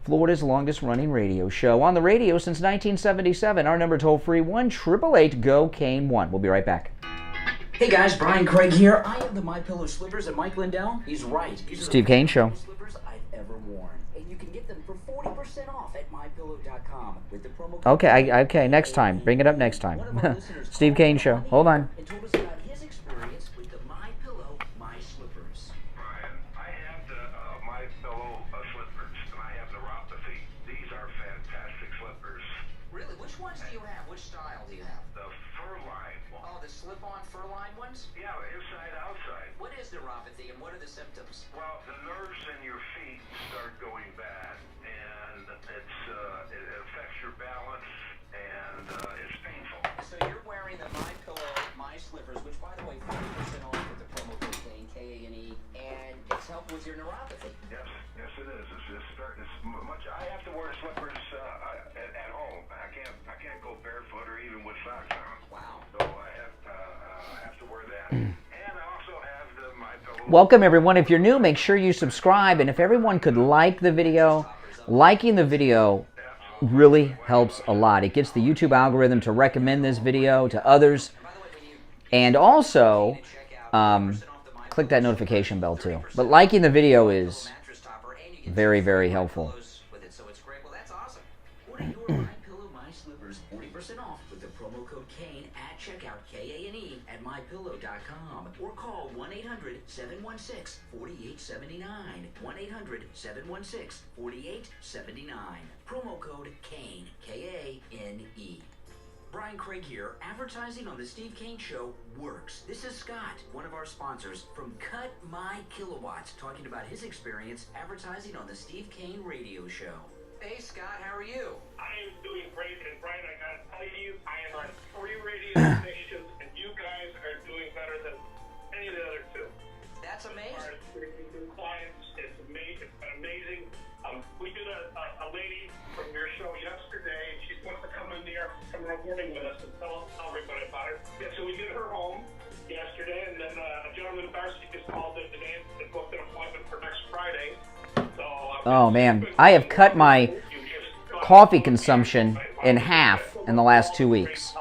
Florida's longest-running radio show. On the radio since 1977. Our number toll-free, 1-888-GO-KANE-1. We'll be right back. Hey guys, Brian Craig here. I have the MyPillow slippers, and Mike Lindell, he's right. These are Steve the Kane best Show. slippers I've ever worn. And you can get them for 40% off at mypillow.com with the promo code. Okay, next time. Bring it up next time. Steve Kane Show. Hold on. And told us about his experience with the MyPillow My Slippers. Brian, I have the MyPillow slippers, and I have the neuropathy. These are fantastic slippers. Really? Which ones do you have? Which style do you have? The fur-lined one. Oh, the slip-on fur-lined ones? Yeah, inside, outside. What is neuropathy, and what are the symptoms? Well, the nerves in your feet start going bad, and it affects your balance, and it's painful. So you're wearing the MyPillow My Slippers, which, by the way, 40% off with the promo code KANE, K-A-N-E, and it's helped with your neuropathy. Yes, it is. It's much. I have to wear slippers at home. I can't go barefoot or even with socks on. Wow. So I have to wear that. And I also have the MyPillow. Welcome, everyone. If you're new, make sure you subscribe. And if everyone could like the video, liking the video really helps a lot. It gets the YouTube algorithm to recommend this video to others. And also, click that notification bell too. But liking the video is very, very helpful. So it's great. Well, that's awesome. Order your MyPillow My Slippers 40% off with the promo code KANE at checkout, K-A-N-E, at mypillow.com, or call 1-800-716-4879. 1-800-716-4879. Promo code KANE, K-A-N-E. Brian Craig here. Advertising on the Steve Kane Show works. This is Scott, one of our sponsors from Cut My Kilowatts, talking about his experience advertising on the Steve Kane Radio Show. Hey Scott, how are you? I am doing great, and Brian, I gotta tell you, I am on 3 radio stations, and you guys are doing better than any of the other 2. That's amazing. As far as new clients, it's amazing. It's been amazing. We did a lady from your show yesterday, and she wants to come in here, come recording with us, and tell everybody about it. Yeah, so we did her home yesterday, and then a gentleman, Darcy, just called in today and booked an appointment for next Friday. So, Oh, man. I have cut my coffee consumption in half in the last 2 weeks,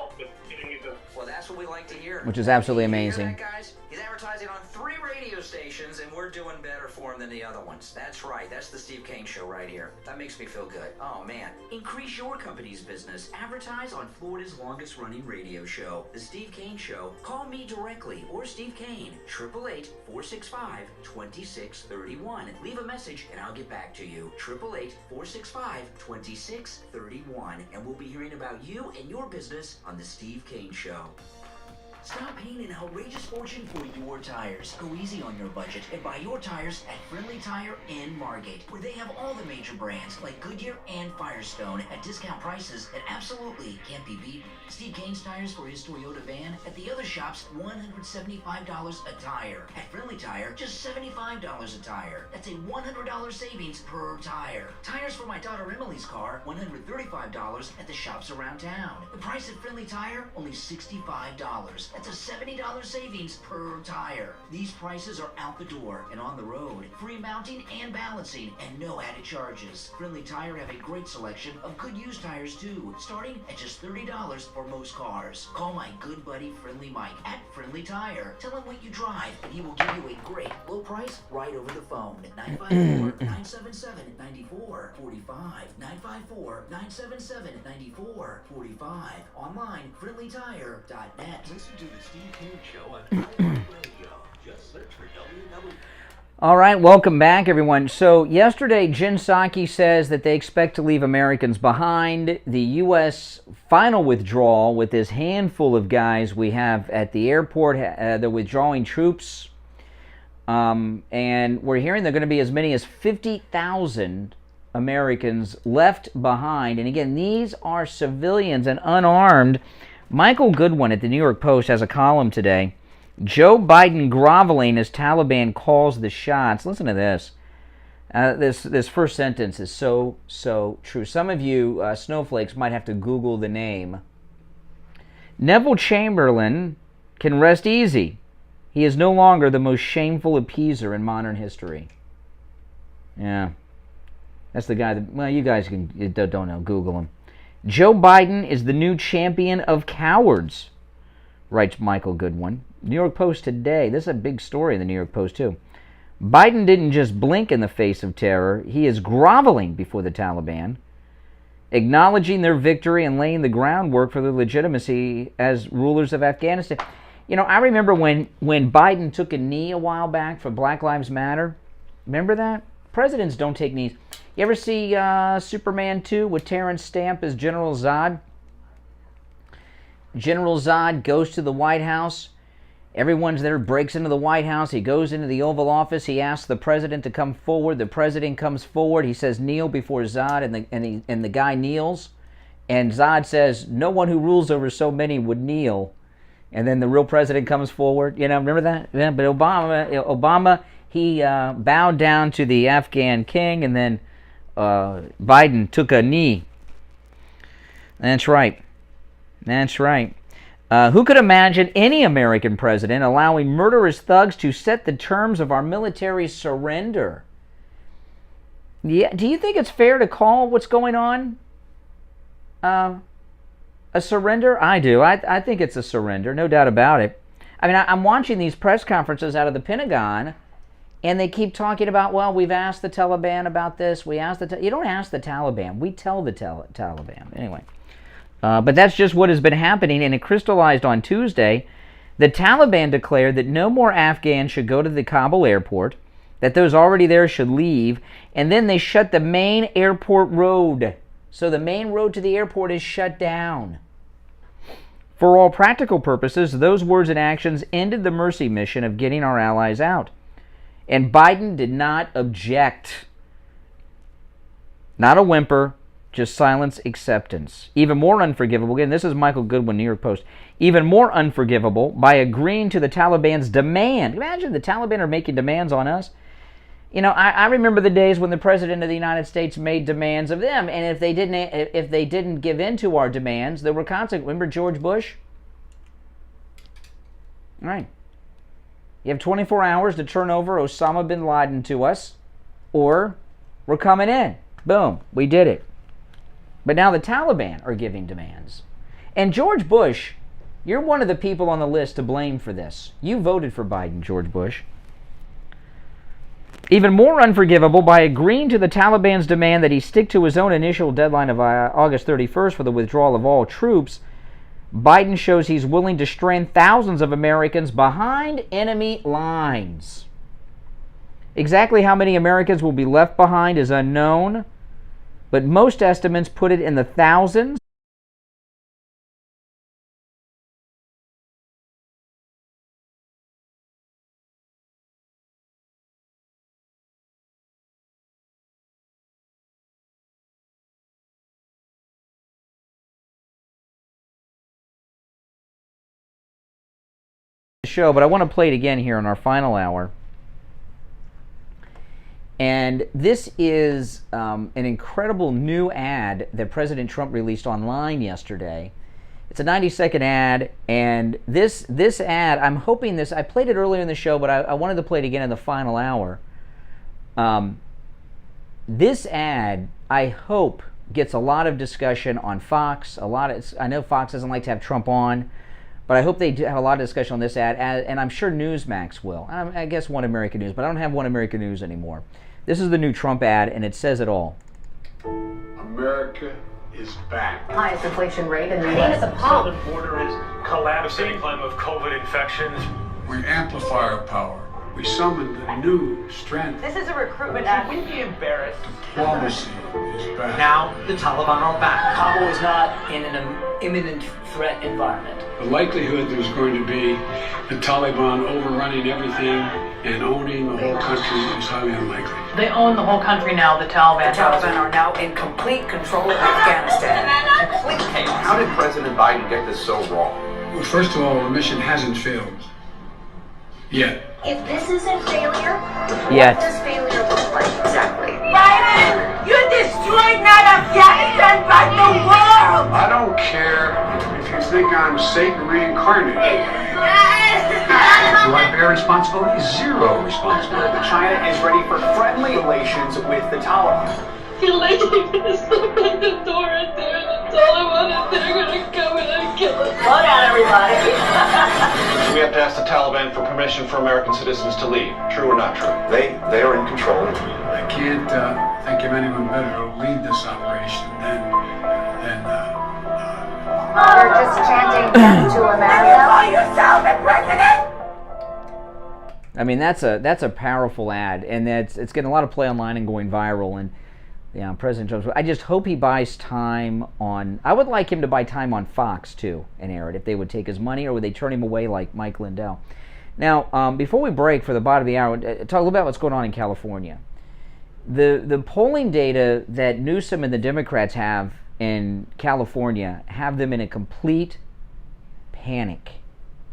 Well, that's what we like to hear. which is absolutely You hear amazing. that, guys? He's advertising on 3 radio stations, and we're doing better for him than the other ones. That's right. That's the Steve Kane Show right right here. That makes me feel good. Oh, man. Increase your company's business. Advertise on Florida's longest running radio show, The Steve Kane Show. Call me directly or Steve Kane, 888-465-2631. Leave a message and I'll get back to you. 888-465-2631. And we'll be hearing about you and your business on The Steve Kane Show. Stop paying an outrageous fortune for your tires. Go easy on your budget and buy your tires at Friendly Tire in Margate, where they have all the major brands like Goodyear and Firestone at discount prices that absolutely can't be beaten. Steve Kane's tires for his Toyota van at the other shops, $175 a tire. At Friendly Tire, just $75 a tire. That's a $100 savings per tire. Tires for my daughter Emily's car, $135 at the shops around town. The price at Friendly Tire, only $65. That's a $70 savings per tire. These prices are out the door and on the road. Free mounting and balancing and no added charges. Friendly Tire have a great selection of good used tires too, starting at just $30 for most cars. Call my good buddy Friendly Mike at Friendly Tire. Tell him what you drive and he will give you a great low price right over the phone at 954-977-9445. 954-977-9445. Online, friendlytire.net. Listen to the Steve Kane Show on iHeartRadio. Just search for WW. All right, welcome back, everyone. So yesterday, Psaki says that they expect to leave Americans behind. The U.S. final withdrawal with this handful of guys we have at the airport, they're withdrawing troops. And we're hearing there are going to be as many as 50,000 Americans left behind. And again, these are civilians and unarmed. Michael Goodwin at the New York Post has a column today. Joe Biden groveling as Taliban calls the shots. Listen to this. This first sentence is so true. Some of you snowflakes might have to Google the name. Neville Chamberlain can rest easy. He is no longer the most shameful appeaser in modern history. Yeah. That's the guy that, well, you guys don't know. Google him. Joe Biden is the new champion of cowards, writes Michael Goodwin. New York Post today. This is a big story in the New York Post, too. Biden didn't just blink in the face of terror. He is groveling before the Taliban, acknowledging their victory and laying the groundwork for their legitimacy as rulers of Afghanistan. You know, I remember when Biden took a knee a while back for Black Lives Matter. Remember that? Presidents don't take knees. You ever see Superman 2 with Terrence Stamp as General Zod? General Zod goes to the White House. Everyone's there, breaks into the White House. He goes into the Oval Office. He asks the president to come forward. The president comes forward. He says, kneel before Zod, and the guy kneels. And Zod says, no one who rules over so many would kneel. And then the real president comes forward. You know, remember that? Yeah, but Obama, he bowed down to the Afghan king, and then Biden took a knee. That's right. That's right. Who could imagine any American president allowing murderous thugs to set the terms of our military surrender? Yeah, do you think it's fair to call what's going on a surrender? I do. I think it's a surrender, no doubt about it. I mean, I'm watching these press conferences out of the Pentagon, and they keep talking about, well, we've asked the Taliban about this. We asked you don't ask the Taliban. We tell the Taliban. Anyway. But that's just what has been happening, and it crystallized on Tuesday. The Taliban declared that no more Afghans should go to the Kabul airport, that those already there should leave, and then they shut the main airport road. So the main road to the airport is shut down. For all practical purposes, those words and actions ended the mercy mission of getting our allies out. And Biden did not object. Not a whimper. Just silence acceptance. Even more unforgivable, again, this is Michael Goodwin, New York Post, even more unforgivable by agreeing to the Taliban's demand. Imagine the Taliban are making demands on us. You know, I remember the days when the President of the United States made demands of them, and if they didn't give in to our demands, there were consequences. Remember George Bush? All right. You have 24 hours to turn over Osama bin Laden to us, or we're coming in. Boom, we did it. But now the Taliban are giving demands. And George Bush, you're one of the people on the list to blame for this. You voted for Biden, George Bush. Even more unforgivable, by agreeing to the Taliban's demand that he stick to his own initial deadline of August 31st for the withdrawal of all troops, Biden shows he's willing to strand thousands of Americans behind enemy lines. Exactly how many Americans will be left behind is unknown, but most estimates put it in the thousands. Show, but I want to play it again here in our final hour. And this is an incredible new ad that President Trump released online yesterday. It's a 90-second ad, and this ad, I'm hoping this, I played it earlier in the show, but I wanted to play it again in the final hour. This ad, I hope, gets a lot of discussion on Fox. I know Fox doesn't like to have Trump on, but I hope they do have a lot of discussion on this ad, and I'm sure Newsmax will. I guess One American News, but I don't have One American News anymore. This is the new Trump ad, and it says it all. America is back. Highest inflation rate in the U.S. U.S. The southern border is collapsing. Climb of COVID infections. We amplify our power. We summon the new strength. This is a recruitment ad. Wouldn't be embarrassed. Diplomacy is back. Now the Taliban are back. Kabul is not in an imminent threat environment. The likelihood there's going to be the Taliban overrunning everything and owning the whole country is highly unlikely. They own the whole country now, the Taliban. The Taliban are now in complete control of Afghanistan. Complete chaos. How did President Biden get this so wrong? Well, first of all, the mission hasn't failed. Yet. If this isn't failure, Yet. what does failure look like exactly? Biden, you destroyed not Afghanistan, but the world. I don't care if you think I'm Satan reincarnated. Do I bear responsibility? Zero responsibility. China is ready for friendly relations with the Taliban. You're like gonna stop at the door right there, and the Taliban and they're gonna come in and kill us. Slow down, everybody. We have to ask the Taliban for permission for American citizens to leave. True or not true? They are in control. I can't think of anyone better to lead this operation than You're just chanting death to America. Call yourself a president? I mean, that's a powerful ad, and it's getting a lot of play online and going viral. And President Trump, I just hope he buys time on. I would like him to buy time on Fox too and air it if they would take his money, or would they turn him away like Mike Lindell? Now, before we break for the bottom of the hour, talk a little about what's going on in California. The polling data that Newsom and the Democrats have in California have them in a complete panic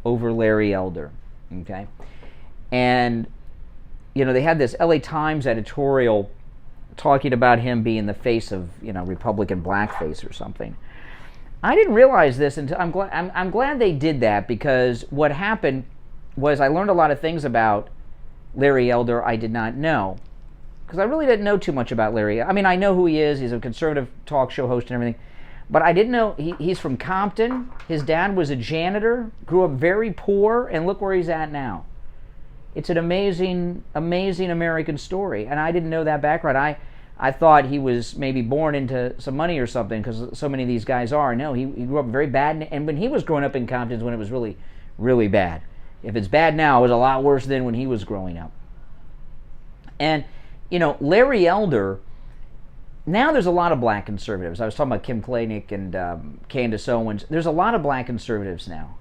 over Larry Elder. Okay. And, they had this LA Times editorial talking about him being the face of, Republican blackface or something. I didn't realize this until I'm glad they did that, because what happened was I learned a lot of things about Larry Elder I did not know, because I really didn't know too much about Larry. I mean, I know who he is. He's a conservative talk show host and everything, but I didn't know he's from Compton. His dad was a janitor, grew up very poor, and look where he's at now. It's an amazing, amazing American story, and I didn't know that background. I thought he was maybe born into some money or something, because so many of these guys are. No, he grew up very bad, and when he was growing up in Compton is when it was really, really bad. If it's bad now, it was a lot worse than when he was growing up. And, Larry Elder, now there's a lot of black conservatives. I was talking about Kim Klanick and Candace Owens. There's a lot of black conservatives now.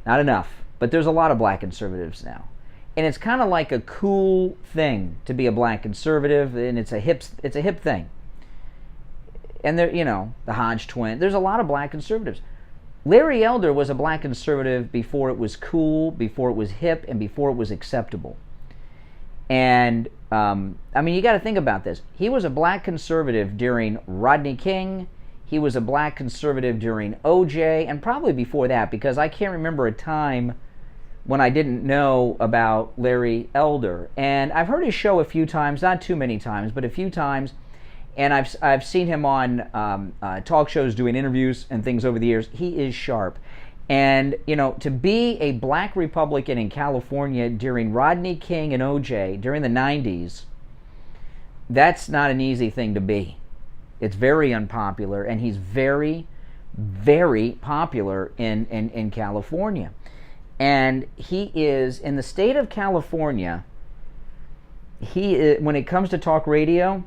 Not enough, but there's a lot of black conservatives now. And it's kind of like a cool thing to be a black conservative, and it's a hip thing. And there, the Hodge twin. There's a lot of black conservatives. Larry Elder was a black conservative before it was cool, before it was hip, and before it was acceptable. And you got to think about this. He was a black conservative during Rodney King. He was a black conservative during OJ, and probably before that, because I can't remember a time when I didn't know about Larry Elder. And I've heard his show a few times, not too many times, but a few times. And I've seen him on talk shows doing interviews and things over the years. He is sharp. And, you know, to be a black Republican in California during Rodney King and OJ during the 90s, that's not an easy thing to be. It's very unpopular, and he's very, very popular in California. And he is, in the state of California, he is, when it comes to talk radio,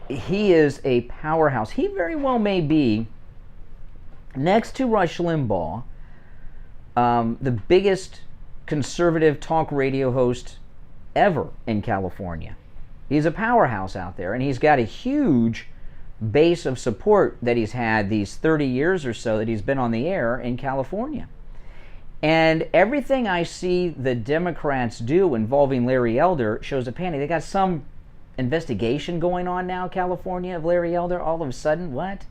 he is a powerhouse. He very well may be, next to Rush Limbaugh, the biggest conservative talk radio host ever in California. He's a powerhouse out there, and he's got a huge base of support that he's had these 30 years or so that he's been on the air in California. And everything I see the Democrats do involving Larry Elder shows a panic. They got some investigation going on now, California, of Larry Elder. All of a sudden, what?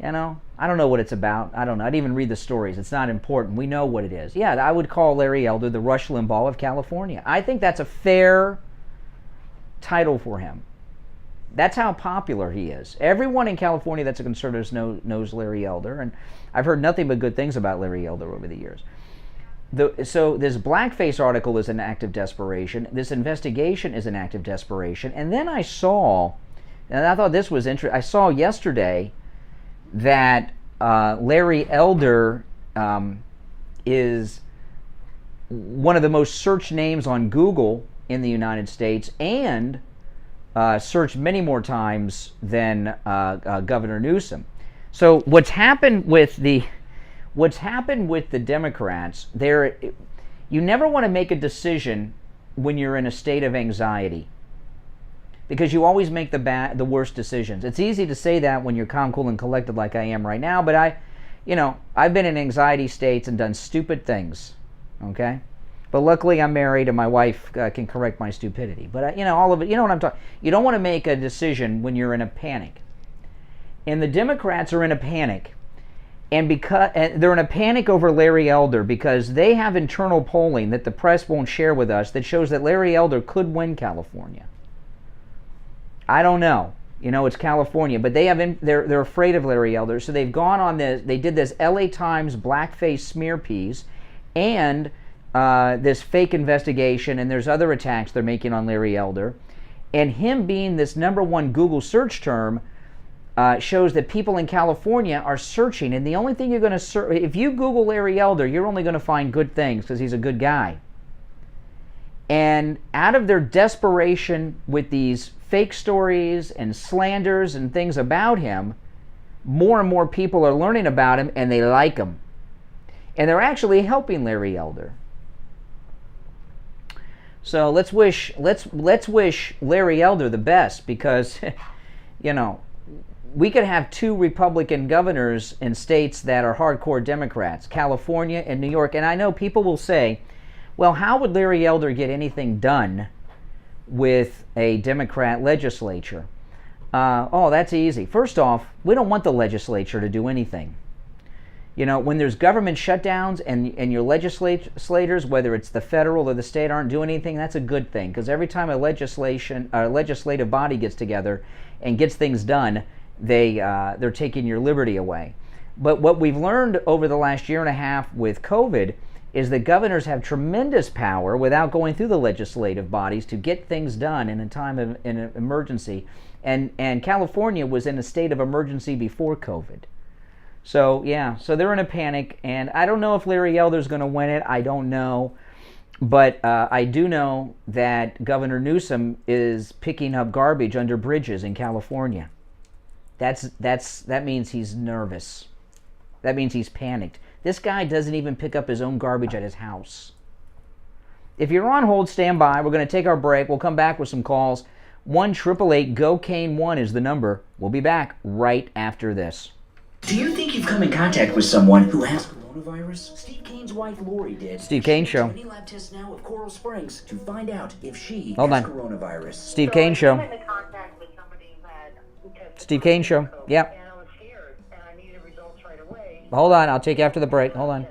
You know, I don't know what it's about. I don't know. I didn't even read the stories. It's not important. We know what it is. Yeah, I would call Larry Elder the Rush Limbaugh of California. I think that's a fair title for him. That's how popular he is. Everyone in California that's a conservative knows Larry Elder, and I've heard nothing but good things about Larry Elder over the years. So this blackface article is an act of desperation. This investigation is an act of desperation. And then I saw, and I thought this was interesting, I saw yesterday that Larry Elder is one of the most searched names on Google in the United States, and searched many more times than Governor Newsom. So what's happened with the Democrats, you never want to make a decision when you're in a state of anxiety, because you always make the worst decisions. It's easy to say that when you're calm, cool, and collected like I am right now, but I've been in anxiety states and done stupid things, okay? But luckily I'm married and my wife can correct my stupidity. But all of it, you know what I'm talking. You don't want to make a decision when you're in a panic. And the Democrats are in a panic. And they're in a panic over Larry Elder because they have internal polling that the press won't share with us that shows that Larry Elder could win California. I don't know. It's California, but they're afraid of Larry Elder, so they've gone on this. They did this LA Times blackface smear piece, and this fake investigation, and there's other attacks they're making on Larry Elder, and him being this #1 Google search term shows that people in California are searching, and the only thing you're going to search, if you Google Larry Elder, you're only going to find good things because he's a good guy. And out of their desperation with these fake stories and slanders and things about him, more and more people are learning about him, and they like him, and they're actually helping Larry Elder. So let's wish Larry Elder the best, because we could have 2 Republican governors in states that are hardcore Democrats, California and New York. And I know people will say, well, how would Larry Elder get anything done with a Democrat legislature? That's easy. First off, we don't want the legislature to do anything. When there's government shutdowns and your legislators, whether it's the federal or the state, aren't doing anything, that's a good thing. Because every time a legislative body gets together and gets things done, they're taking your liberty away. But what we've learned over the last year and a half with COVID is that governors have tremendous power without going through the legislative bodies to get things done in a time of an emergency. And California was in a state of emergency before COVID. So they're in a panic, and I don't know if Larry Elder's going to win it. I don't know. But I do know that Governor Newsom is picking up garbage under bridges in California. That means he's nervous. That means he's panicked. This guy doesn't even pick up his own garbage at his house. If you're on hold, stand by. We're going to take our break. We'll come back with some calls. 1-888-GO-CANE1 is the number. We'll be back right after this. Do you think you've come in contact with someone who has coronavirus? Steve Kane's wife Lori did. Steve Kane Show. Many lab tests now of Coral Springs to find out if she Hold has on. coronavirus. Steve Kane Show. Steve Kane Show. Yep. Hold on. I'll take you after the break. Hold on.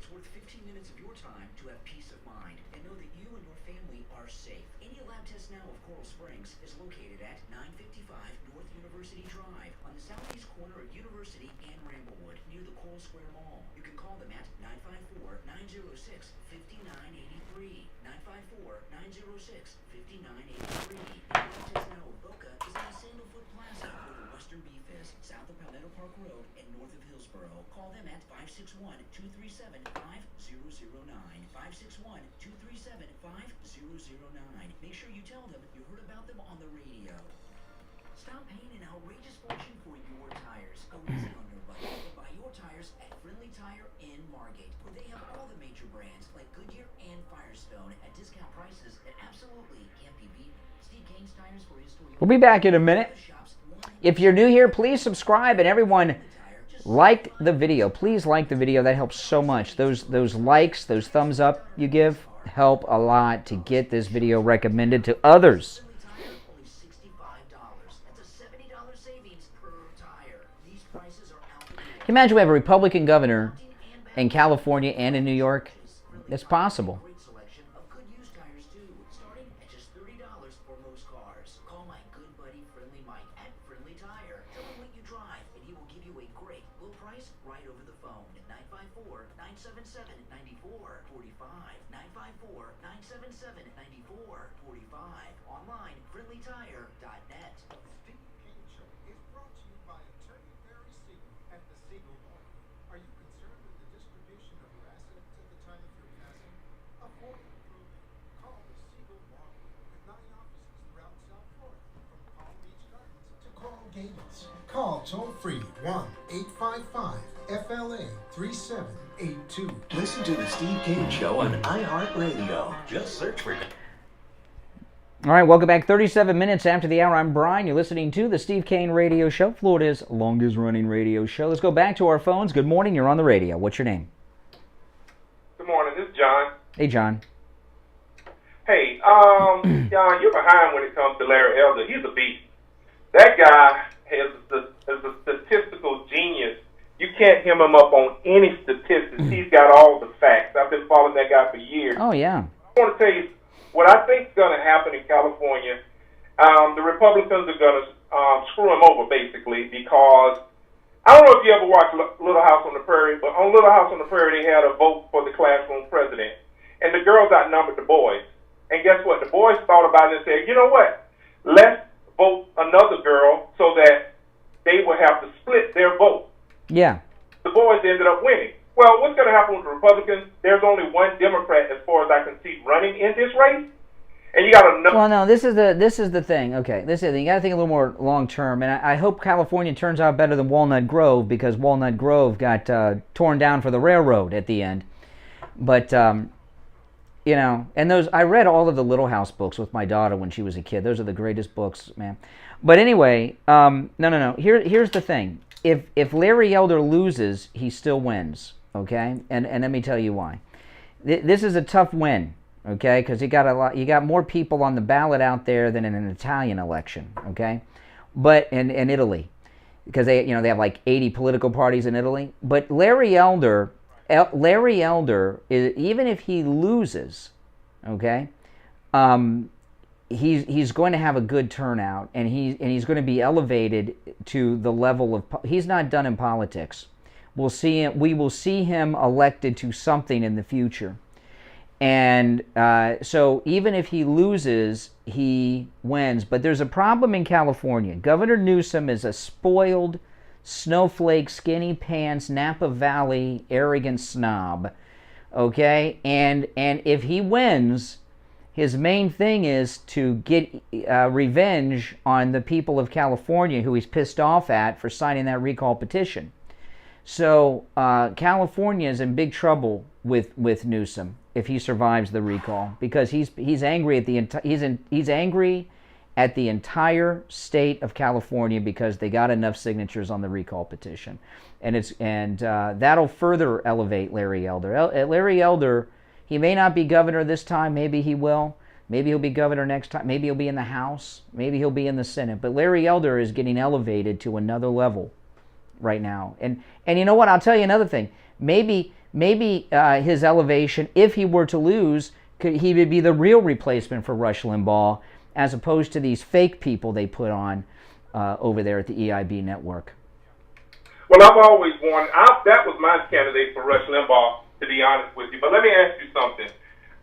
It's worth 15 minutes of your time to have peace of mind and know that you and your family are safe. Any lab test now of Coral Springs is located at 955 North University Drive on the southeast corner of University and Ramblewood near the Coral Square Mall. You can call them at 954-906-5983. 954-906-5983. Lab test now of Boca is in the Sandalfoot Plaza where the Western Beef is, south of Palmetto Park Road and north of Hillsborough. Call them at 561-237-5009. 561-237-5009. Make sure you tell them you heard about them on the radio. Stop paying an outrageous fortune for your tires. Go easy on your budget and buy your tires at Friendly Tire in Margate, where they have all the major brands like Goodyear and Firestone at discount prices that absolutely can't be beaten. Steve Kane's Tires for his Toyota. We'll be back in a minute. If you're new here, please subscribe, and everyone, like the video. Please like the video. That helps so much. Those likes, those thumbs up you give help a lot to get this video recommended to others. Can you imagine we have a Republican governor in California and in New York? It's possible. Call toll-free 1-855-FLA-3782. Listen to the Steve Kane Show on iHeartRadio. Just search for it. All right, welcome back. 37 minutes after the hour. I'm Brian. You're listening to the Steve Kane Radio Show, Florida's longest-running radio show. Let's go back to our phones. Good morning. You're on the radio. What's your name? Good morning. This is John. Hey, John. Hey, John, you're behind when it comes to Larry Elder. He's a beast. That guy is a statistical genius. You can't hem him up on any statistics. He's got all the facts. I've been following that guy for years. Oh, yeah. I want to tell you what I think is going to happen in California. The Republicans are going to screw him over, basically, because I don't know if you ever watched Little House on the Prairie, but on Little House on the Prairie, they had a vote for the classroom president. And the girls outnumbered the boys. And guess what? The boys thought about it and said, you know what? Let's vote another girl so that they will have to split their vote. Yeah. The boys ended up winning. Well, what's going to happen with the Republicans? There's only one Democrat, as far as I can see, running in this race, and you got to know. Well, no, this is the thing. Okay, this is you got to think a little more long term, and I hope California turns out better than Walnut Grove, because Walnut Grove got torn down for the railroad at the end. But you know, and those I read all of the Little House books with my daughter when she was a kid. Those are the greatest books, man. But anyway, no. Here's the thing. If Larry Elder loses, he still wins. Okay, and let me tell you why. This is a tough win. Okay, because you got more people on the ballot out there than in an Italian election. Okay, but in Italy, because they have like 80 political parties in Italy. But Larry Elder is, even if he loses, okay, he's going to have a good turnout, and he's going to be elevated to the level of. He's not done in politics. We will see him elected to something in the future, and so even if he loses, he wins. But there's a problem in California. Governor Newsom is a spoiled, snowflake, skinny pants, Napa Valley, arrogant snob. Okay, and if he wins, his main thing is to get revenge on the people of California who he's pissed off at for signing that recall petition. So California is in big trouble with Newsom if he survives the recall, because he's angry at he's angry at the entire state of California because they got enough signatures on the recall petition, and that'll further elevate Larry Elder. Larry Elder, he may not be governor this time. Maybe he will. Maybe he'll be governor next time. Maybe he'll be in the House. Maybe he'll be in the Senate. But Larry Elder is getting elevated to another level right now. And you know what? I'll tell you another thing. Maybe maybe his elevation, if he were to lose, he would be the real replacement for Rush Limbaugh, as opposed to these fake people they put on over there at the EIB network. Well, I've always wanted, that was my candidate for Rush Limbaugh, to be honest with you. But let me ask you something.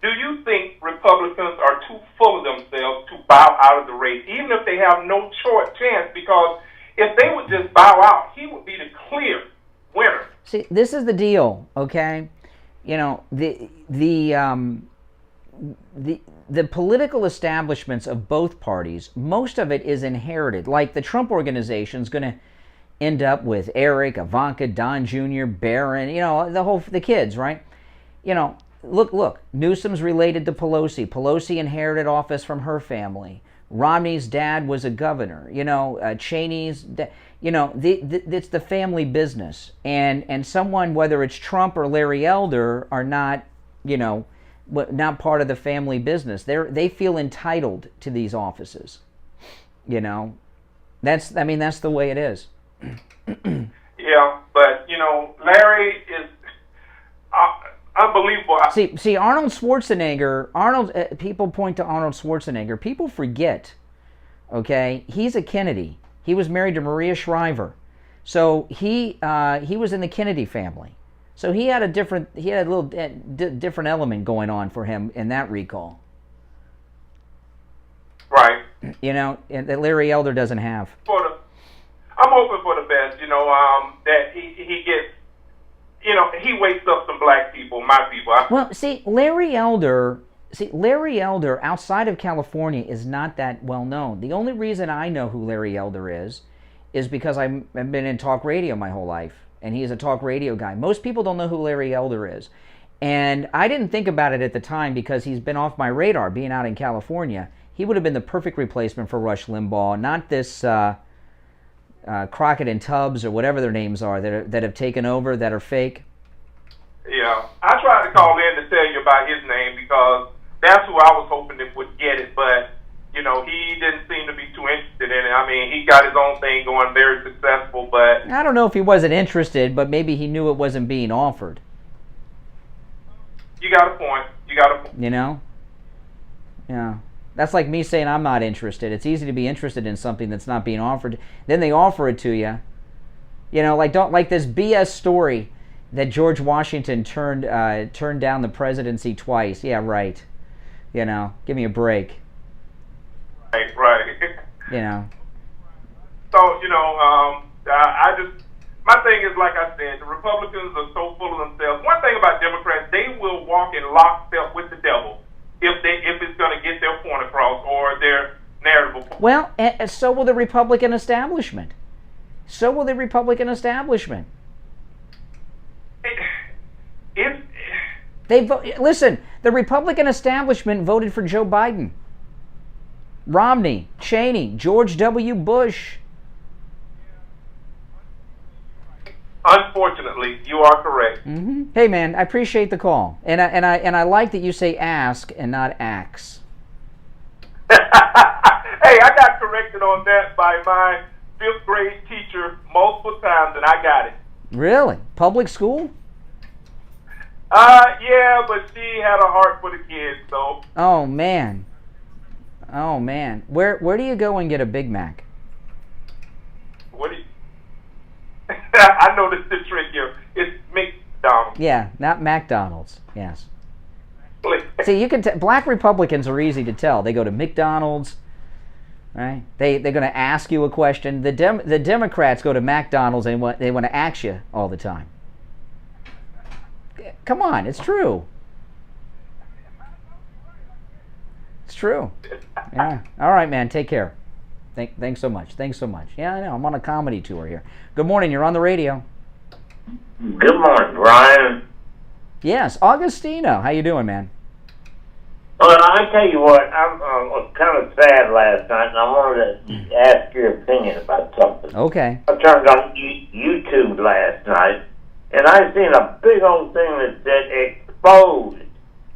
Do you think Republicans are too full of themselves to bow out of the race, even if they have no chance? Because if they would just bow out, he would be the clear winner. See, this is the deal, okay? You know, the political establishments of both parties, most of it is inherited. Like the Trump organization is going to end up with Eric, Ivanka, Don Jr., Barron, you know, the kids, right? You know, look, Newsom's related to Pelosi. Pelosi inherited office from her family. Romney's dad was a governor. You know, Cheney's, you know, it's the family business. And someone, whether it's Trump or Larry Elder, are not, you know, not part of the family business. They feel entitled to these offices. You know, that's the way it is. Yeah, but you know, Larry is unbelievable. See, Arnold Schwarzenegger. People point to Arnold Schwarzenegger. People forget. Okay, he's a Kennedy. He was married to Maria Shriver, so he was in the Kennedy family. So he had a little different element going on for him in that recall. Right. You know, that Larry Elder doesn't have. I'm hoping for the best, you know, that he gets, you know, he wakes up some black people, my people. Well, see, Larry Elder outside of California is not that well known. The only reason I know who Larry Elder is because I've been in talk radio my whole life, and he is a talk radio guy. Most people don't know who Larry Elder is. And I didn't think about it at the time because he's been off my radar being out in California. He would have been the perfect replacement for Rush Limbaugh, not this Crockett and Tubbs or whatever their names are that have taken over that are fake. Yeah, I tried to call in to tell you about his name because that's who I was hoping that would get it, but you know, he didn't seem to be too interested in it. I mean, he got his own thing going, very successful, but I don't know if he wasn't interested, but maybe he knew it wasn't being offered. You got a point. You know? Yeah. That's like me saying I'm not interested. It's easy to be interested in something that's not being offered. Then they offer it to you. You know, like this BS story that George Washington turned down the presidency twice. Yeah, right. You know, give me a break. Right. You know. So, you know, my thing is, like I said, the Republicans are so full of themselves. One thing about Democrats, they will walk in lockstep with the devil if it's going to get their point across or their narrative. Well, and so will the Republican establishment. Listen, the Republican establishment voted for Joe Biden, Romney, Cheney, George W. Bush. Unfortunately, you are correct. Mm-hmm. Hey, man, I appreciate the call, and I like that you say ask and not ax. Hey, I got corrected on that by my 5th grade teacher multiple times, and I got it. Really? Public school? Yeah, but she had a heart for the kids, so. Oh man. Where do you go and get a Big Mac? What do you? I know this is the trick here. It's McDonald's. Yeah, not McDonald's. Yes. See, you can Black Republicans are easy to tell. They go to McDonald's, right? They're going to ask you a question. The Democrats go to McDonald's and they want to ask you all the time. Come on, it's true. It's true. Yeah. All right, man. Take care. Thanks so much. Yeah, I know. I'm on a comedy tour here. Good morning. You're on the radio. Good morning, Brian. Yes, Augustino. How you doing, man? Well, I tell you what, I was kind of sad last night, and I wanted to ask your opinion about something. Okay. I turned on YouTube last night, and I seen a big old thing that said exposed,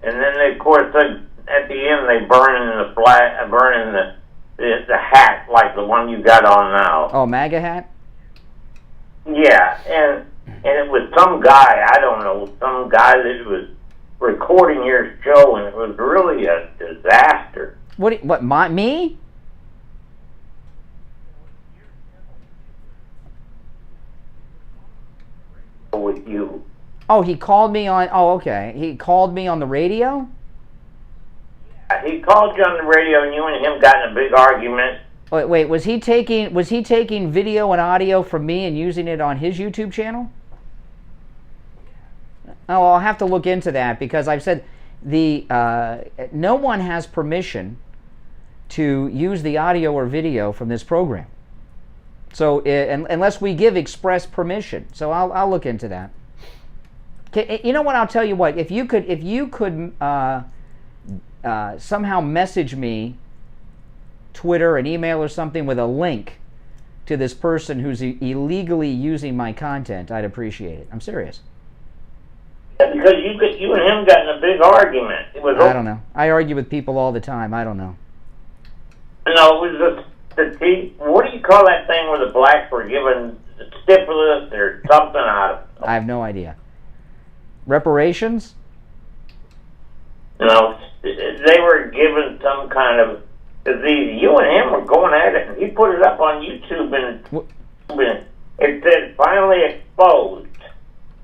and then of course at the end they burning the hat like the one you got on now. Oh, MAGA hat? Yeah, and and it was some guy, I don't know, some guy that was recording your show, and it was really a disaster. Me? With you. Oh, he called me on, okay. He called me on the radio? He called you on the radio, and you and him got in a big argument. Wait, was he taking video and audio from me and using it on his YouTube channel? Oh, I'll have to look into that, because I've said no one has permission to use the audio or video from this program. So unless we give express permission, so I'll look into that. You know what? I'll tell you what. If you could somehow message me, Twitter, an email or something with a link to this person who's illegally using my content, I'd appreciate it. I'm serious. Yeah, because you and him got in a big argument. I don't know. I argue with people all the time. I don't know. No, it was what do you call that thing where the blacks were given stimulus or something out of? I have no idea. Reparations? No, they were given some kind of disease. You and him were going at it, and he put it up on YouTube, and it said finally exposed,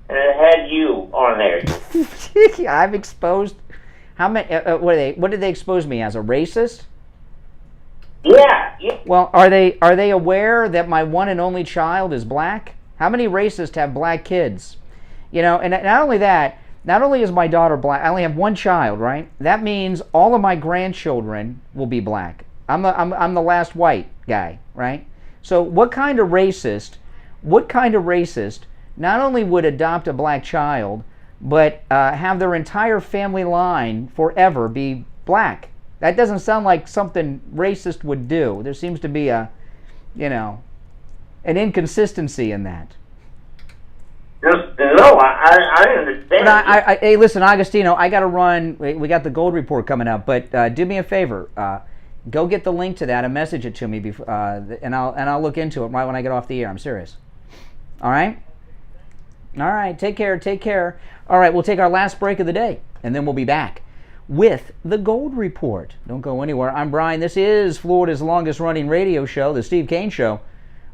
and it had you on there. I've exposed. How many? What did they expose me as? A racist? Yeah. Well, are they aware that my one and only child is black? How many racists have black kids? You know, and not only that, not only is my daughter black, I only have one child, right? That means all of my grandchildren will be black. I'm the last white guy, right? So what kind of racist not only would adopt a black child, but have their entire family line forever be black? That doesn't sound like something racist would do. There seems to be an inconsistency in that. No, I understand. But hey, listen, Agostino, I got to run. We got the gold report coming up, but do me a favor. Go get the link to that and message it to me, and I'll look into it right when I get off the air. I'm serious. All right? All right, take care. All right, we'll take our last break of the day, and then we'll be back with the Gold Report. Don't go anywhere. I'm Brian. This is Florida's longest-running radio show, The Steve Kane Show.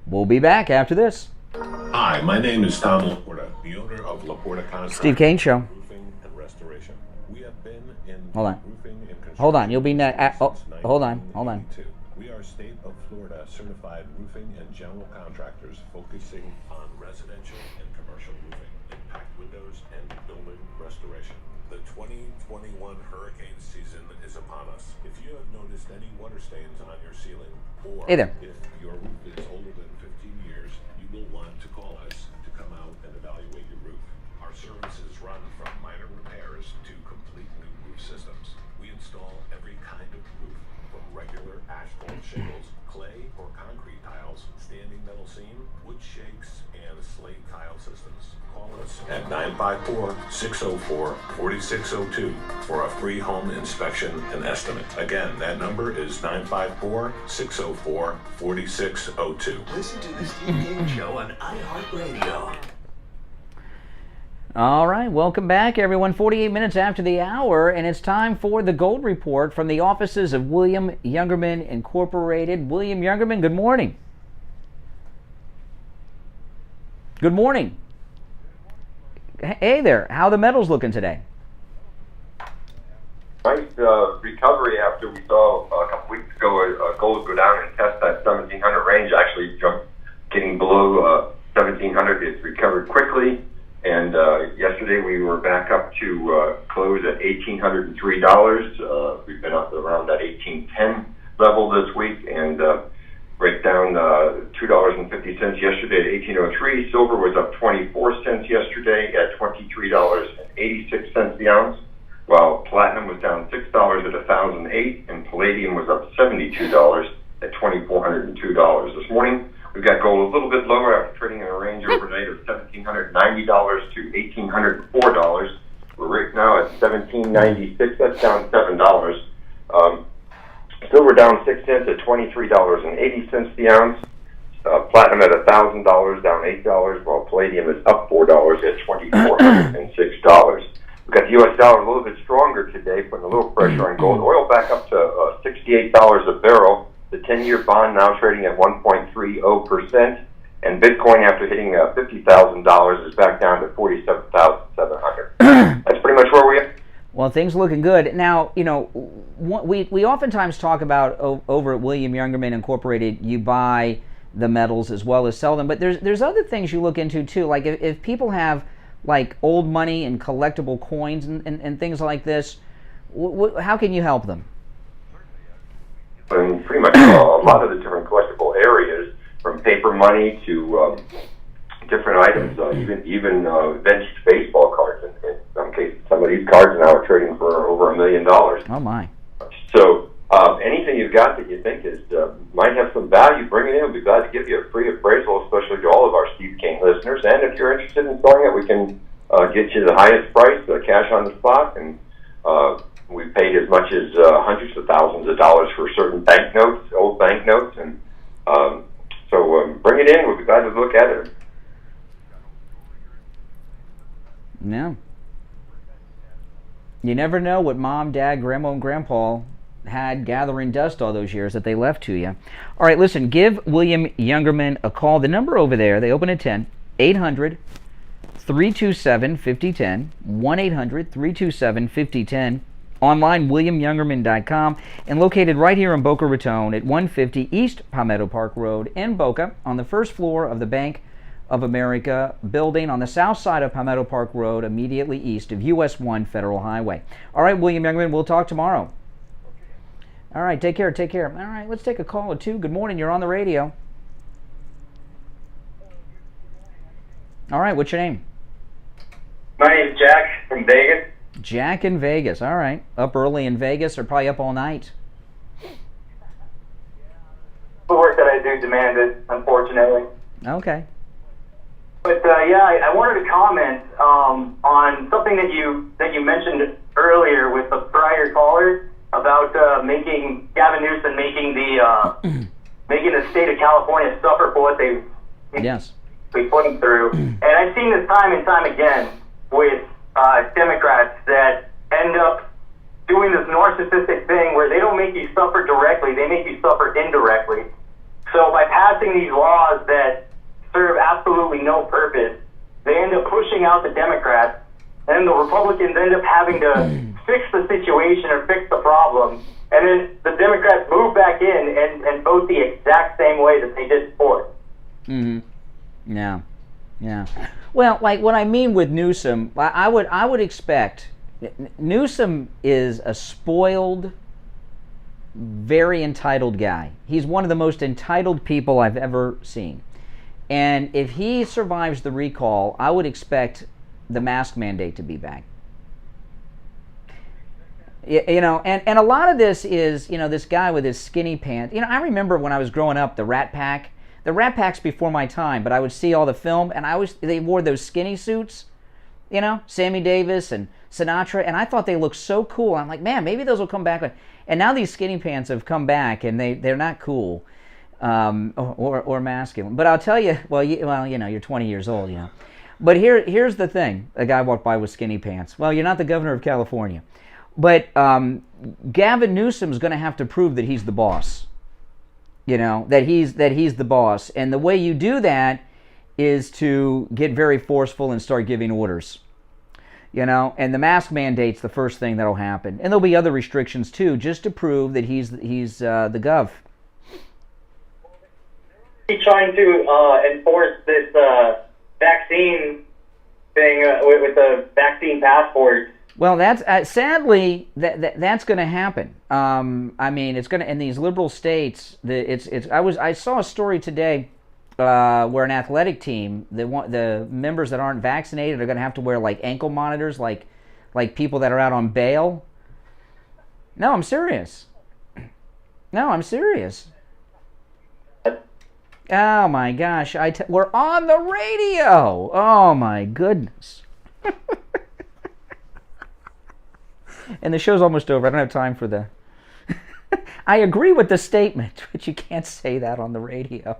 We'll be back after this. Hi, my name is Tom Laporta, the owner of Laporta Contracting, Steve Kane Show. Roofing and Restoration. We have been in Hold on. roofing and construction. Hold on. You'll be next. Hold on. We are State of Florida certified roofing and general contractors focusing on residential and commercial roofing, impact windows, and building restoration. The 2021 hurricane season is upon us. If you have noticed any water stains on your ceiling, or Hey there. if your roof is older than 15 years, you will want to call us to come out and evaluate your roof. Our services run from minor repairs to complete new roof systems. We install every kind of roof, from regular asphalt shingles, clay or concrete tiles, standing metal seam, wood shakes, and slate tile systems. Call us at 954-604-4602 for a free home inspection and estimate. Again, that number is 954-604-4602. Listen to the Steve Kane Show on iHeartRadio. All right, welcome back, everyone. 48 minutes after the hour, and it's time for the Gold Report from the offices of William Youngerman Incorporated. William Youngerman, good morning. Good morning. Hey there. How are the metals looking today? Nice recovery after we saw a couple weeks ago gold go down and test that 1700 range. Actually jumped, getting below 1700. It's recovered quickly. And yesterday we were back up to close at $1,803. We've been up around that 1810 level this week, and break down $2.50 yesterday at 1803. Silver was up 24 cents yesterday at $23.86 the ounce, while platinum was down $6 at 1,008, and palladium was up $72 at $2,402. This morning we've got gold a little bit lower after trading in a range overnight of $1,790 to $1,804. We're right now at $1,796. That's down $7. Silver down 6 cents at $23.80 the ounce. platinum at $1,000, down $8, while palladium is up $4 at $2,406. We've got the U.S. dollar a little bit stronger today, putting a little pressure on gold. Oil back up to $68 a barrel. The 10-year bond now trading at 1.30%. And Bitcoin, after hitting $50,000, is back down to $47,700. That's pretty much where we are. Well, things looking good. Now, you know, we oftentimes talk about over at William Youngerman Incorporated, you buy the metals as well as sell them. But there's other things you look into too. Like if people have like old money and collectible coins and things like this, how can you help them? And pretty much a lot of the different collectible areas, from paper money to different items, even vintage baseball cards. In some cases, some of these cards now are trading for over $1 million. Oh my! So anything you've got that you think is might have some value, bring it in. We'd be glad to give you a free appraisal, especially to all of our Steve Kane listeners. And if you're interested in selling it, we can get you the highest price, cash on the spot, and we paid as much as hundreds of thousands of dollars for certain banknotes, old banknotes, and so bring it in. We'd be glad to look at it. No. You never know what Mom, Dad, Grandma, and Grandpa had gathering dust all those years that they left to you. All right, listen, give William Youngerman a call. The number over there, they open at 10, 800-327-5010, 1-800-327-5010. Online, WilliamYoungerman.com, and located right here in Boca Raton at 150 East Palmetto Park Road in Boca, on the first floor of the Bank of America building on the south side of Palmetto Park Road, immediately east of US 1 Federal Highway. All right, William Youngerman, we'll talk tomorrow. All right, take care, take care. All right, let's take a call or two. Good morning, you're on the radio. All right, what's your name? My name's Jack from Vegas. Jack in Vegas. All right. Up early in Vegas, or probably up all night? The work that I do demanded, unfortunately. Okay. But I wanted to comment on something that you mentioned earlier with the prior caller about making Gavin Newsom making the state of California suffer for what they be putting through. And I've seen this time and time again with Democrats that end up doing this narcissistic thing where they don't make you suffer directly, they make you suffer indirectly. So by passing these laws that serve absolutely no purpose, they end up pushing out the Democrats, and the Republicans end up having to fix the situation or fix the problem, and then the Democrats move back in and vote the exact same way that they did before. Mm-hmm. Yeah. Yeah. Well, like what I mean with Newsom, I would expect, Newsom is a spoiled, very entitled guy. He's one of the most entitled people I've ever seen. And if he survives the recall, I would expect the mask mandate to be back. You know, and a lot of this is, you know, this guy with his skinny pants. You know, I remember when I was growing up, the Rat Pack. The Rat Pack's before my time, but I would see all the film, and they wore those skinny suits, you know, Sammy Davis and Sinatra, and I thought they looked so cool. I'm like, man, maybe those will come back. And now these skinny pants have come back, and they're not cool or masculine. But I'll tell you, you know, you're 20 years old, you know. But here's the thing: a guy walked by with skinny pants. Well, you're not the governor of California, but Gavin Newsom's going to have to prove that he's the boss. You know, that he's the boss. And the way you do that is to get very forceful and start giving orders. You know, and the mask mandate's the first thing that'll happen. And there'll be other restrictions too, just to prove that he's the gov. He's trying to enforce this vaccine thing with the vaccine passport. Well, that's sadly that's going to happen. I mean, it's going to in these liberal states. I saw a story today where an athletic team, the members that aren't vaccinated are going to have to wear like ankle monitors, like people that are out on bail. No, I'm serious. Oh my gosh! We're on the radio. Oh my goodness. And the show's almost over. I don't have time for the... I agree with the statement, but you can't say that on the radio.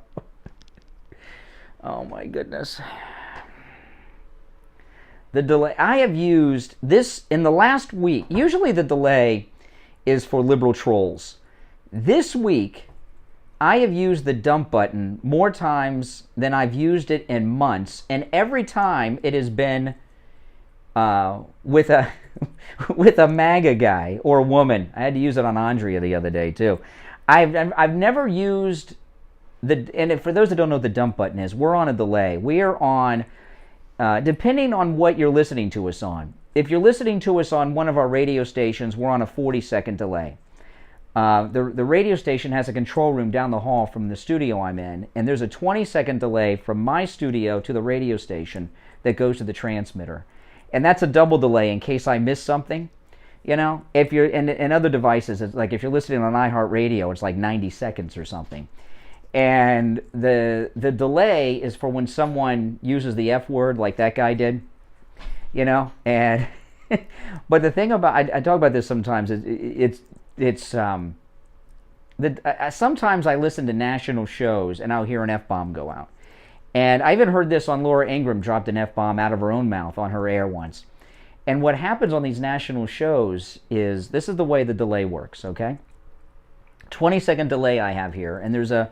Oh my goodness. The delay, I have used this in the last week. Usually the delay is for liberal trolls. This week, I have used the dump button more times than I've used it in months, and every time it has been with a with a MAGA guy or woman. I had to use it on Andrea the other day too. I've never used and for those that don't know what the dump button is, we're on a delay. We are on, depending on what you're listening to us on. If you're listening to us on one of our radio stations, we're on a 40-second delay. The radio station has a control room down the hall from the studio I'm in, and there's a 20-second delay from my studio to the radio station that goes to the transmitter. And that's a double delay in case I miss something. You know, if you're in other devices, it's like if you're listening on iHeartRadio, it's like 90 seconds or something. And the delay is for when someone uses the F word like that guy did, you know. And but the thing about I talk about this sometimes. Sometimes I listen to national shows and I'll hear an F-bomb go out. And I even heard this on Laura Ingraham dropped an F-bomb out of her own mouth on her air once. And what happens on these national shows is, this is the way the delay works, okay? 20-second delay I have here, and there's a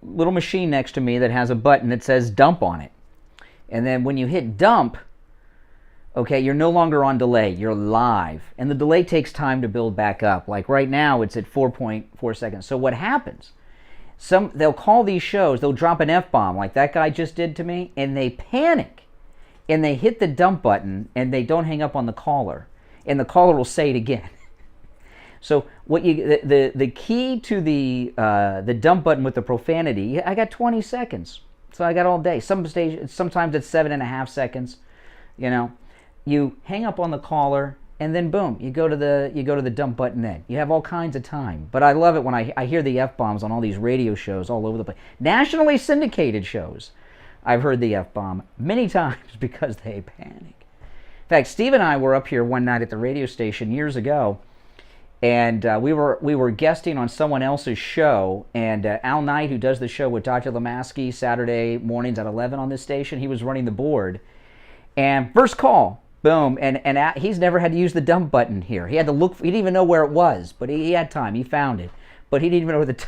little machine next to me that has a button that says dump on it. And then when you hit dump, okay, you're no longer on delay, you're live. And the delay takes time to build back up. Like right now, it's at 4.4 seconds. So what happens? They'll call these shows, they'll drop an F-bomb like that guy just did to me, and they panic. And they hit the dump button, and they don't hang up on the caller. And the caller will say it again. So what the key to the dump button with the profanity, I got 20 seconds. So I got all day. Sometimes it's 7.5 seconds. You know, you hang up on the caller, and then boom, you go to the dump button. Then you have all kinds of time. But I love it when I hear the F-bombs on all these radio shows all over the place, nationally syndicated shows. I've heard the F-bomb many times because they panic. In fact, Steve and I were up here one night at the radio station years ago, and we were guesting on someone else's show, and Al Knight, who does the show with Dr. Lemaski Saturday mornings at 11 on this station, he was running the board. And first call, boom, and he's never had to use the dump button here. He had to look, he didn't even know where it was, but he had time, he found it. But he didn't even know where the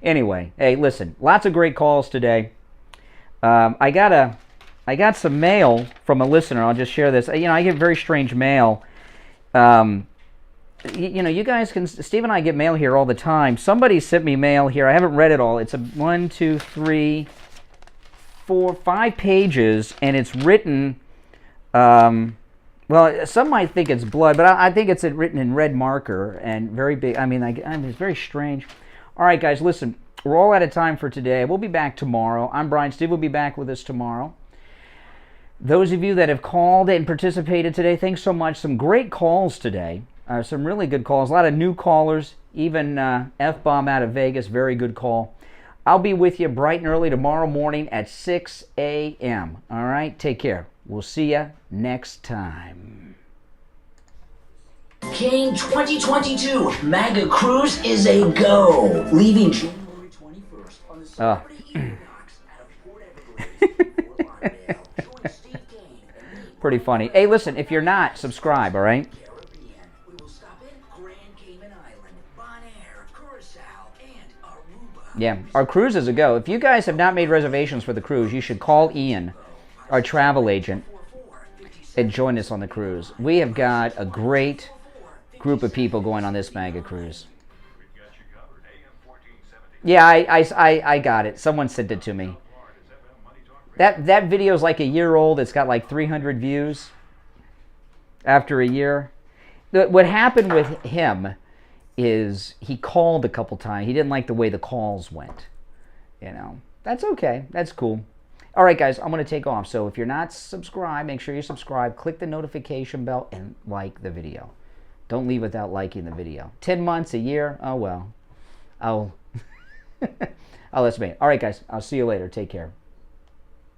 Anyway, hey, listen, lots of great calls today. I got some mail from a listener. I'll just share this. You know, I get very strange mail. You know, you guys can, Steve and I get mail here all the time. Somebody sent me mail here. I haven't read it all. It's 1, 2, 3, 4, 5 pages, and it's written, well, some might think it's blood, but I think it's written in red marker and very big. I mean, it's very strange. All right, guys, listen, we're all out of time for today. We'll be back tomorrow. I'm Brian. Steve will be back with us tomorrow. Those of you that have called and participated today, thanks so much. Some great calls today. Some really good calls. A lot of new callers. Even F-bomb out of Vegas, very good call. I'll be with you bright and early tomorrow morning at 6 a.m. All right, take care. We'll see you next time. Kane 2022 MAGA Cruise is a go. Leaving January 21st on the celebrity equinox out of Port Everglades, Fort Lauderdale. Join Steve Kane and me. Pretty funny. Hey, listen, if you're not, subscribe, all right? Caribbean. We will stop in Grand Cayman Island, Bonaire, Curacao, and Aruba. Yeah, our cruise is a go. If you guys have not made reservations for the cruise, you should call Ian, our travel agent, and join us on the cruise. We have got a great group of people going on this MAGA cruise. Yeah, I got it. Someone sent it to me. That video's like a year old. It's got like 300 views after a year. What happened with him is he called a couple times. He didn't like the way the calls went. You know, that's okay. That's cool. All right, guys, I'm going to take off. So if you're not subscribed, make sure you subscribe. Click the notification bell and like the video. Don't leave without liking the video. 10 months, a year, oh well. I'll estimate. All right, guys, I'll see you later. Take care.